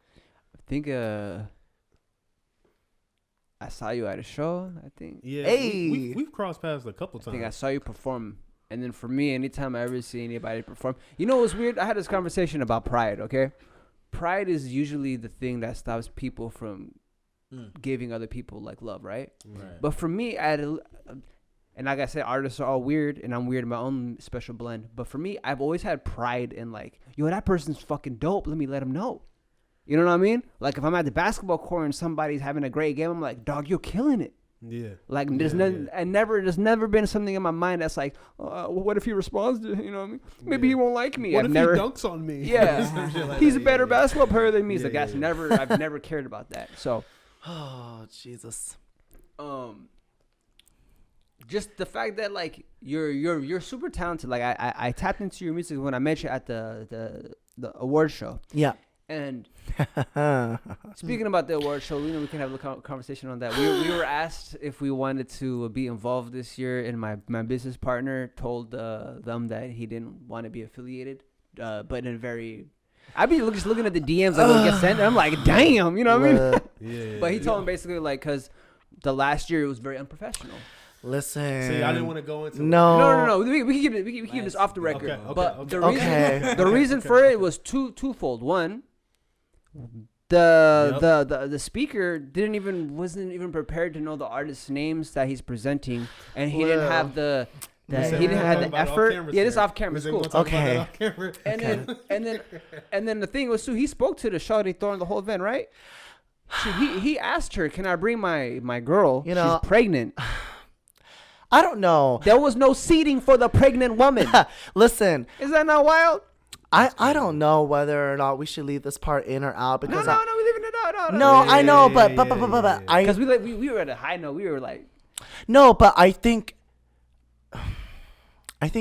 I think I saw you at a show, I think. Yeah, hey, we've crossed paths a couple times. I think I saw you perform, and then for me, anytime I ever see anybody perform, you know what's weird? I had this conversation about pride. Okay, pride is usually the thing that stops people from giving other people like love, right? But for me, and like I said, artists are all weird, and I'm weird in my own special blend. But for me, I've always had pride in like, yo, that person's fucking dope. Let me let him know. You know what I mean? Like if I'm at the basketball court and somebody's having a great game, I'm like, dog, you're killing it. Yeah. Like there's never been something in my mind that's like, what if he responds to, you know what I mean? Maybe he won't like me. What if he dunks on me? Yeah. Like he's a better basketball player than me. Yeah, like that's I've never cared about that. So. Oh Jesus. Just the fact that like you're super talented. Like I tapped into your music when I met you at the award show. Yeah. And speaking about the award show, we can have a conversation on that. We were asked if we wanted to be involved this year, and my business partner told them that he didn't want to be affiliated. But in a very, I'd be just looking at the DMs like what gets sent, and I'm like, damn, you know what I mean? Yeah. But he told him basically like because the last year it was very unprofessional. Listen. See, I didn't want to go into No. We can keep this off the record. Okay. The reason for it was twofold. One, the speaker wasn't even prepared to know the artists' names that he's presenting, and he didn't have the effort. Yeah, this off camera. It's cool. Okay. And then the thing was too. He spoke to the shawty during the whole event, right? He asked her, "Can I bring my girl? You know, she's pregnant." I don't know. There was no seating for the pregnant woman. Listen. Is that not wild? I don't know whether or not we should leave this part in or out because no, we're leaving it out. No, I know, but because we were at a high note. We were like, no, but I think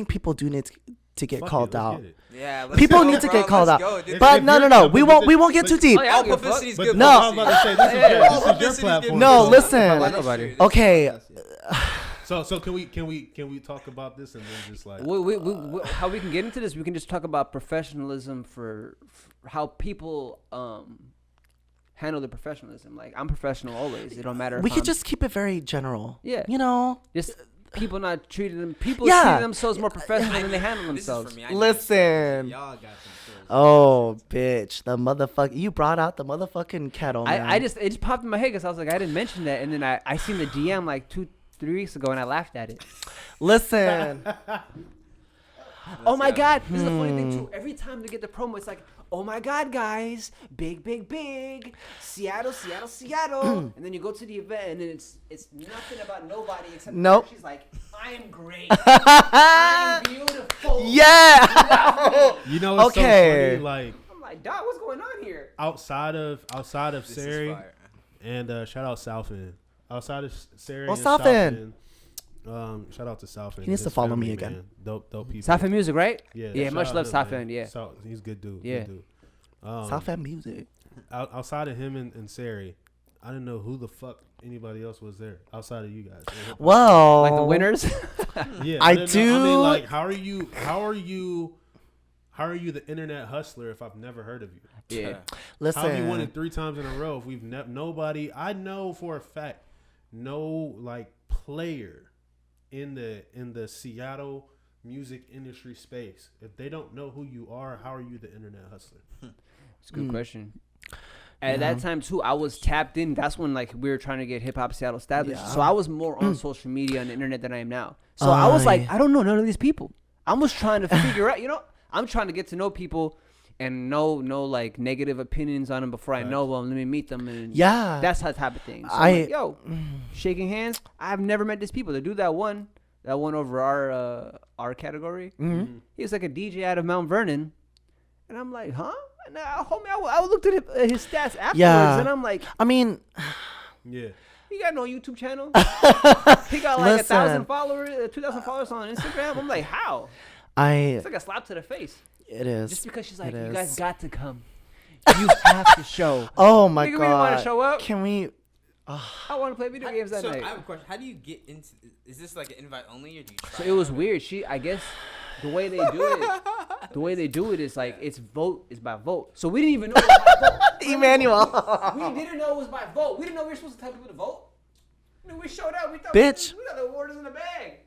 people do need to get called out. Yeah, people need to get called out. But no, we won't get too deep. All publicity's good. No, I was about to say, this is your platform. No, listen. Okay. So can we talk about this and then just like how we can get into this? We can just talk about professionalism for how people handle their professionalism. Like I'm professional always. It don't matter. We could just keep it very general. Yeah. You know, just people not treating them. People treat themselves more professional than they handle themselves. Listen. Y'all got some stories. Oh, bitch! The motherfucker. You brought out the motherfucking kettle. Man. It just popped in my head because I was like, I didn't mention that, and then I seen the DM like 2-3 weeks ago, and I laughed at it. Listen. Oh my God! This is the funny thing too. Every time they get the promo, it's like, oh my God, guys, big, Seattle, and then you go to the event, and then it's nothing about nobody except she's like, I'm great, I'm beautiful. Yeah. You know, it's so funny. Like, I'm like, dog, what's going on here? Outside of Sarey, and shout out Southend. Outside of Sarey, and Southend. Shout out to Southend. He needs to follow me again. Man. Dope people. Southend music, right? Yeah. Much love Southend. Yeah. He's a good dude. Yeah. Good dude. Southend music. Outside of him and Sarey, I didn't know who the fuck anybody else was there outside of you guys. Well, like the winners. Yeah, I do. I mean, like, how are you the internet hustler if I've never heard of you? Yeah. Listen. How have you won it 3 times in a row if we've nobody? I know for a fact, no like player in the Seattle music industry space. If they don't know who you are, how are you the internet hustler? It's a good question. At that time too, I was tapped in. That's when like we were trying to get Hip Hop Seattle established. Yeah. So I was more on social media and the internet than I am now. So I was like, I don't know none of these people. I was trying to figure out. I'm trying to get to know people and know like negative opinions on them before I know them. Let me meet them, and that's how type of thing. So I'm like, shaking hands. I've never met these people. To do that one over our category. Mm-hmm. He was like a DJ out of Mount Vernon, and I'm like, huh? And homie, I looked at his stats afterwards, and I'm like, Yeah. he got no YouTube channel. He got like 1,000 followers, 2,000 followers on Instagram. I'm like, how? It's like a slap to the face. It is. Just because she's like, you guys got to come. You have to show. Oh my God. God. We want to show up. Can we? I want to play video games that night. I have a question. How do you get into? Is this like an invite only, or do you try? So it was weird. I guess the way they do it is like it's by vote. So we didn't even know it was by vote. Emanuel. We didn't know it was by vote. We didn't know we were supposed to tell people to vote. When we showed up, we thought Bitch. we thought the award was in the bag.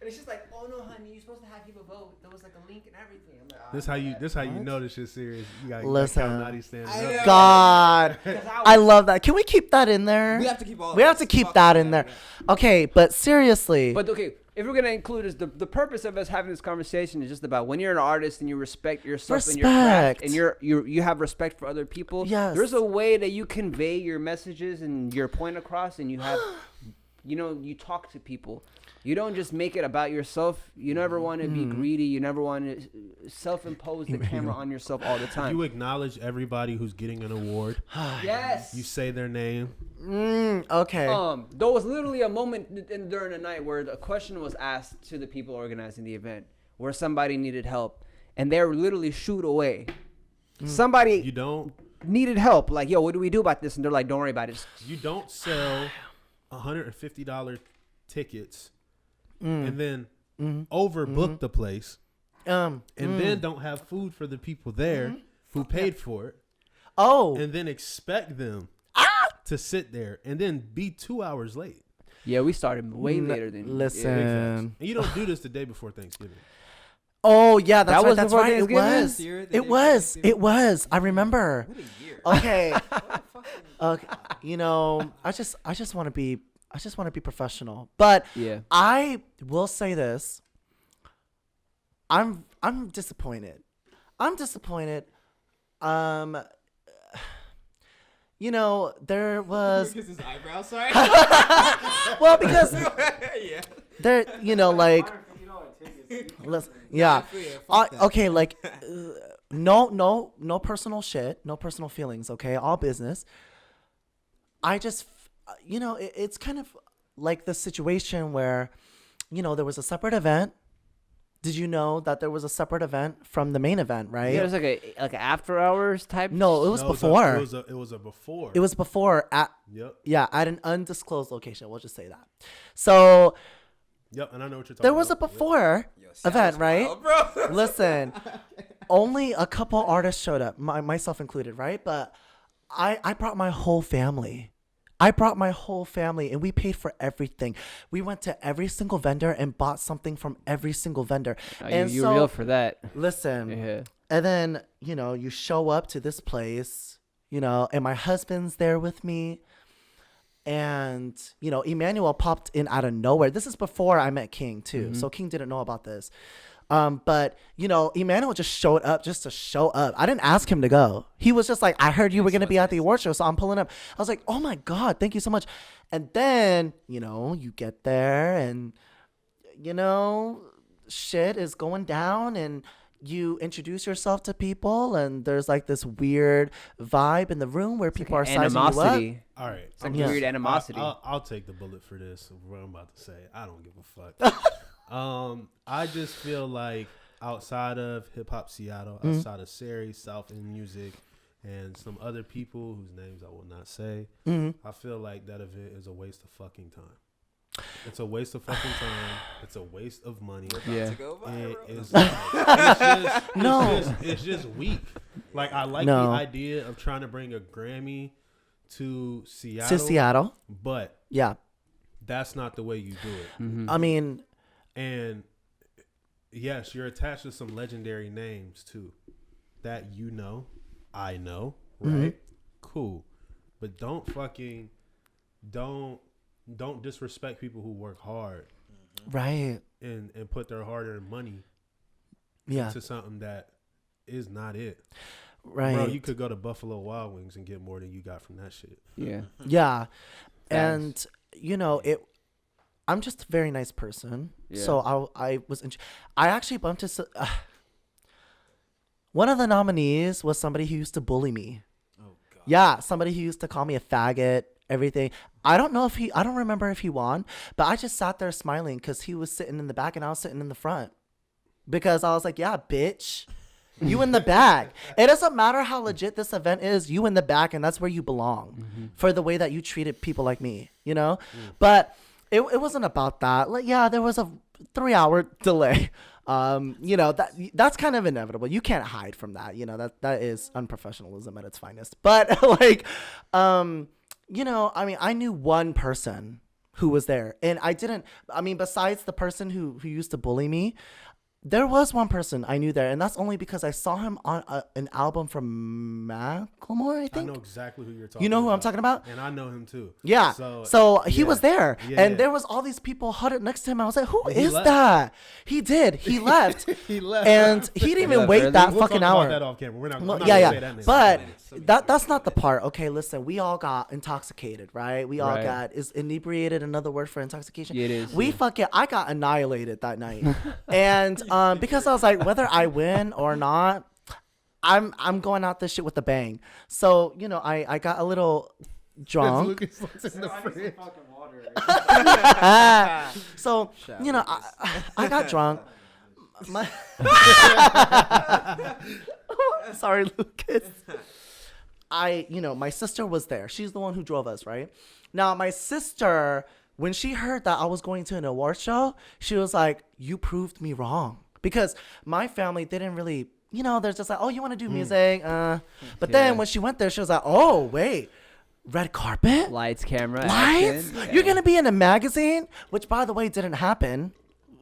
And it's just like, oh no, honey, you're supposed to have people vote. There was like a link and everything. I'm like, This how you know this shit's serious. You gotta Listen. naughty standing up. God, I love that. Can we keep that in there? We have to keep all. We have to keep that in there. Okay, but seriously. But okay, if we're gonna include this, the purpose of us having this conversation is just about when you're an artist and you respect yourself and your craft, and you have respect for other people. Yes. There's a way that you convey your messages and your point across, and you have, you talk to people. You don't just make it about yourself. You never want to be greedy. You never want to self-impose the camera on yourself all the time. You acknowledge everybody who's getting an award. Yes. You say their name. Okay. There was literally a moment during the night where a question was asked to the people organizing the event where somebody needed help, and they were literally shooed away. Somebody needed help. Like, yo, what do we do about this? And they're like, don't worry about it. You don't sell $150 tickets and then overbook the place and then don't have food for the people there who paid for it. And then expect them to sit there and then be 2 hours late. Yeah, we started way later than. Listen. And you don't do this the day before Thanksgiving. Oh yeah, that's right. was That's before right. It Thanksgiving? was. It was. I remember. What a year. Okay. Okay. I just want to be professional. But Yeah. I will say this. I'm disappointed. There was Because his eyebrows, sorry. well because Yeah. there, listen, yeah. Okay, like no personal shit, no personal feelings. Okay, all business. I just, it's kind of like the situation where, there was a separate event. Did you know that there was a separate event from the main event, right? Yeah, it was like a after hours type. No, it was before. It was a before. It was before at Yep. at an undisclosed location. We'll just say that. So Yep, and I know what you're talking about. there was a before event, right? Wild, bro. Listen, only a couple artists showed up, myself included, right? But I brought my whole family. And we paid for everything. We went to every single vendor and bought something from every single vendor. And you're real for that. Listen, Yeah. and then, you show up to this place, and my husband's there with me. And, Emanuel popped in out of nowhere. This is before I met King, too. So King didn't know about this. But, Emanuel just showed up just to show up. I didn't ask him to go. He was just like, I heard you were going to be at the award show, so I'm pulling up. I was like, oh, my God, thank you so much. And then, you get there and, shit is going down and you introduce yourself to people and there's like this weird vibe in the room where people are sizing you up. All right. It's like weird animosity. I'll take the bullet for this. What I'm about to say. I don't give a fuck. I just feel like outside of Hip Hop Seattle, outside of Sarey, South End Music, and some other people whose names I will not say, I feel like that event is a waste of fucking time. It's a waste of fucking time. It's a waste of money. Yeah. It's just weak. Like I like the idea of trying to bring a Grammy to Seattle. But yeah, that's not the way you do it. I mean, and yes, you're attached to some legendary names too that I know, right? cool, but don't disrespect people who work hard, right? And put their hard-earned money into something that is not it. Right, bro. You could go to Buffalo Wild Wings and get more than you got from that shit. Yeah, and I'm just a very nice person, so I actually bumped into. One of the nominees was somebody who used to bully me. Oh God. Yeah, somebody who used to call me a faggot, everything. I don't remember if he won, but I just sat there smiling because he was sitting in the back and I was sitting in the front. Because I was like, yeah, bitch, you in the back. It doesn't matter how legit this event is, you in the back, and that's where you belong for the way that you treated people like me, you know? But it wasn't about that. Like, yeah, there was a 3-hour delay. That's kind of inevitable. You can't hide from that. That is unprofessionalism at its finest. But like, I knew one person who was there, and besides the person who used to bully me, there was one person I knew there, and that's only because I saw him on an album from Macklemore, I think. I know exactly who you're talking about. You know who I'm talking about? And I know him too. Yeah. So he was there, and there was all these people huddled next to him. I was like, who is that? He did. He left. He left. And he didn't even wait that we'll fucking talk hour. About that off camera. We're not Well, gonna say that name. But that's not the part. Okay, listen, we all got intoxicated, right? We all got, is inebriated another word for intoxication? Yeah, it is. I got annihilated that night. And because I was like, whether I win or not, I'm going out this shit with a bang. So, I got a little drunk. Lucas looks in the fridge. So, I got drunk. Sorry, Lucas. My sister was there. She's the one who drove us, right? Now, my sister, when she heard that I was going to an award show, she was like, you proved me wrong. Because my family didn't really, they're just like, oh, you want to do music? But then when she went there, she was like, oh, wait, red carpet? Lights, camera, Lights? action. You're going to be in a magazine? Which, by the way, didn't happen.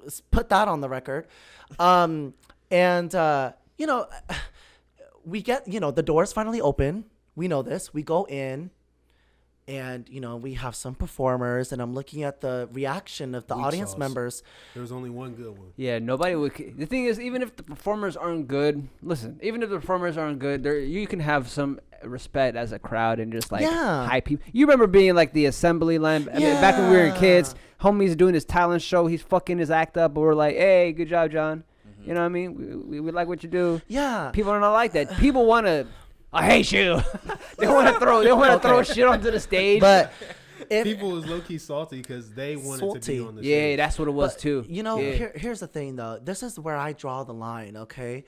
Let's put that on the record. We get, the doors finally open. We know this. We go in. And, we have some performers, and I'm looking at the reaction of the audience members. There was only one good one. Yeah, nobody would. The thing is, even if the performers aren't good, you can have some respect as a crowd and just like hype people. You remember being like the assembly line back when we were kids, homies doing his talent show. He's fucking his act up, but we're like, hey, good job, John. You know what I mean? We like what you do. Yeah. People are not like that. People want to. I hate you. They want to throw shit onto the stage. But people was low key salty because they wanted to be on the stage. Yeah, that's what it was too. Here's the thing though. This is where I draw the line. Okay,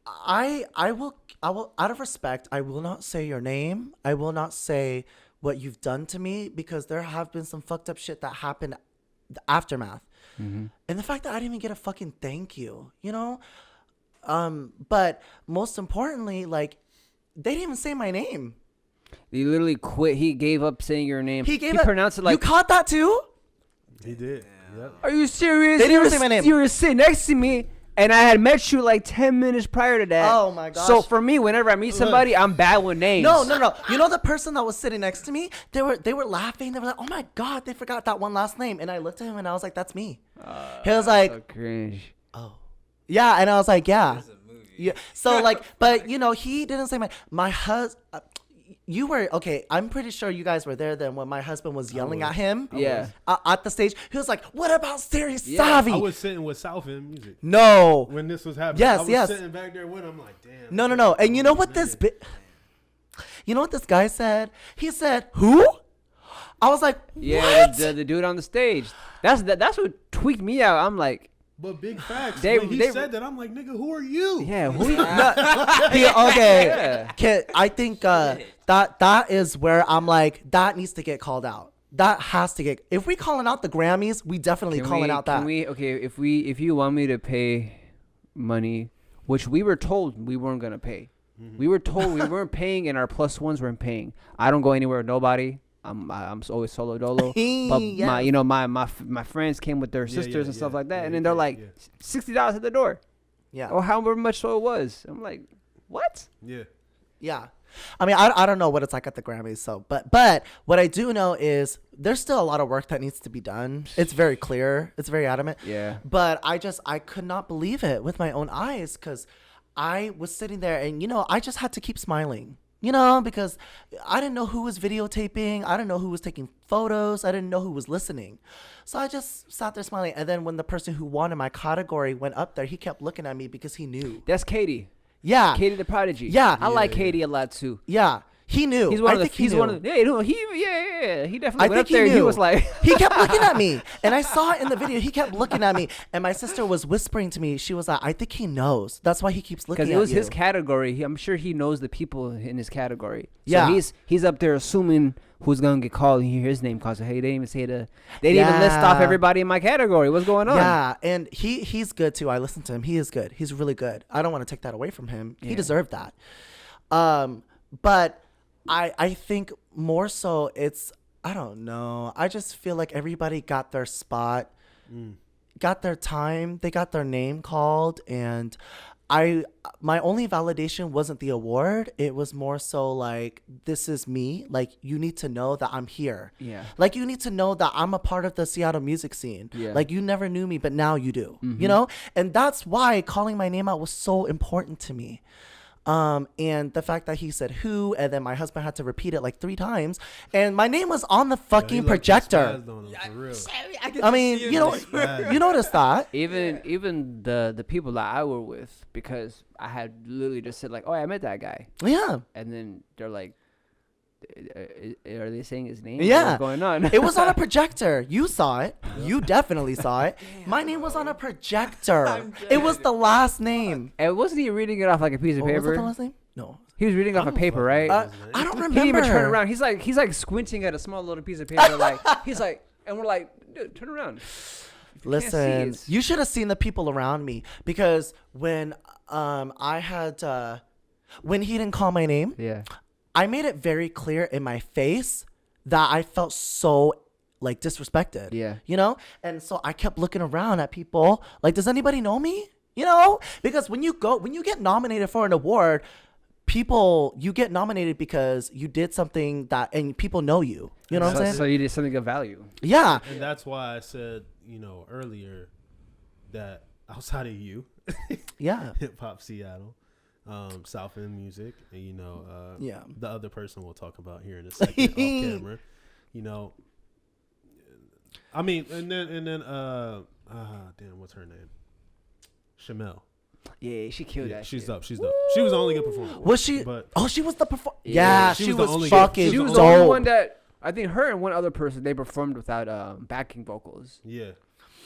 I will out of respect, I will not say your name. I will not say what you've done to me because there have been some fucked up shit that happened. The aftermath, and the fact that I didn't even get a fucking thank you. But most importantly, like, they didn't even say my name. He literally quit. He gave up saying your name. He pronounced it like... You caught that too? He did. Yep. Are you serious? They didn't even say my name. You were sitting next to me, and I had met you like 10 minutes prior to that. Oh, my gosh. So for me, whenever I meet somebody, I'm bad with names. No. You know the person that was sitting next to me? They were laughing. They were like, oh, my God, they forgot that one last name. And I looked at him, and I was like, that's me. He was like... So cringe. Oh. Yeah, and I was like, yeah. Yeah. So like, but he didn't say my husband. You were okay. I'm pretty sure you guys were there then when my husband was yelling at him. Yeah. At the stage, he was like, "What about Sarey Savy?" I was sitting with South End Music. No. When this was happening, Yes. I was sitting back there with him. Like, damn. No. And you know what this guy said? He said, "Who?" I was like, yeah, "What?" the dude on the stage. That's what tweaked me out. I'm like. But big facts. They said that, I'm like, nigga, who are you? Yeah, Okay. Yeah. I think that is where I'm like, that needs to get called out. That has to get. If we calling out the Grammys, we definitely out that. If you want me to pay money, which we were told we weren't gonna pay. We were told we weren't paying, and our plus ones weren't paying. I don't go anywhere with nobody. I'm always solo dolo, but my friends came with their sisters and stuff like that, and then they're like $60 at the door, or however much so it was. I'm like, what? Yeah. Yeah. I mean, I don't know what it's like at the Grammys, so but what I do know is there's still a lot of work that needs to be done. It's very clear. It's very adamant. Yeah. But I could not believe it with my own eyes because I was sitting there and, you know, I just had to keep smiling, you know, because I didn't know who was videotaping. I didn't know who was taking photos. I didn't know who was listening. So I just sat there smiling. And then when the person who won in my category went up there, he kept looking at me because he knew. That's Katie. Yeah. Katie the Prodigy. Yeah. I like Katie a lot too. Yeah. He knew. He's one of the. He He's knew. one of the. Yeah, he definitely I went up think he there. And he knew. was like, He kept looking at me, and I saw it in the video. He kept looking at me, and my sister was whispering to me. She was like, "I think he knows. That's why he keeps looking at you." because it was his category. I'm sure he knows the people in his category. So Yeah. he's up there assuming who's gonna get called and hear his name called. So hey, they didn't even list off everybody in my category. What's going on? Yeah, and he's good too. I listened to him. He is good. He's really good. I don't want to take that away from him. He Yeah. deserved that. But I think more so it's, I don't know. I just feel like everybody got their spot, got their time, they got their name called, and my only validation wasn't the award. It was more so like, this is me. Like, you need to know that I'm here. Yeah. Like, you need to know that I'm a part of the Seattle music scene. Yeah. Like, you never knew me, but now you do. You know? And that's why calling my name out was so important to me. And the fact that he said who, and then my husband had to repeat it like 3 times, and my name was on the fucking projector. I mean, you know, you noticed that. Even the people that I were with, because I had literally just said like, oh, I met that guy, Yeah. and then they're like, are they saying his name? Yeah. What's going on? It was on a projector. You saw it. You definitely saw it. My name was on a projector. It was the last name. And wasn't he reading it off like a piece of Oh, was it the paper? last name? No. He was reading off a paper, right? I don't He remember. didn't even turn around. He's like squinting at a small little piece of paper. Like he's like, and we're like, dude, turn around. Listen, it's- you should have seen the people around me, because when I had when he didn't call my name, Yeah. I made it very clear in my face that I felt so like disrespected. Yeah. You know? And so I kept looking around at people like, does anybody know me? You know? Because when you get nominated for an award, you get nominated because you did something and people know you. You know what I'm saying? So you did something of value. Yeah. And that's why I said, earlier that outside of you, Yeah. hip hop Seattle, South End music, and Yeah. the other person we'll talk about here in a second off camera. I mean, and then damn, what's her name? Shamel. Yeah, she killed Yeah, that. she's shit. dope. She's dope. She was the only good performer. Was she? But Oh, she was the performer. Yeah, Yeah, she she was the was only- fucking she She was the the only dope. one that I think her and one other person they performed without backing vocals. yeah.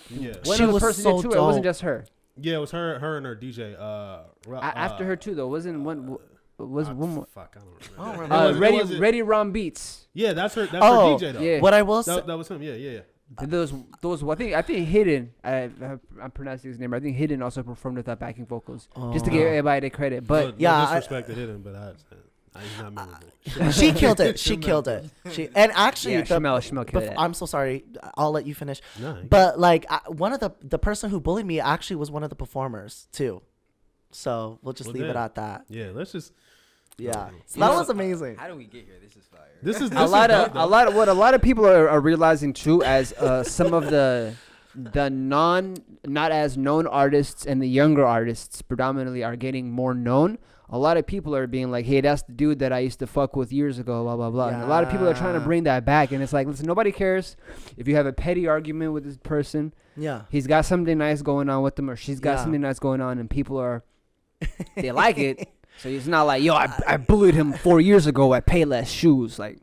One She other was person so did too. It wasn't dope. just her. Yeah, it was her and her DJ. After her too, though, wasn't one? Was one more? Fuck, I don't remember. I don't remember. It wasn't- Ready Ron Beats. Yeah, that's her. That's Oh, her DJ though. Yeah. What I will say, That was him. Yeah. Those I think Hidden. I'm pronouncing his name. I think Hidden also performed without backing vocals, just to give everybody the credit. But no yeah, disrespect to him, but he's not memorable. she killed it. She killed it. And actually, yeah, Shmel killed it. I'm so sorry. I'll let you finish. No, But like, one of the person who bullied me actually was one of the performers too. So we'll just Well, leave it then. at that. yeah, let's just. Yeah. So You that know, was amazing. How do we get here? This is fire. This is a lot of what a lot of people are realizing too, as some of the not as known artists and the younger artists predominantly are getting more known. A lot of people are being like, hey, that's the dude that I used to fuck with years ago, blah blah blah. And a lot of people are trying to bring that back, and it's like, listen, nobody cares if you have a petty argument with this person. Yeah. He's got something nice going on with them, or she's got Yeah. something nice going on, and people are they like it. So it's not like, yo, I bullied him 4 years ago at Payless Shoes. Like,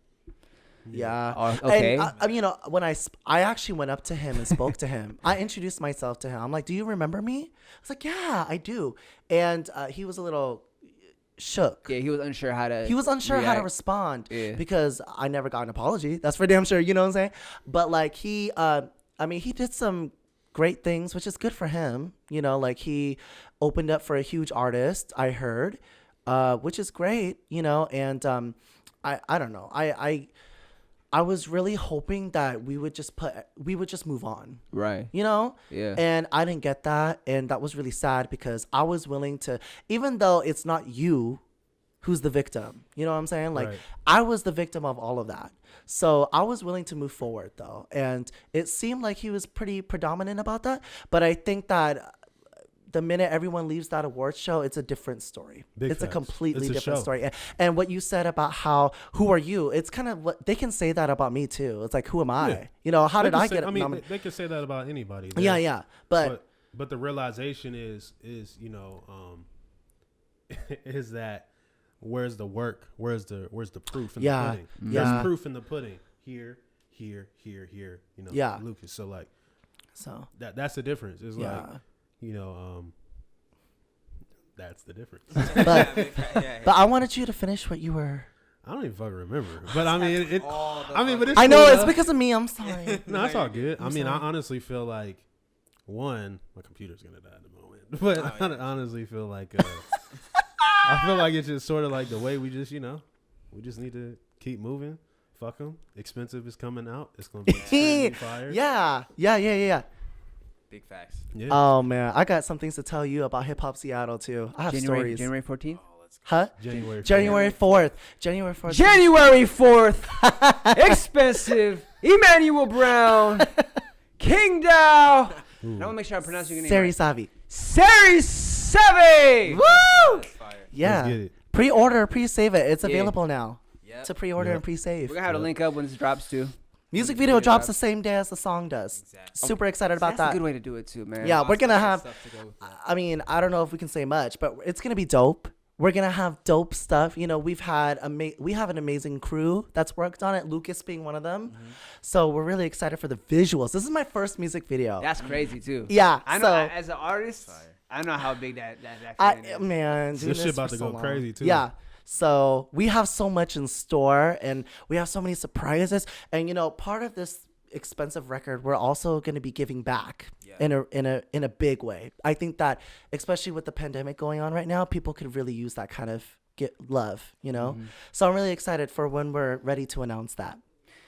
Yeah. okay. And, when I actually went up to him and spoke to him, I introduced myself to him. I'm like, do you remember me? I was like, yeah, I do. And he was a little shook. Yeah, he was unsure how to. He was unsure how to react. respond Yeah. because I never got an apology. That's for damn sure. You know what I'm saying? But like he did some great things, which is good for him. Like he opened up for a huge artist, I heard, which is great. And I don't know. I was really hoping that we would just move on. Right. Yeah. Yeah. And I didn't get that. And that was really sad because I was willing to, even though it's not you who's the victim. You know what I'm saying? Like, Right. I was the victim of all of that. So I was willing to move forward, though. And it seemed like he was pretty predominant about that. But I think that the minute everyone leaves that awards show, it's a different story. Big It's a facts. completely It's a different show. story. And what you said about who are you? It's kind of what they can say that about me too. It's like, who am I? Yeah. You know, how They did can I say- get? I mean, they can say that about anybody. Yeah, yeah. But But the realization is you know, is that where's the work? Where's the proof in the pudding? Yeah. There's proof in the pudding. Here. You know, Yeah. Lucas. So like so that's the difference. It's yeah. like, you know, that's the difference. But I wanted you to finish what you were. I don't even fucking remember. But I mean, but it's I know cool it's though. because of me. I'm sorry. No, it's all good. I mean, I sorry. honestly feel like, one, my computer's gonna die in a moment. But I honestly feel like, I feel like it's just sort of like the way we just, you know, we just need to keep moving. Fuck them. Expensive is coming out. It's gonna be extremely fire. Yeah. Big facts. Yeah. Oh man, I got some things to tell you about Hip Hop Seattle too. I have stories. January 14th. Huh? January 4th. January 4th. January 4th. January 4th. Expensive. Emanuel Brown. KingDow. I want to make sure I'm pronouncing your name Sarey right. Savy. Sarey Savy. Woo! That's fire. Yeah. Let's get it. Pre-order, pre-save it. It's Yeah. available now. Yep. To pre-order Yep. and pre-save. We're going to have to link up when this drops too. Music video drops the same day as the song does. Exactly. Super excited about That's that. a good way to do it too, man. Yeah, we're gonna have. Stuff to go with that. I mean, I don't know if we can say much, but it's gonna be dope. We're gonna have dope stuff. You know, we have an amazing crew that's worked on it. Lucas being one of them. Mm-hmm. So we're really excited for the visuals. This is my first music video. That's crazy too. Yeah, I know. so- As an artist, I know how big that feeling is. Man, doing This shit about for to so go long. crazy, too. Yeah. So we have so much in store, and we have so many surprises. And you know, part of this expensive record, we're also going to be giving back in a big way. I think that, especially with the pandemic going on right now, people could really use that kind of love. You know, so I'm really excited for when we're ready to announce that.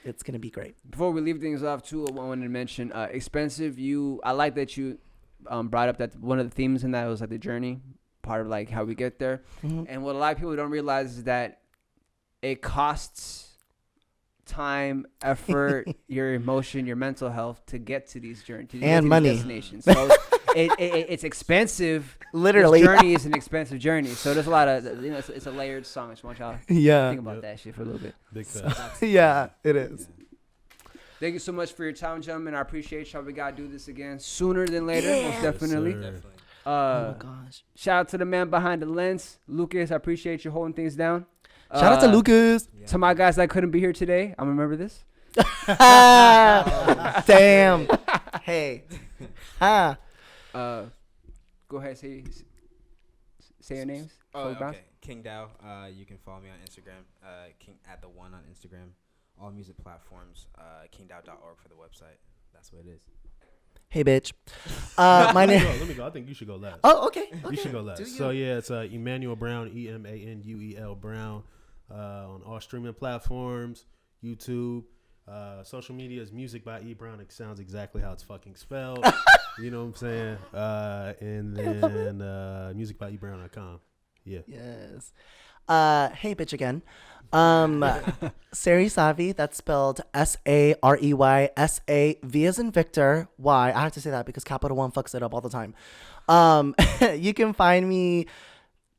It's going to be great. Before we leave things off too, I wanted to mention expensive. I like that you brought up that one of the themes in that was like the journey, part of like how we get there. And what a lot of people don't realize is that it costs time, effort, your emotion, your mental health to get to these journeys And money. destinations. So it's expensive. Literally. This journey is an expensive journey. So there's a lot of it's a layered song. I just want y'all to Yeah. think about that shit for a little bit. Big facts. Yeah, it is. Thank you so much for your time, gentlemen. I appreciate y'all. We gotta do this again sooner than later, most definitely. sir. Definitely. Oh my gosh. Shout out to the man behind the lens, Lucas. I appreciate you holding things down. Shout out to Lucas. To my guys that couldn't be here today, I'm gonna remember this. Damn. Hey. Ah. Go ahead, say your names. Oh, Close bounce. okay. KingDow. You can follow me on Instagram. @the1 on Instagram. All music platforms. KingDow.org for the website. That's what it is. Hey, bitch. My name. Let me go. I think you should go last. Oh, okay. You should go last. So yeah, it's Emanuel Brown, Emanuel Brown, on all streaming platforms, YouTube, social media is Music by E Brown. It sounds exactly how it's fucking spelled. You know what I'm saying? And then musicbyeBrown.com. Yeah. Yes. Hey, bitch again. Sarey Savy, that's spelled Sarey, S-A-V as in Victor, Y. I have to say that because Capital One fucks it up all the time. You can find me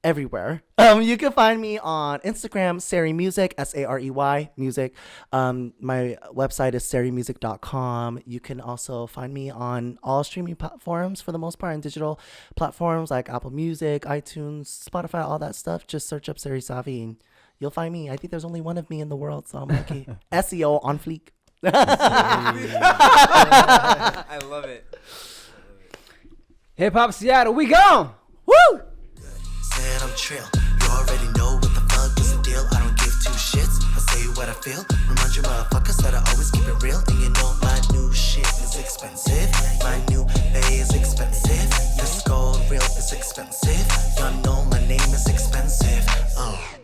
everywhere. You can find me on Instagram, Sarey Music, Sarey Music. My website is sareymusic.com. You can also find me on all streaming platforms for the most part, and digital platforms like Apple Music, iTunes, Spotify, all that stuff. Just search up Sarey Savy and you'll find me. I think there's only one of me in the world, so I'm lucky. SEO on fleek. I love it. Hip Hop Seattle, we gone. Woo! Said I'm trill. You already know what the fuck is the deal. I don't give two shits. I say what I feel. Remind you motherfuckers that I always keep it real. And you know my new shit is expensive. My new bay is expensive. This gold real is expensive. Y'all know